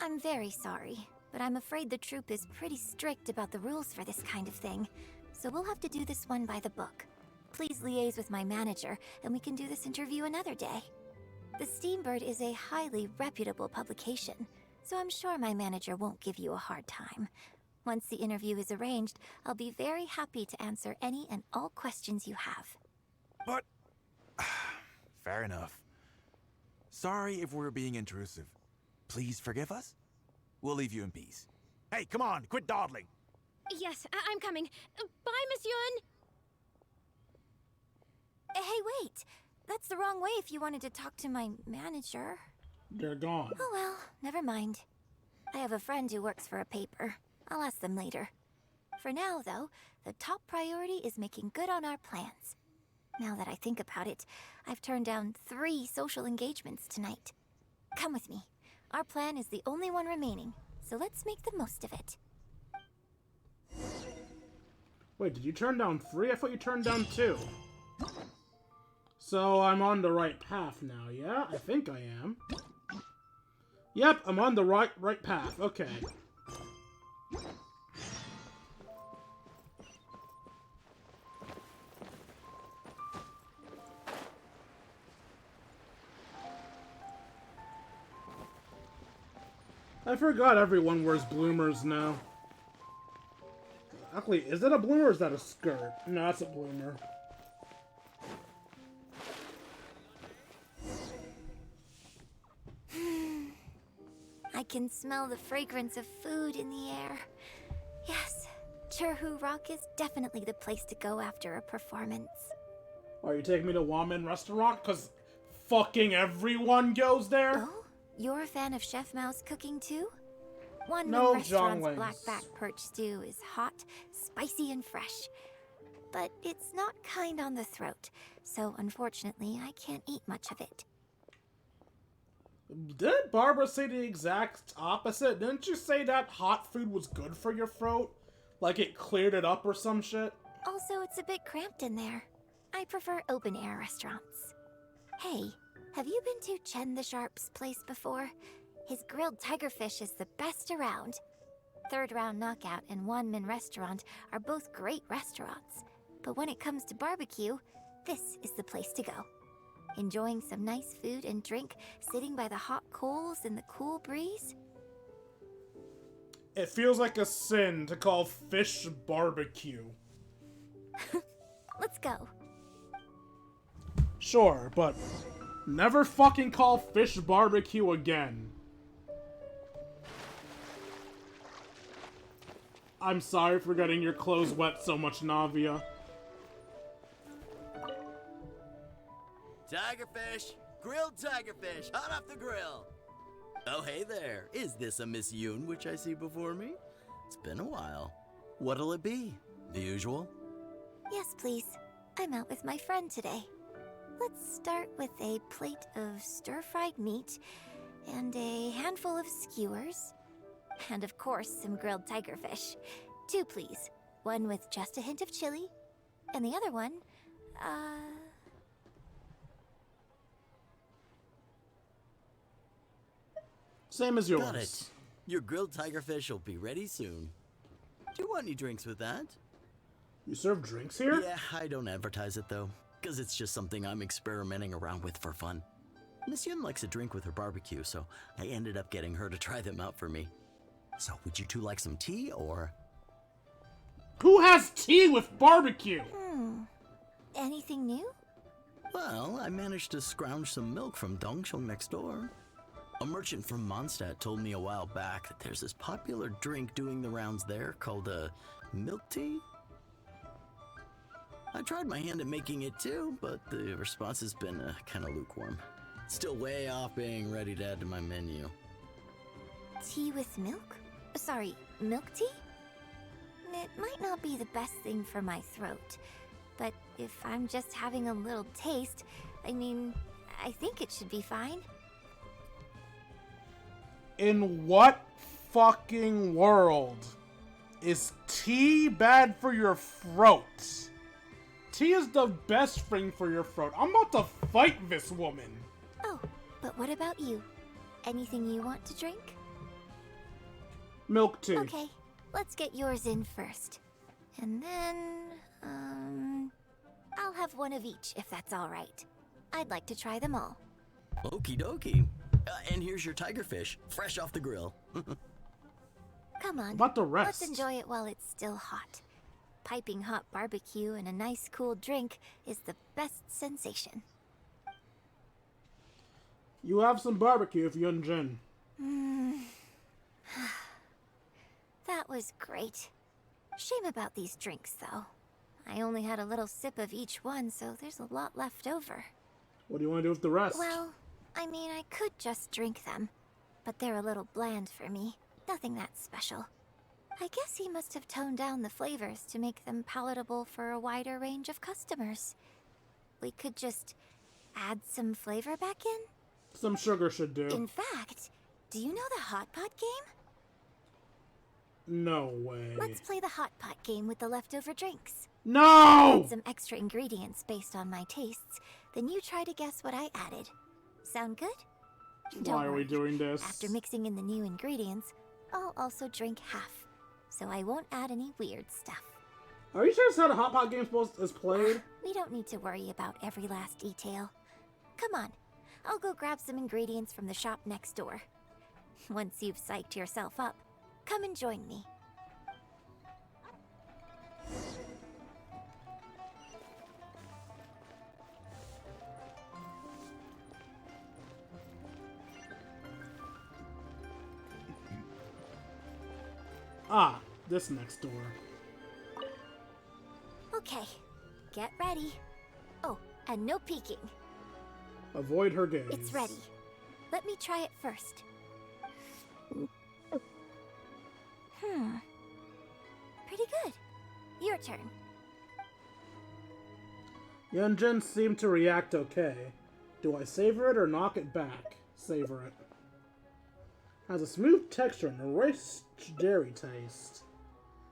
D: I'm very sorry, but I'm afraid the troupe is pretty strict about the rules for this kind of thing, so we'll have to do this one by the book. Please liaise with my manager, and we can do this interview another day. The Steambird is a highly reputable publication, so I'm sure my manager won't give you a hard time. Once the interview is arranged, I'll be very happy to answer any and all questions you have.
L: But... fair enough. Sorry if we're being intrusive. Please forgive us. We'll leave you in peace. Hey, come on, quit dawdling.
G: Yes, I'm coming. Bye, Miss Yun!
D: Hey, wait! That's the wrong way if you wanted to talk to my manager.
C: They're gone.
D: Oh well, never mind. I have a friend who works for a paper. I'll ask them later.
M: For now, though, the top priority is making good on our plans. Now that I think about it, I've turned down 3 social engagements tonight. Come with me. Our plan is the only one remaining, so let's make the most of it.
C: Wait, did you turn down 3? I thought you turned down 2. So I'm on the right path now, yeah? I think I am. Yep, I'm on the right path. Okay. I forgot everyone wears bloomers now. Actually, is it a bloomer or is that a skirt? No, that's a bloomer.
M: I can smell the fragrance of food in the air. Yes, Churhu Rock is definitely the place to go after a performance.
C: Are you taking me to Wamen restaurant? Because fucking everyone goes there?
M: Oh? You're a fan of Chef Mao's cooking too? One
C: No,
M: restaurant's
C: Zhonglings.
M: blackback perch stew is hot, spicy, and fresh. But it's not kind on the throat, so unfortunately I can't eat much of it.
C: Didn't Barbara say the exact opposite? Didn't you say that hot food was good for your throat? Like it cleared it up or some shit?
M: Also, it's a bit cramped in there. I prefer open-air restaurants. Hey, have you been to Chen the Sharp's place before? His grilled tigerfish is the best around. Third Round Knockout and Wanmin Restaurant are both great restaurants. But when it comes to barbecue, this is the place to go. Enjoying some nice food and drink, sitting by the hot coals in the cool breeze?
C: It feels like a sin to call fish barbecue.
M: Let's go.
C: Sure, but never fucking call fish barbecue again. I'm sorry for getting your clothes wet so much, Navia.
N: Tigerfish! Grilled tigerfish, hot off the grill! Oh, hey there. Is this a Miss Yoon which I see before me? It's been a while. What'll it be? The usual?
M: Yes, please. I'm out with my friend today. Let's start with a plate of stir-fried meat and a handful of skewers. And of course, some grilled tigerfish. 2, please. One with just a hint of chili, and the other one,
C: Same as yours.
N: Got it. Your grilled tigerfish will be ready soon. Do you want any drinks with that?
C: You serve drinks here?
N: Yeah, I don't advertise it though, because it's just something I'm experimenting around with for fun. Miss Yun likes a drink with her barbecue, so I ended up getting her to try them out for me. So, would you two like some tea, or?
C: Who has tea with barbecue?
M: Anything new?
N: Well, I managed to scrounge some milk from Dongsheng next door. A merchant from Mondstadt told me a while back that there's this popular drink doing the rounds there called milk tea. I tried my hand at making it too, but the response has been kind of lukewarm. Still way off being ready to add to my menu.
M: Tea with milk? Sorry, milk tea? It might not be the best thing for my throat, but if I'm just having a little taste, I mean, I think it should be fine.
C: In what fucking world is tea bad for your throat? Tea is the best thing for your throat. I'm about to fight this woman.
M: Oh, but what about you? Anything you want to drink?
C: Milk tea.
M: Okay, let's get yours in first. And then, I'll have one of each if that's all right. I'd like to try them all.
N: Okie dokie. And here's your tigerfish, fresh off the grill.
M: Come on,
C: About the rest.
M: let's enjoy it while it's still hot. Piping hot barbecue and a nice cool drink is the best sensation.
C: You have some barbecue if you're in Jin.
M: That was great. Shame about these drinks, though. I only had a little sip of each one, so there's a lot left over.
C: What do you want to do with the rest?
M: Well, I mean, I could just drink them, but they're a little bland for me. Nothing that special. I guess he must have toned down the flavors to make them palatable for a wider range of customers. We could just add some flavor back in?
C: Some sugar should do.
M: In fact, do you know the Hot Pot game?
C: No way.
M: Let's play the Hot Pot game with the leftover drinks.
C: No!
M: Add some extra ingredients based on my tastes, then you try to guess what I added. Sound good?
C: Why are we doing this?
M: After mixing in the new ingredients, I'll also drink half, so I won't add any weird stuff.
C: Are you sure that's how the Hot Pot game is played?
M: We don't need to worry about every last detail. Come on, I'll go grab some ingredients from the shop next door. Once you've psyched yourself up, come and join me.
C: Ah, this next door.
M: Okay, get ready. Oh, and no peeking.
C: Avoid her gaze.
M: It's ready. Let me try it first. Pretty good. Your turn.
C: Yunjin seemed to react okay. Do I savor it or knock it back? Savor it. Has a smooth texture and a rich dairy taste.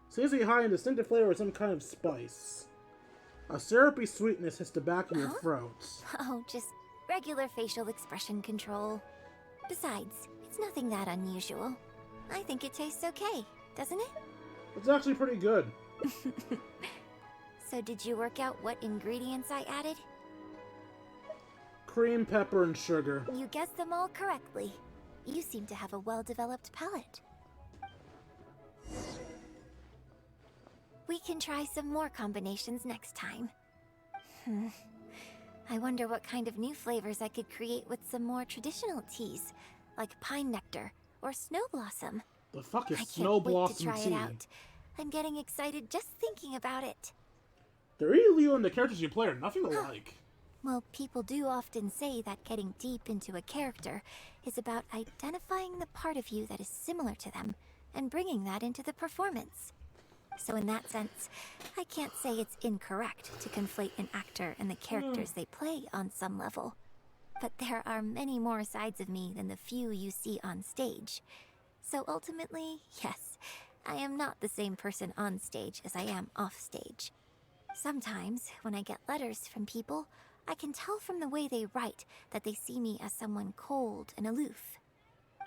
C: Seems to be high in distinctive flavor with some kind of spice. A syrupy sweetness hits the back of your throat.
M: Oh, just regular facial expression control. Besides, it's nothing that unusual. I think it tastes okay, doesn't it?
C: It's actually pretty good.
M: So did you work out what ingredients I added?
C: Cream, pepper, and sugar.
M: You guessed them all correctly. You seem to have a well-developed palate. We can try some more combinations next time. I wonder what kind of new flavors I could create with some more traditional teas, like pine nectar or snow blossom.
C: The fuck is
M: I
C: snow
M: can't wait
C: blossom
M: to try
C: tea?
M: it out. I'm getting excited just thinking about it.
C: The Ryu and the characters you play are nothing alike.
M: Well, people do often say that getting deep into a character is about identifying the part of you that is similar to them and bringing that into the performance. So in that sense, I can't say it's incorrect to conflate an actor and the characters they play on some level. But there are many more sides of me than the few you see on stage. So ultimately, yes, I am not the same person on stage as I am off stage. Sometimes, when I get letters from people, I can tell from the way they write that they see me as someone cold and aloof.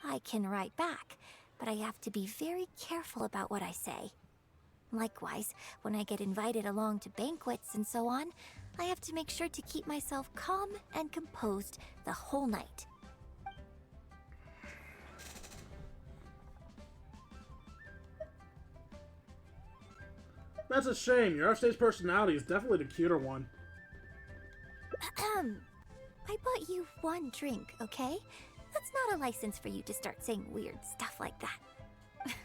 M: I can write back, but I have to be very careful about what I say. Likewise, when I get invited along to banquets and so on, I have to make sure to keep myself calm and composed the whole night.
C: That's a shame. Your offstage personality is definitely the cuter one.
M: I bought you one drink, okay? That's not a license for you to start saying weird stuff like that.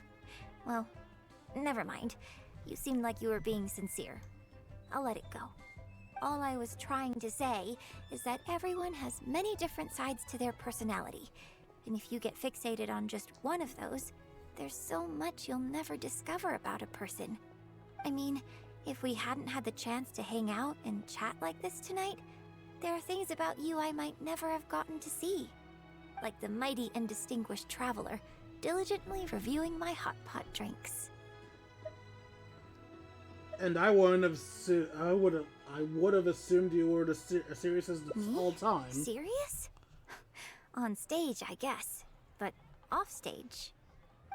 M: Well, never mind. You seemed like you were being sincere. I'll let it go. All I was trying to say is that everyone has many different sides to their personality. And if you get fixated on just one of those, there's so much you'll never discover about a person. I mean, if we hadn't had the chance to hang out and chat like this tonight, there are things about you I might never have gotten to see. Like the mighty and distinguished traveler, diligently reviewing my hot pot drinks.
C: And I wouldn't have. I would have assumed you were as serious as the whole time.
M: Serious? On stage, I guess, but off stage.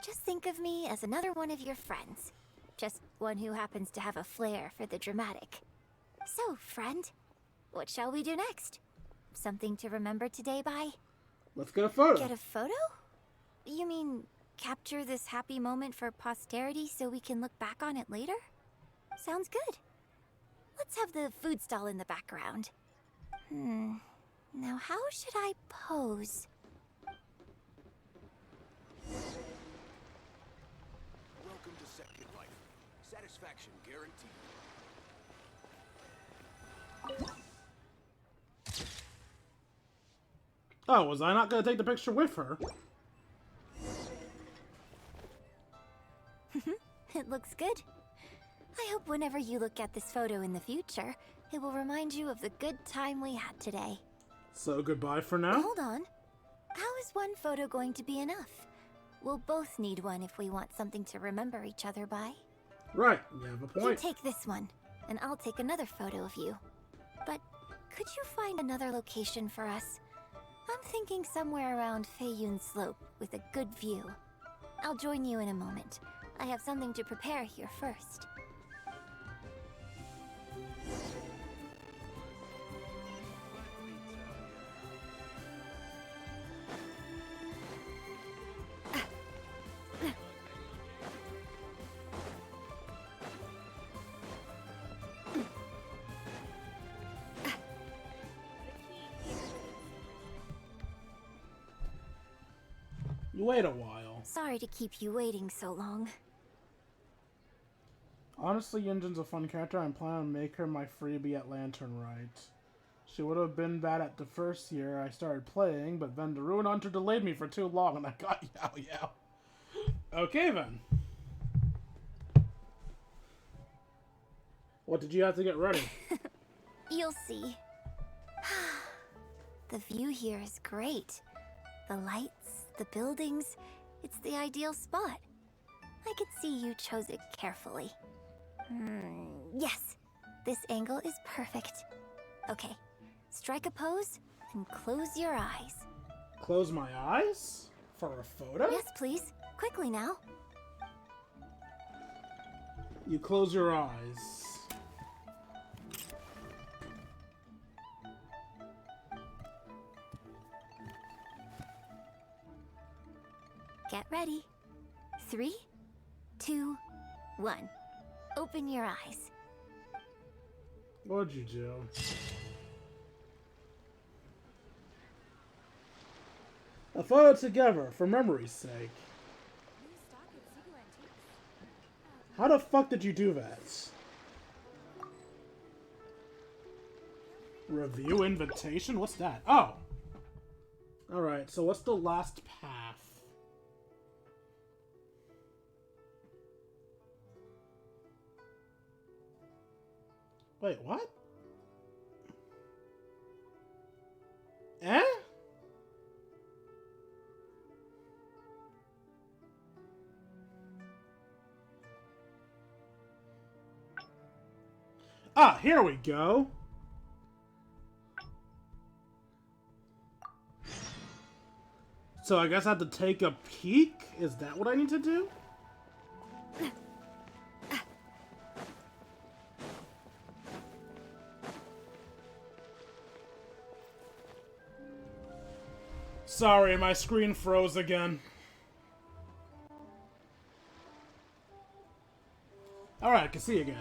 M: Just think of me as another one of your friends. Just one who happens to have a flair for the dramatic. So, friend, what shall we do next? Something to remember today by?
C: Let's get a photo.
M: Get a photo? You mean capture this happy moment for posterity so we can look back on it later? Sounds good. Let's have the food stall in the background. Now how should I pose?
O: Welcome to Second Life. Satisfaction guaranteed.
C: Oh, was I not gonna take the picture with her?
M: looks good. I hope whenever you look at this photo in the future, it will remind you of the good time we had today.
C: So goodbye for now?
M: Hold on. How is one photo going to be enough? We'll both need one if we want something to remember each other by.
C: Right, you have a point.
M: You take this one, and I'll take another photo of you. But could you find another location for us? I'm thinking somewhere around Feiyun Slope with a good view. I'll join you in a moment. I have something to prepare here first.
C: You wait a while.
M: Sorry to keep you waiting so long.
C: Honestly, Yunjin's a fun character. I'm planning to make her my freebie at Lantern Rite. She would have been bad at the first year I started playing, but then the Ruin Hunter delayed me for too long and I got Yao Yao. Okay then. What did you have to get ready?
M: You'll see. The view here is great. The lights, the buildings, it's the ideal spot. I could see you chose it carefully. Yes, this angle is perfect. Okay, strike a pose and close your eyes.
C: Close my eyes? For a photo?
M: Yes, please. Quickly now.
C: You close your eyes.
M: Get ready. 3, 2, 1. Open your eyes.
C: What'd you do? A photo together, for memory's sake. How the fuck did you do that? Review invitation? What's that? Oh! Alright, so what's the last path? Wait, what? Eh? Ah, here we go. So I guess I have to take a peek? Is that what I need to do? Sorry, my screen froze again. Alright, I can see again.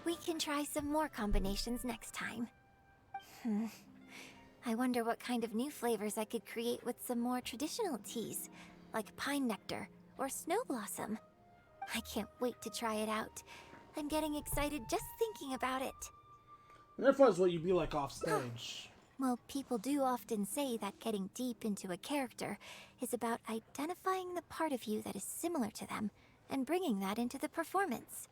M: We can try some more combinations next time. I wonder what kind of new flavors I could create with some more traditional teas, like pine nectar or snow blossom. I can't wait to try it out. I'm getting excited just thinking about it.
C: Therefore is what you'd be like off stage.
M: Well, people do often say that getting deep into a character is about identifying the part of you that is similar to them and bringing that into the performance.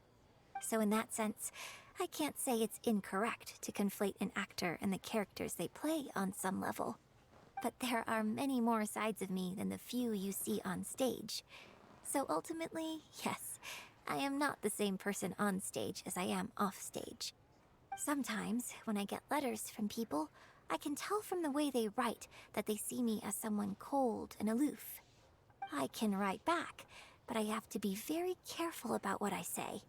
M: So in that sense, I can't say it's incorrect to conflate an actor and the characters they play on some level. But there are many more sides of me than the few you see on stage. So ultimately, yes, I am not the same person on stage as I am off stage. Sometimes, when I get letters from people, I can tell from the way they write that they see me as someone cold and aloof. I can write back, but I have to be very careful about what I say.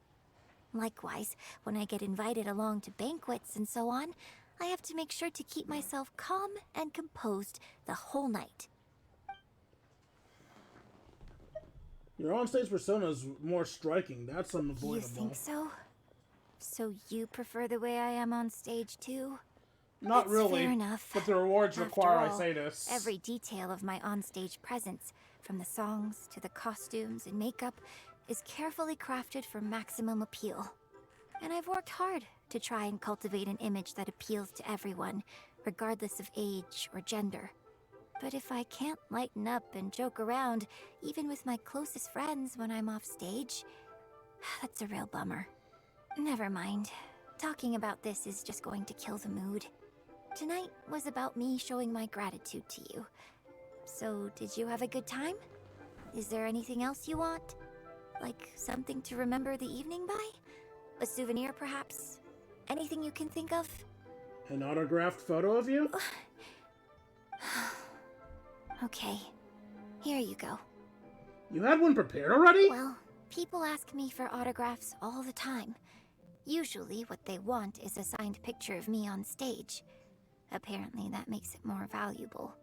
M: Likewise, when I get invited along to banquets and so on, I have to make sure to keep myself calm and composed the whole night.
C: Your on-stage persona is more striking. That's unavoidable.
M: You think so? So you prefer the way I am on stage too?
C: Not
M: That's
C: really,
M: fair enough.
C: but the rewards
M: After
C: require I
M: all,
C: say this.
M: Every detail of my onstage presence, from the songs to the costumes and makeup, is carefully crafted for maximum appeal. And I've worked hard to try and cultivate an image that appeals to everyone, regardless of age or gender. But if I can't lighten up and joke around, even with my closest friends when I'm off stage, that's a real bummer. Never mind. Talking about this is just going to kill the mood. Tonight was about me showing my gratitude to you. So, did you have a good time? Is there anything else you want? Like something to remember the evening by? A souvenir, perhaps? Anything you can think of?
C: An autographed photo of you?
M: Okay, here you go.
C: You had one prepared already?
M: Well, people ask me for autographs all the time. Usually what they want is a signed picture of me on stage. Apparently that makes it more valuable.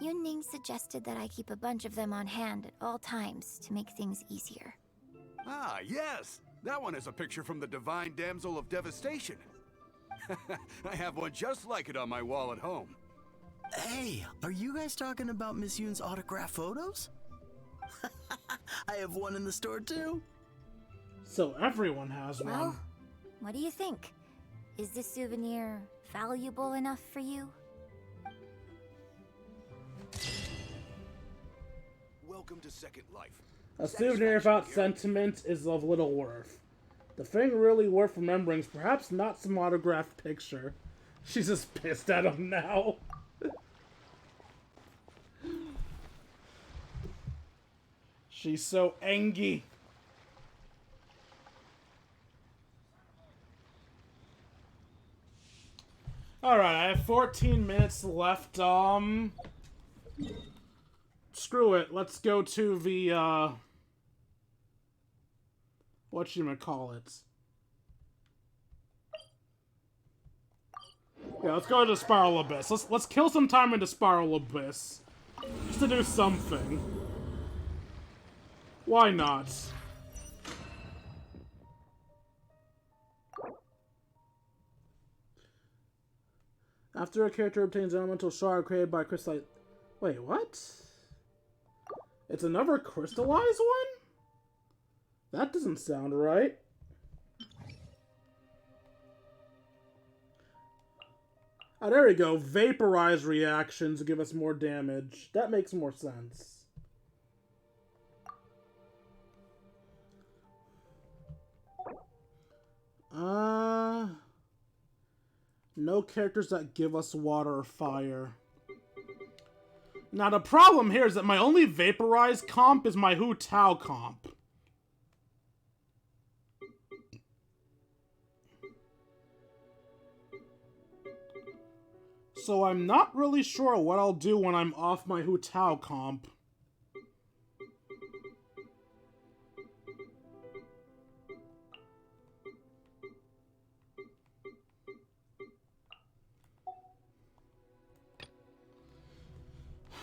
M: Yunning suggested that I keep a bunch of them on hand at all times to make things easier.
O: Ah, yes! That one is a picture from the Divine Damsel of Devastation. I have one just like it on my wall at home.
N: Hey, are you guys talking about Miss Yoon's autograph photos? I have one in the store too.
C: So everyone has
M: Well,
C: one.
M: what do you think? Is this souvenir valuable enough for you?
O: Welcome to Second Life.
C: A souvenir without sentiment is of little worth. The thing really worth remembering is perhaps not some autographed picture. She's just pissed at him now. She's so angry. Alright, I have 14 minutes left. Screw it. Let's go to the, whatchamacallit. Yeah, let's go to Spiral Abyss. Let's kill some time into Spiral Abyss. Just to do something. Why not? After a character obtains an elemental shard created by crystallite... Wait, what? It's another crystallized one? That doesn't sound right. Oh, there we go. Vaporize reactions give us more damage. That makes more sense. No characters that give us water or fire. Now the problem here is that my only vaporized comp is my Hu Tao comp. So I'm not really sure what I'll do when I'm off my Hu Tao comp.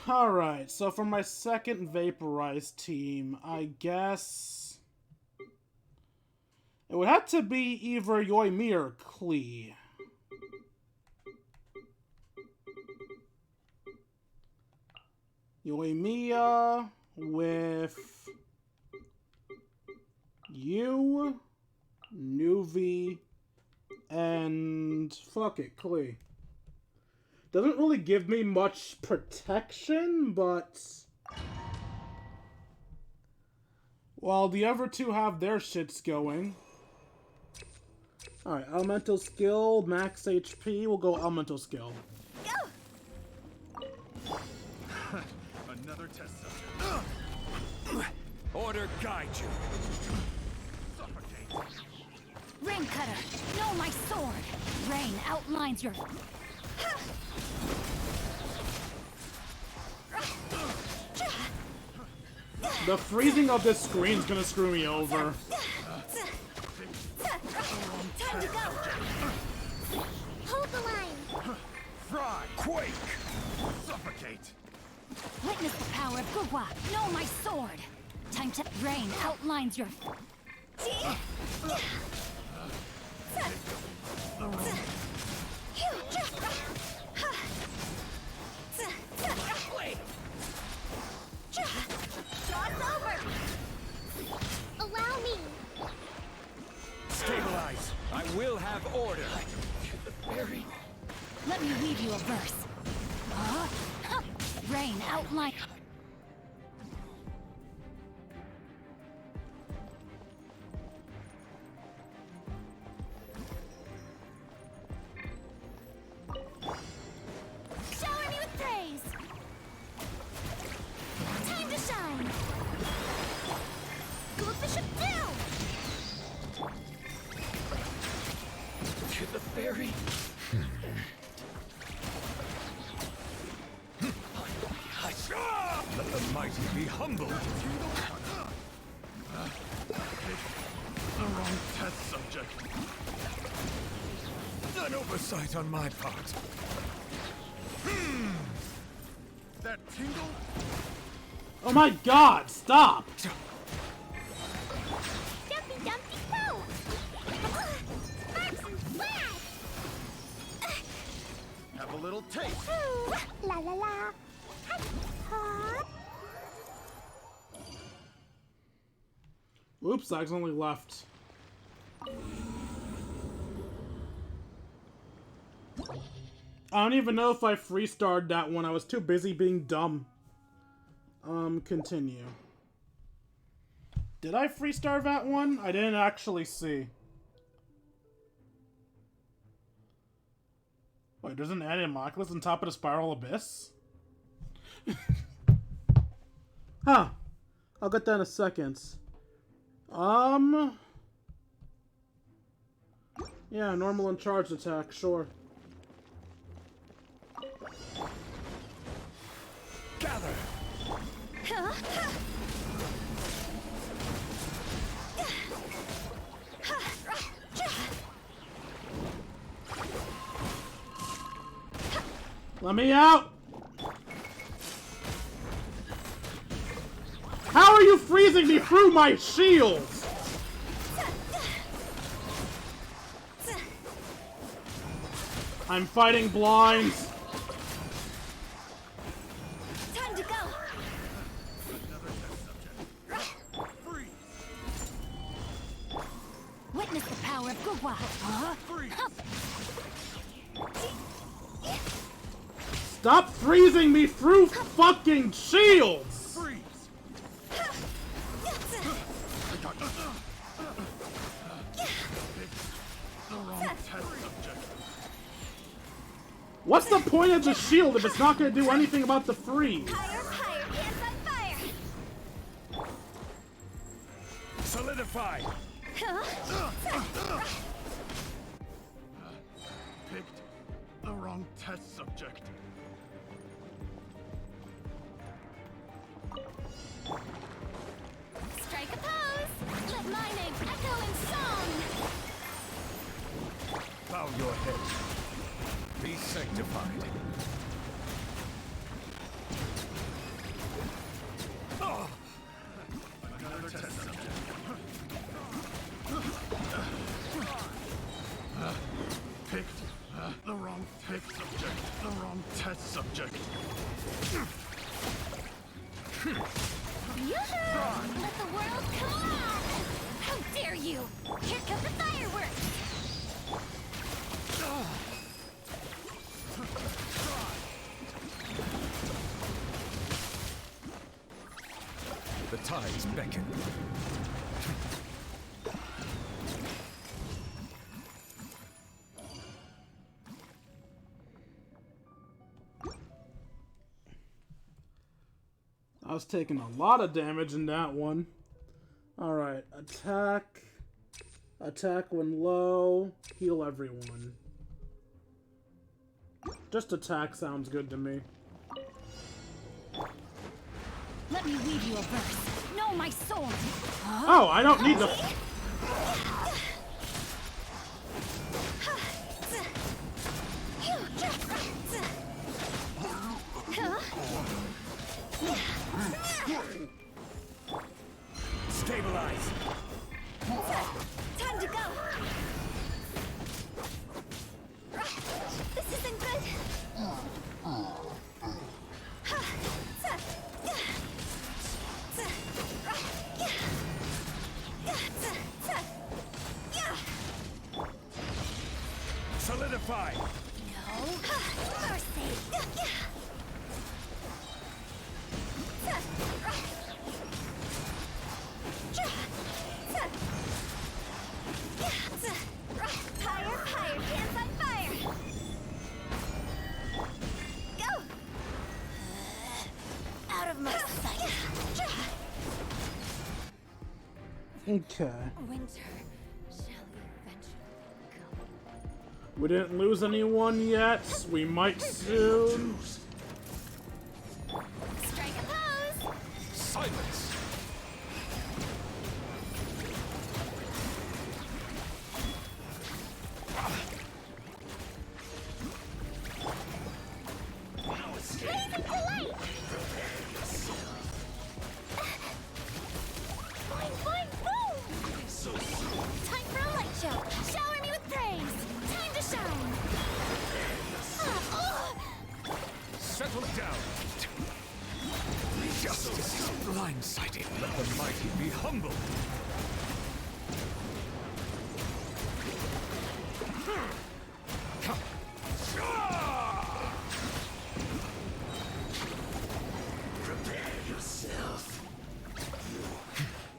C: Alright, so for my second vaporized team, I guess it would have to be either Yoimi or Klee. Yoimiya with you, Nuvi, and fuck it, Klee. Doesn't really give me much protection, but while the other two have their shits going. Alright, elemental skill, max HP, we'll go elemental skill.
O: Another test subject. Order guide you. Suffocate.
G: Rain Cutter, know my sword. Rain outlines your...
C: The freezing of this screen's gonna screw me over.
E: Time to go. Hold the line.
O: Fry. Quake. Suffocate.
G: Witness the power of Gugwa, know my sword. Time to... Rain outlines your...
E: Allow me.
O: Stabilize. I will have order.
P: Let me read you a verse. Rain outline.
E: Shower me with praise! Time to shine! Go bishop down!
Q: To the ferry. Let the mighty be humbled. The wrong test subject. An oversight on my part. That tingle?
C: Oh my god, stop!
E: Dumpy dumpy go! Sparks and flash!
O: Have a little taste.
E: Ooh, la la la! Huh?
C: Oops, Zag's only left. I don't even know if I free-starred that one. I was too busy being dumb. Continue. Did I free-star that one? I didn't actually see. Wait, there's an Animoclus on top of the Spiral Abyss? Huh. I'll get that in a second. Yeah, normal and charged attack, sure.
Q: Gather!
C: Let me out! How are you freezing me through my shields? I'm fighting blinds.
E: Time to go!
P: Witness the power of Gugwa.
C: Stop freezing me through fucking shields! What's the point of the shield if it's not going to do anything about the freeze?
E: Higher, hands on fire!
Q: Solidify!
O: Picked the wrong test subject.
E: Strike a pose! Let my name echo in song!
Q: Bow your head. Be sanctified. Oh. Another test subject. Picked the wrong test subject. The wrong test subject.
E: Yoo-hoo! Let the world come on! How dare you! Here come the fireworks!
Q: The tides beckon.
C: I was taking a lot of damage in that one. Alright, attack. Attack when low. Heal everyone. Just attack sounds good to me.
P: Let me read you a verse. Know my sword.
C: Oh, I don't need the...
Q: Stabilize.
E: Time to go! This isn't good!
Q: Solidify.
E: No!
D: Fire, hands on fire! Go! Out of my sight!
C: Okay.
G: Winter shall eventually come.
C: We didn't lose anyone yet. We might soon.
D: Strike a pose!
L: Silence!
E: Blazing polite! Boing, boing, boom! Time for a light show! Shower me with praise! Time to shine!
L: Settle down! Justice is blindsided. Let the mighty be humble.
Q: Prepare yourself. You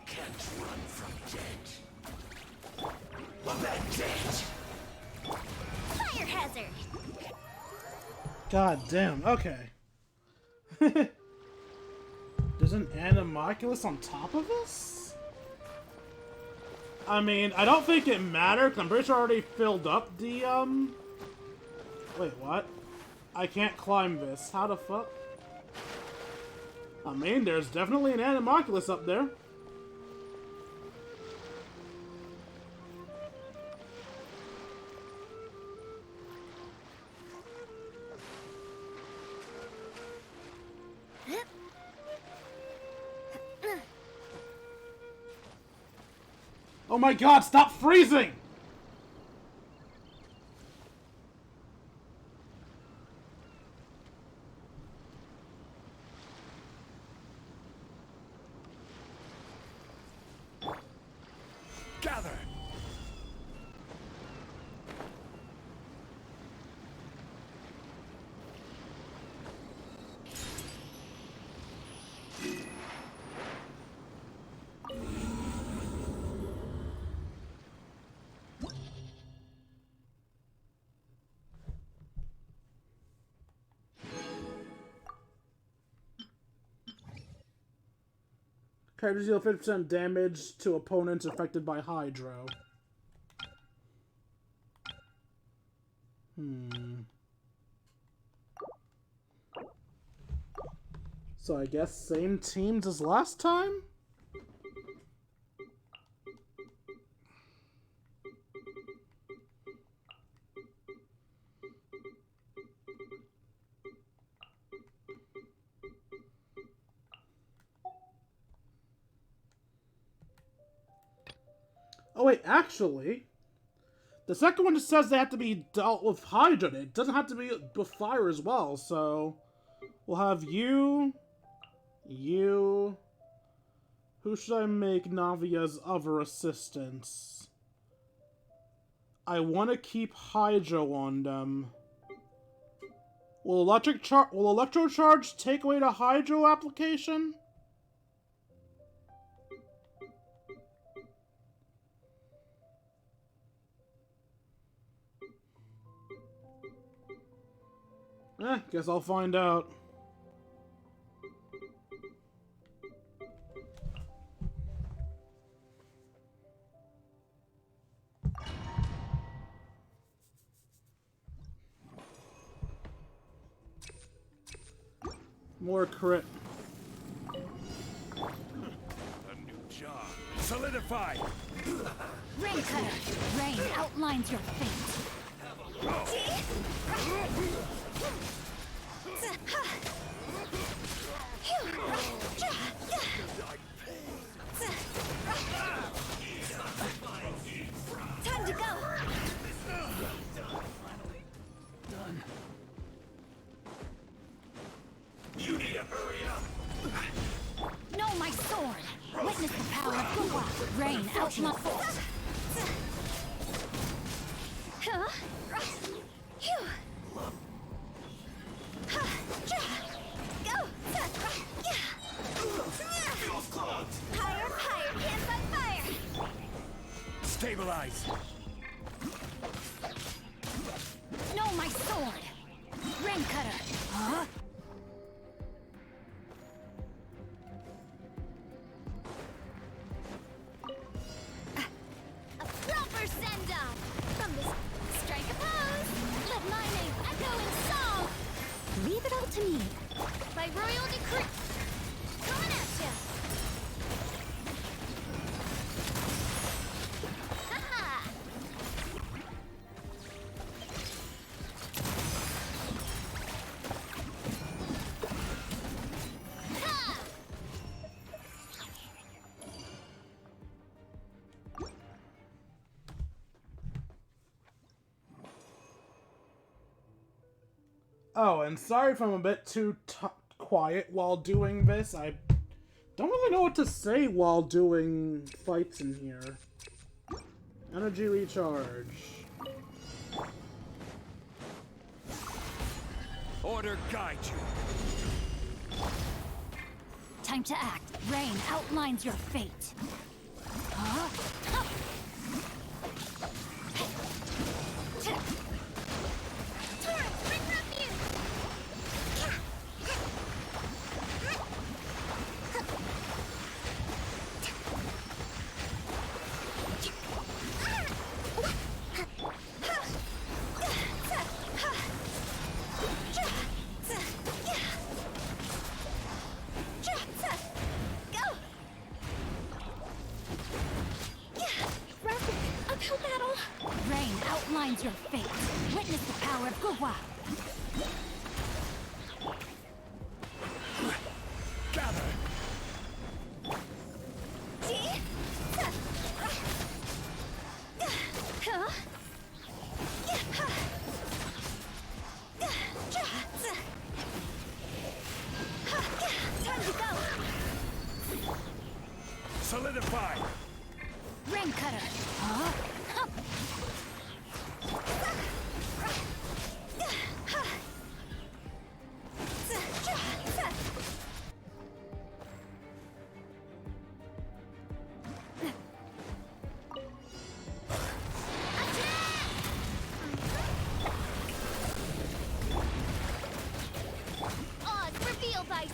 Q: can't run from death. A bandit!
E: Fire hazard!
C: God damn. Okay. There's an Animalculus on top of us? I mean, I don't think it mattered, 'cause I'm pretty sure I already filled up the, Wait, what? I can't climb this. How the fuck? I mean, there's definitely an Animalculus up there. Oh my god, stop freezing!
L: Gather!
C: Characters deal 50% damage to opponents affected by Hydro. So I guess same teams as last time? Oh wait, actually, the second one just says they have to be dealt with Hydra. It doesn't have to be with fire as well, so we'll have you. Who should I make Navia's other assistants? I want to keep Hydro on them. Will Electro Charge take away the Hydro application? Guess I'll find out. More crit.
L: A new job. Solidify!
P: Rain Cutter! Rain outlines your fate.
D: Time to go!
Q: Done. You need to hurry up.
P: No, my sword! Witness the power of Gua! Rain outlines...
E: Higher, higher, hands on fire!
F: Stabilize!
P: No, my sword! Rain cutter! Huh?
E: A proper send-off! From this strike a pose! Let my name echo in song!
D: Leave it all to me.
E: By royal decree! Coming at ya! Haha! Ha!
C: Oh, and sorry if I'm a bit too quiet while doing this. I don't really know what to say while doing fights in here. Energy recharge.
F: Order guide you.
P: Time to act. Rain outlines your fate. Huh?
E: Torrent, bring refuge!
P: Uphill battle. Rain outlines your fate. Witness the power of Gurwa.
F: Gather!
E: Huh? Time to go!
F: Solidify!
P: Rain cutter. Huh?
E: Odds revealed by...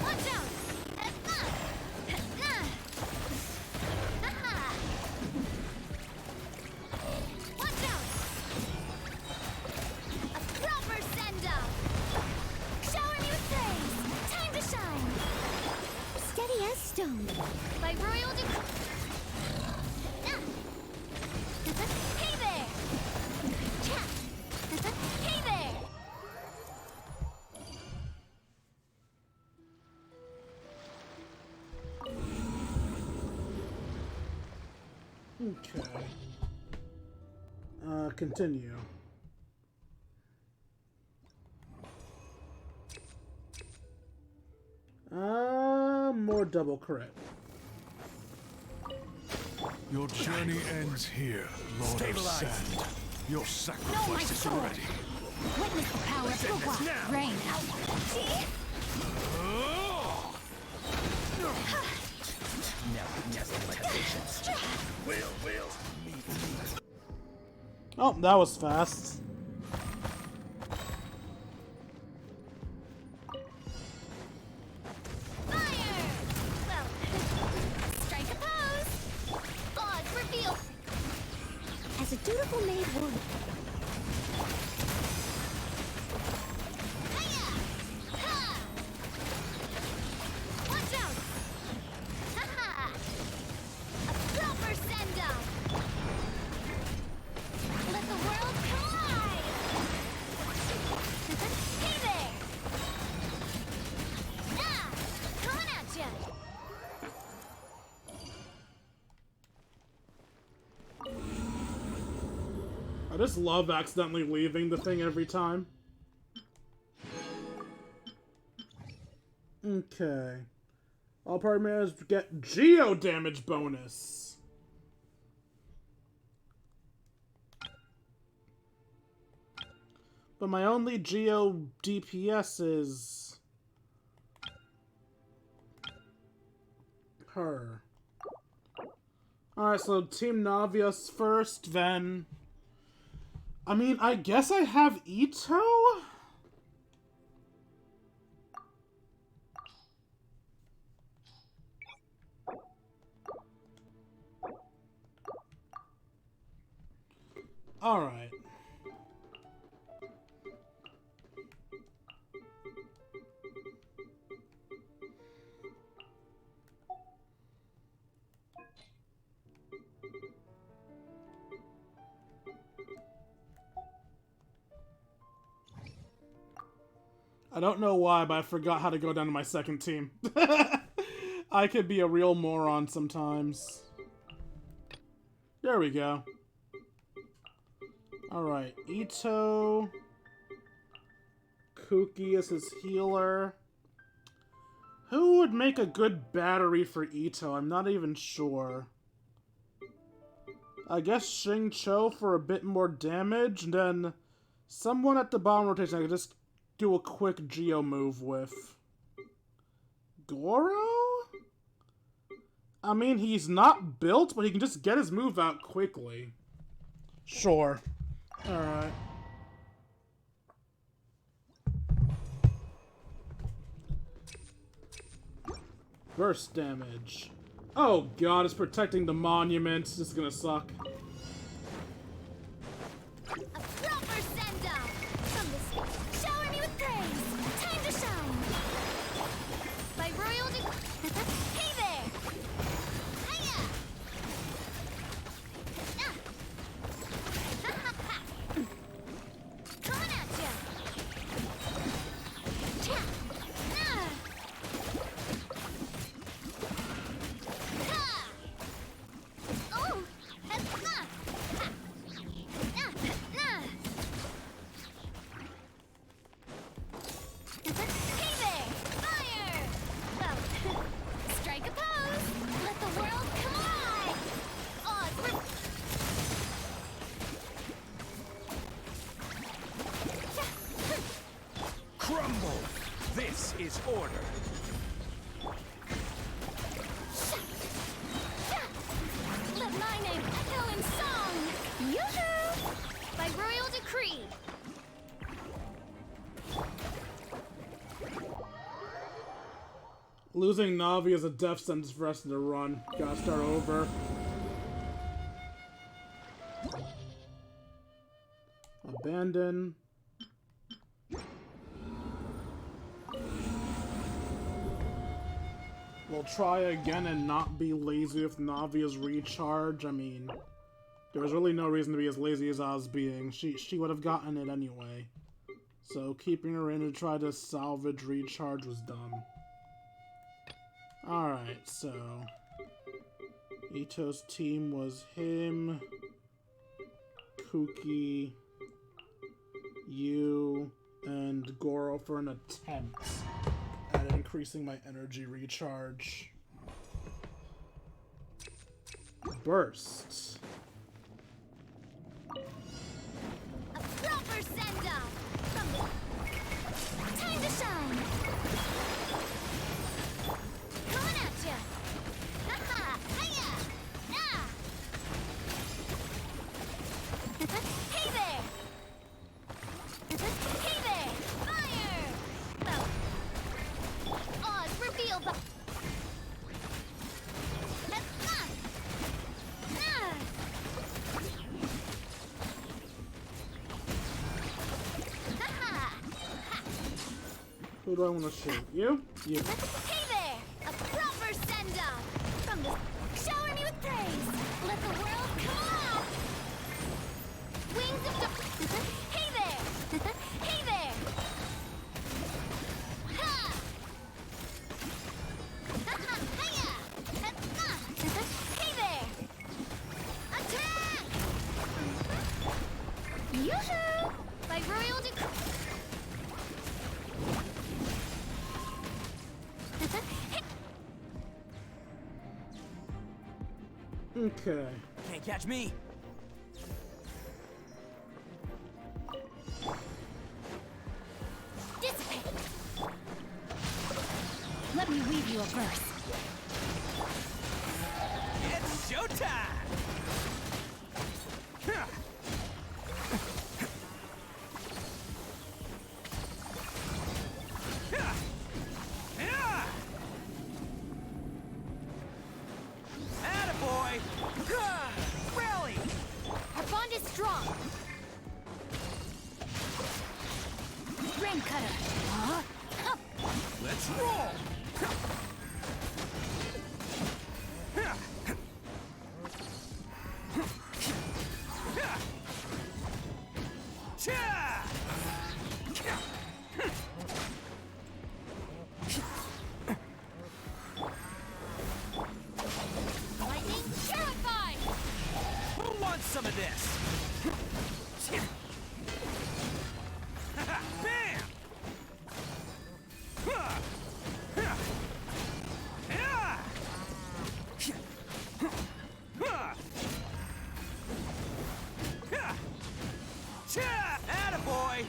E: Watch out! Watch out! A proper send-off! Showing you things! Time to shine!
D: Steady as stone.
E: By royal decree... Hey there! Hey there!
C: Okay. Continue. More double crit.
Q: Your journey ends here, Lord
F: Stabilize.
Q: of Sand. Your sacrifice is
P: sword.
Q: ready.
P: Witness the power of Gurwa.
F: now.
P: Rain out.
F: Now testing my patience.
C: Oh, that was fast.
E: Fire! Well, strike a pose! Odds revealed!
D: As a dutiful maid would.
E: Hiya! Ha! Watch out! Ha-ha! A proper send-off! Let the world collide! Hey there! Ah! Coming at ya!
C: I just love accidentally leaving the thing every time. Okay. All party members get Geo damage bonus. But my only Geo DPS is her. Alright, so Team Navios first, then... I mean, I guess I have Ito? Alright. I don't know why, but I forgot how to go down to my second team. I could be a real moron sometimes. There we go. Alright, Ito. Kuki is his healer. Who would make a good battery for Ito? I'm not even sure. I guess Xing Cho for a bit more damage, and then someone at the bottom rotation I could just do a quick Geo move with. Goro? I mean, he's not built, but he can just get his move out quickly. Sure. Alright. Burst damage. Oh god, it's protecting the monument. This is gonna suck.
E: A proper send-off from the shower me with praise. Time to shine. By royal hey there. Hiya. Coming at ya. Cha. Oh, hey there! Fire! Well, strike a pose! Let the world collide!
F: Crumble! This is order.
E: Let my name echo in song! Yoo-hoo! By royal decree!
C: Losing Navi is a death sentence for us to run. Gotta start over. Abandon. We'll try again and not be lazy with Navia's recharge. I mean, there was really no reason to be as lazy as I was being. She would have gotten it anyway. So keeping her in to try to salvage recharge was dumb. Alright, so Ito's team was him, Kuki, you, and Goro for an attempt at increasing my energy recharge. Burst.
E: A proper send-off from the time to shine! Coming at ya! Ha-ha! Hiya! Nah! Hey there! Hey there! Fire! Well, Oz revealed the...
C: Who do I want to shoot? You? You.
E: Hey there! A proper send-off from the... Shower me with praise! Let the world come alive! Wings of... Hey there! Hey there! Ha! Ha-ha! Hiya! Hey there! Attack! Yoo-hoo! By royal decree...
C: Okay.
F: Can't catch me.
P: Dissipate. Let me weave you a verse.
F: It's showtime! Attaboy! Rally!
P: Our bond is strong. Rain cutter. Huh? Up.
F: Let's roll!
P: Lightning terrified.
F: Who wants some of this? Bam! Attaboy!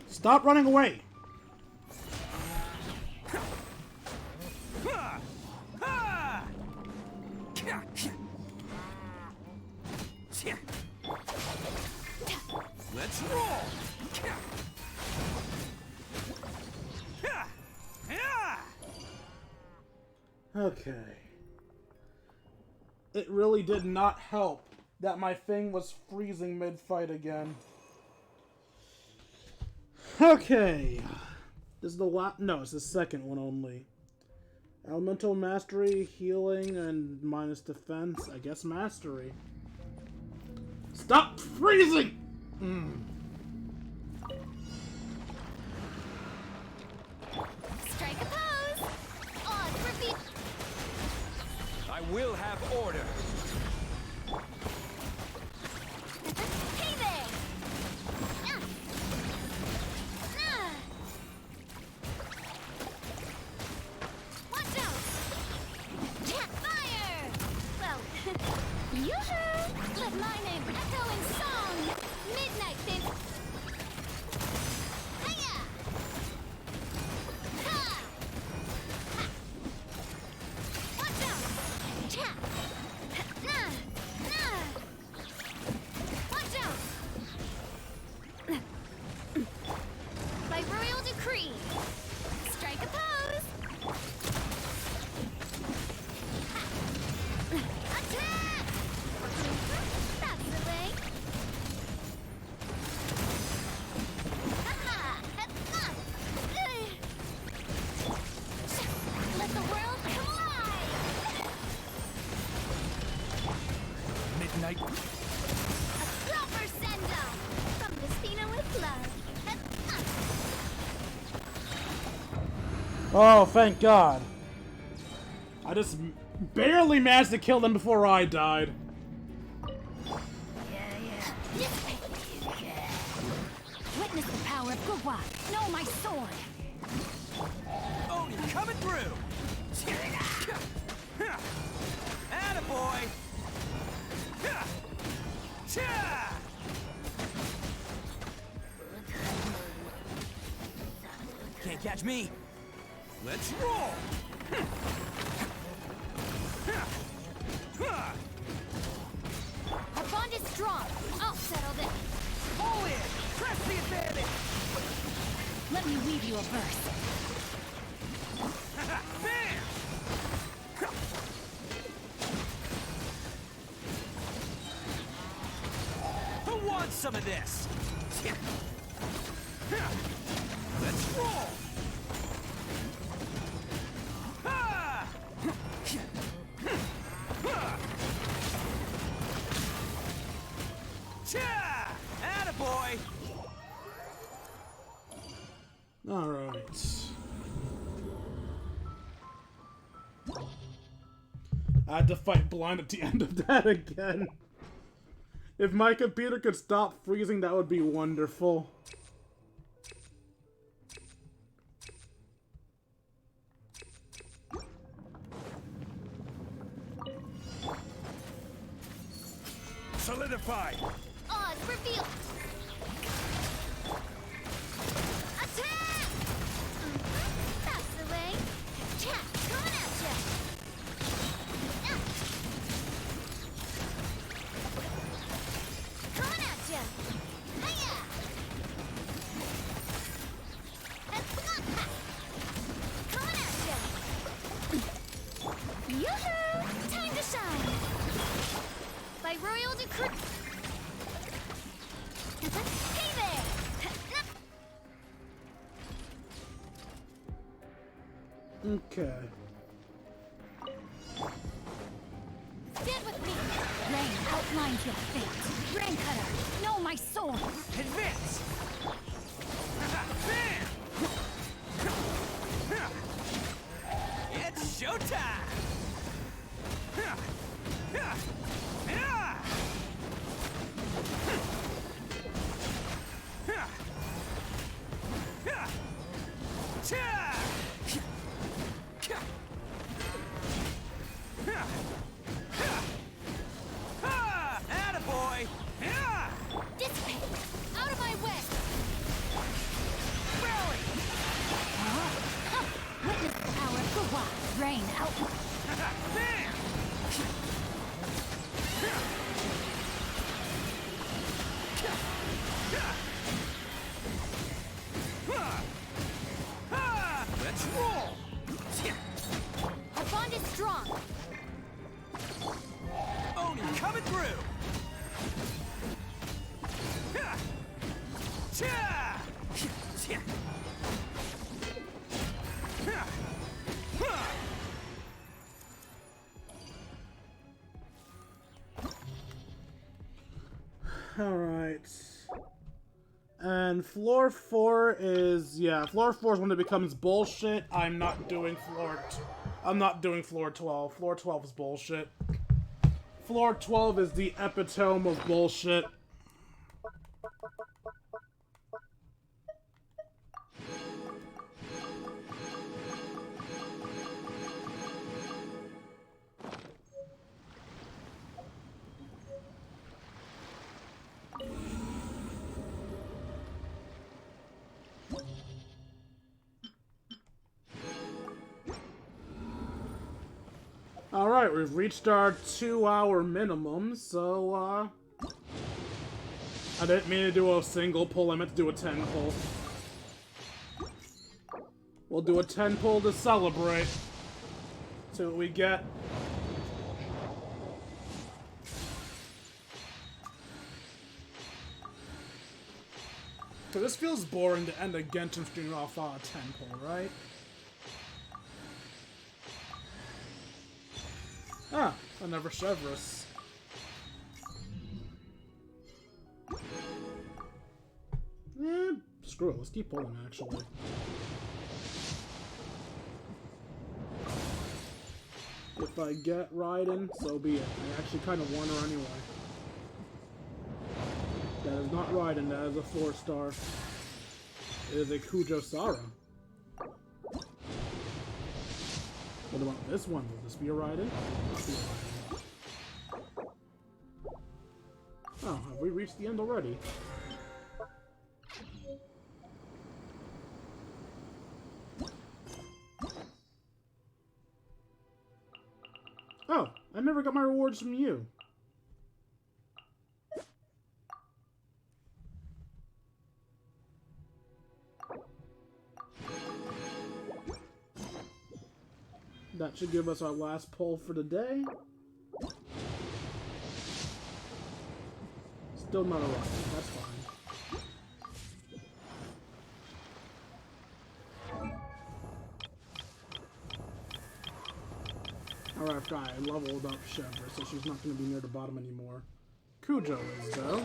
C: Stop running away!
F: Let's roll!
C: Okay. It really did not help that my thing was freezing mid-fight again. Okay. This is the last. No, it's the second one only. Elemental Mastery, Healing, and minus Defense. I guess Mastery. Stop freezing!
P: Strike a pose. Oz reveal.
F: I will have order.
P: Hey there. Watch out. Jet fire. Well, yoo-hoo. Let my name echo in song. Midnight thing. Hiya. Ha. Ha. Watch out. Cha. Na. Na. Watch out. By royal decree. Strike a pose. Attack! That's the way. Let the world collide!
F: Midnight.
P: A proper send-off from Vespina with love.
C: Oh, thank God. I just barely managed to kill them before I died.
P: Witness the power of Gugwa. Know my sword.
F: Oni coming through. Attaboy. Can't catch me. Let's roll.
P: Our bond is strong. I'll settle this.
F: Pull in. Press the advantage.
P: Let me weave you a verse.
F: Bam! Who wants some of this? Let's roll! Ha! Cha! Attaboy!
C: Alright. I had to fight blind at the end of that again. If my computer could stop freezing, that would be wonderful.
O: Solidify!
A: Oz, reveal!
E: Attack! That's the way. Attack! Coming at ya! Coming at ya! Hiya! And ha! Coming at ya! Yoo-hoo! Time to shine! By royal decree. Hey there!
C: Okay.
P: Stand with me! Rain outlines your fate. Rain Cutter, know my sword!
F: Advance! It's showtime! Attaboy!
A: Dissipate! Out of my way!
F: Rally!
P: Witness the power of the wild. Rain out.
F: Let's roll!
A: Our bond is strong!
F: Oni coming through!
C: Alright. And floor 4 is, yeah, floor 4 is when it becomes bullshit. I'm not doing floor 12. Floor 12 is bullshit. Floor 12 is the epitome of bullshit. Alright, we've reached our 2-hour minimum, so, I didn't mean to do a single pull, I meant to do a 10 pull. We'll do a 10 pull to celebrate. See what we get. So this feels boring to end a Genshin stream off on a 10 pull, right? Ah, another Chevrolet. Screw it, let's keep pulling, actually. If I get Raiden, so be it. I actually kind of want her anyway. That is not Raiden, that is a 4-star. It is a Kujo-Sara. What about this one? Will this be a Raiden? Oh, have we reached the end already? Oh, I never got my rewards from you. That should give us our last pull for the day. Still not a rocket, that's fine. Alright, I leveled up Chevra, so she's not going to be near the bottom anymore. Kujo is, though.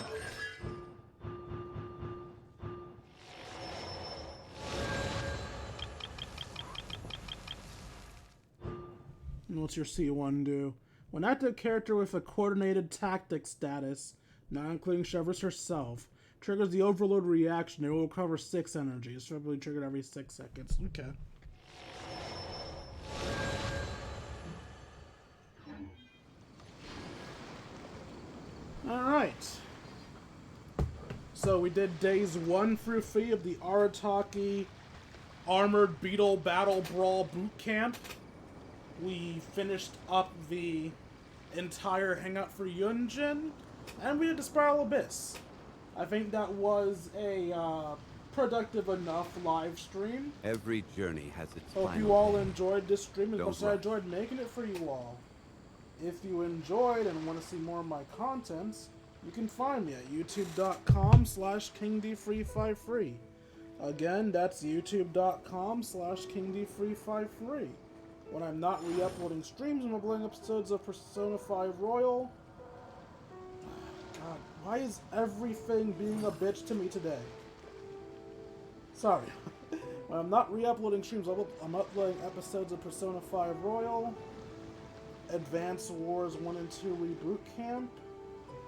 C: What's your C1 do? When active character with a coordinated tactic status, not including Chevra herself, triggers the overload reaction, it will recover 6 energy. It's probably triggered every 6 seconds. Okay. Alright. So we did days 1 through 3 of the Arrataki Armored Beetle Battle Brawl Bootcamp. We finished up the entire Hangout for Yunjin, and we did the Spriral Abyss. I think that was a productive enough live stream.
R: Every journey has its
C: Hope
R: final
C: you all
R: end.
C: enjoyed this stream as
R: Don't
C: much as I
R: rush.
C: enjoyed making it for you all. If you enjoyed and want to see more of my contents, you can find me at youtube.com/KingD353. Again, that's youtube.com/KingD353. When I'm not re-uploading streams, I'm uploading episodes of Persona 5 Royal. God, why is everything being a bitch to me today? Sorry. When I'm not re-uploading streams, I'm uploading episodes of Persona 5 Royal, Advance Wars 1 and 2 Reboot Camp,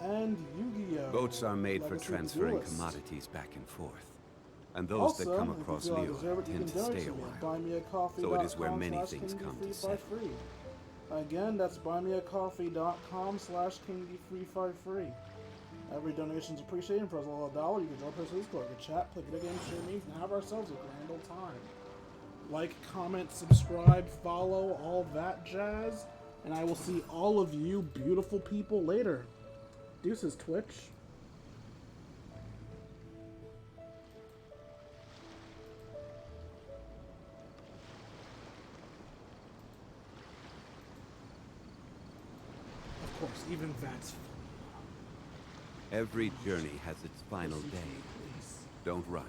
C: and Yu-Gi-Oh!
R: Boats are made for
C: Legacy of the
R: transferring
C: Duelist.
R: commodities back and forth. And those
C: Also,
R: that come
C: if you
R: across
C: feel I
R: Leo
C: deserve it, you
R: tend
C: can
R: to
C: donate
R: stay
C: to
R: a
C: me at
R: while.
C: buymeacoffee.com
R: So it is where many things come to
C: /KingD353.
R: settle.
C: Again, that's buymeacoffee.com/KingD353. Every donation is appreciated, and for as little as $1, you can join us in Discord, get chat, play video games, share memes, and have ourselves a grand old time. Like, comment, subscribe, follow, all that jazz, and I will see all of you beautiful people later. Deuces, Twitch. Of course, even that's
R: Every journey has its final day. Don't rush.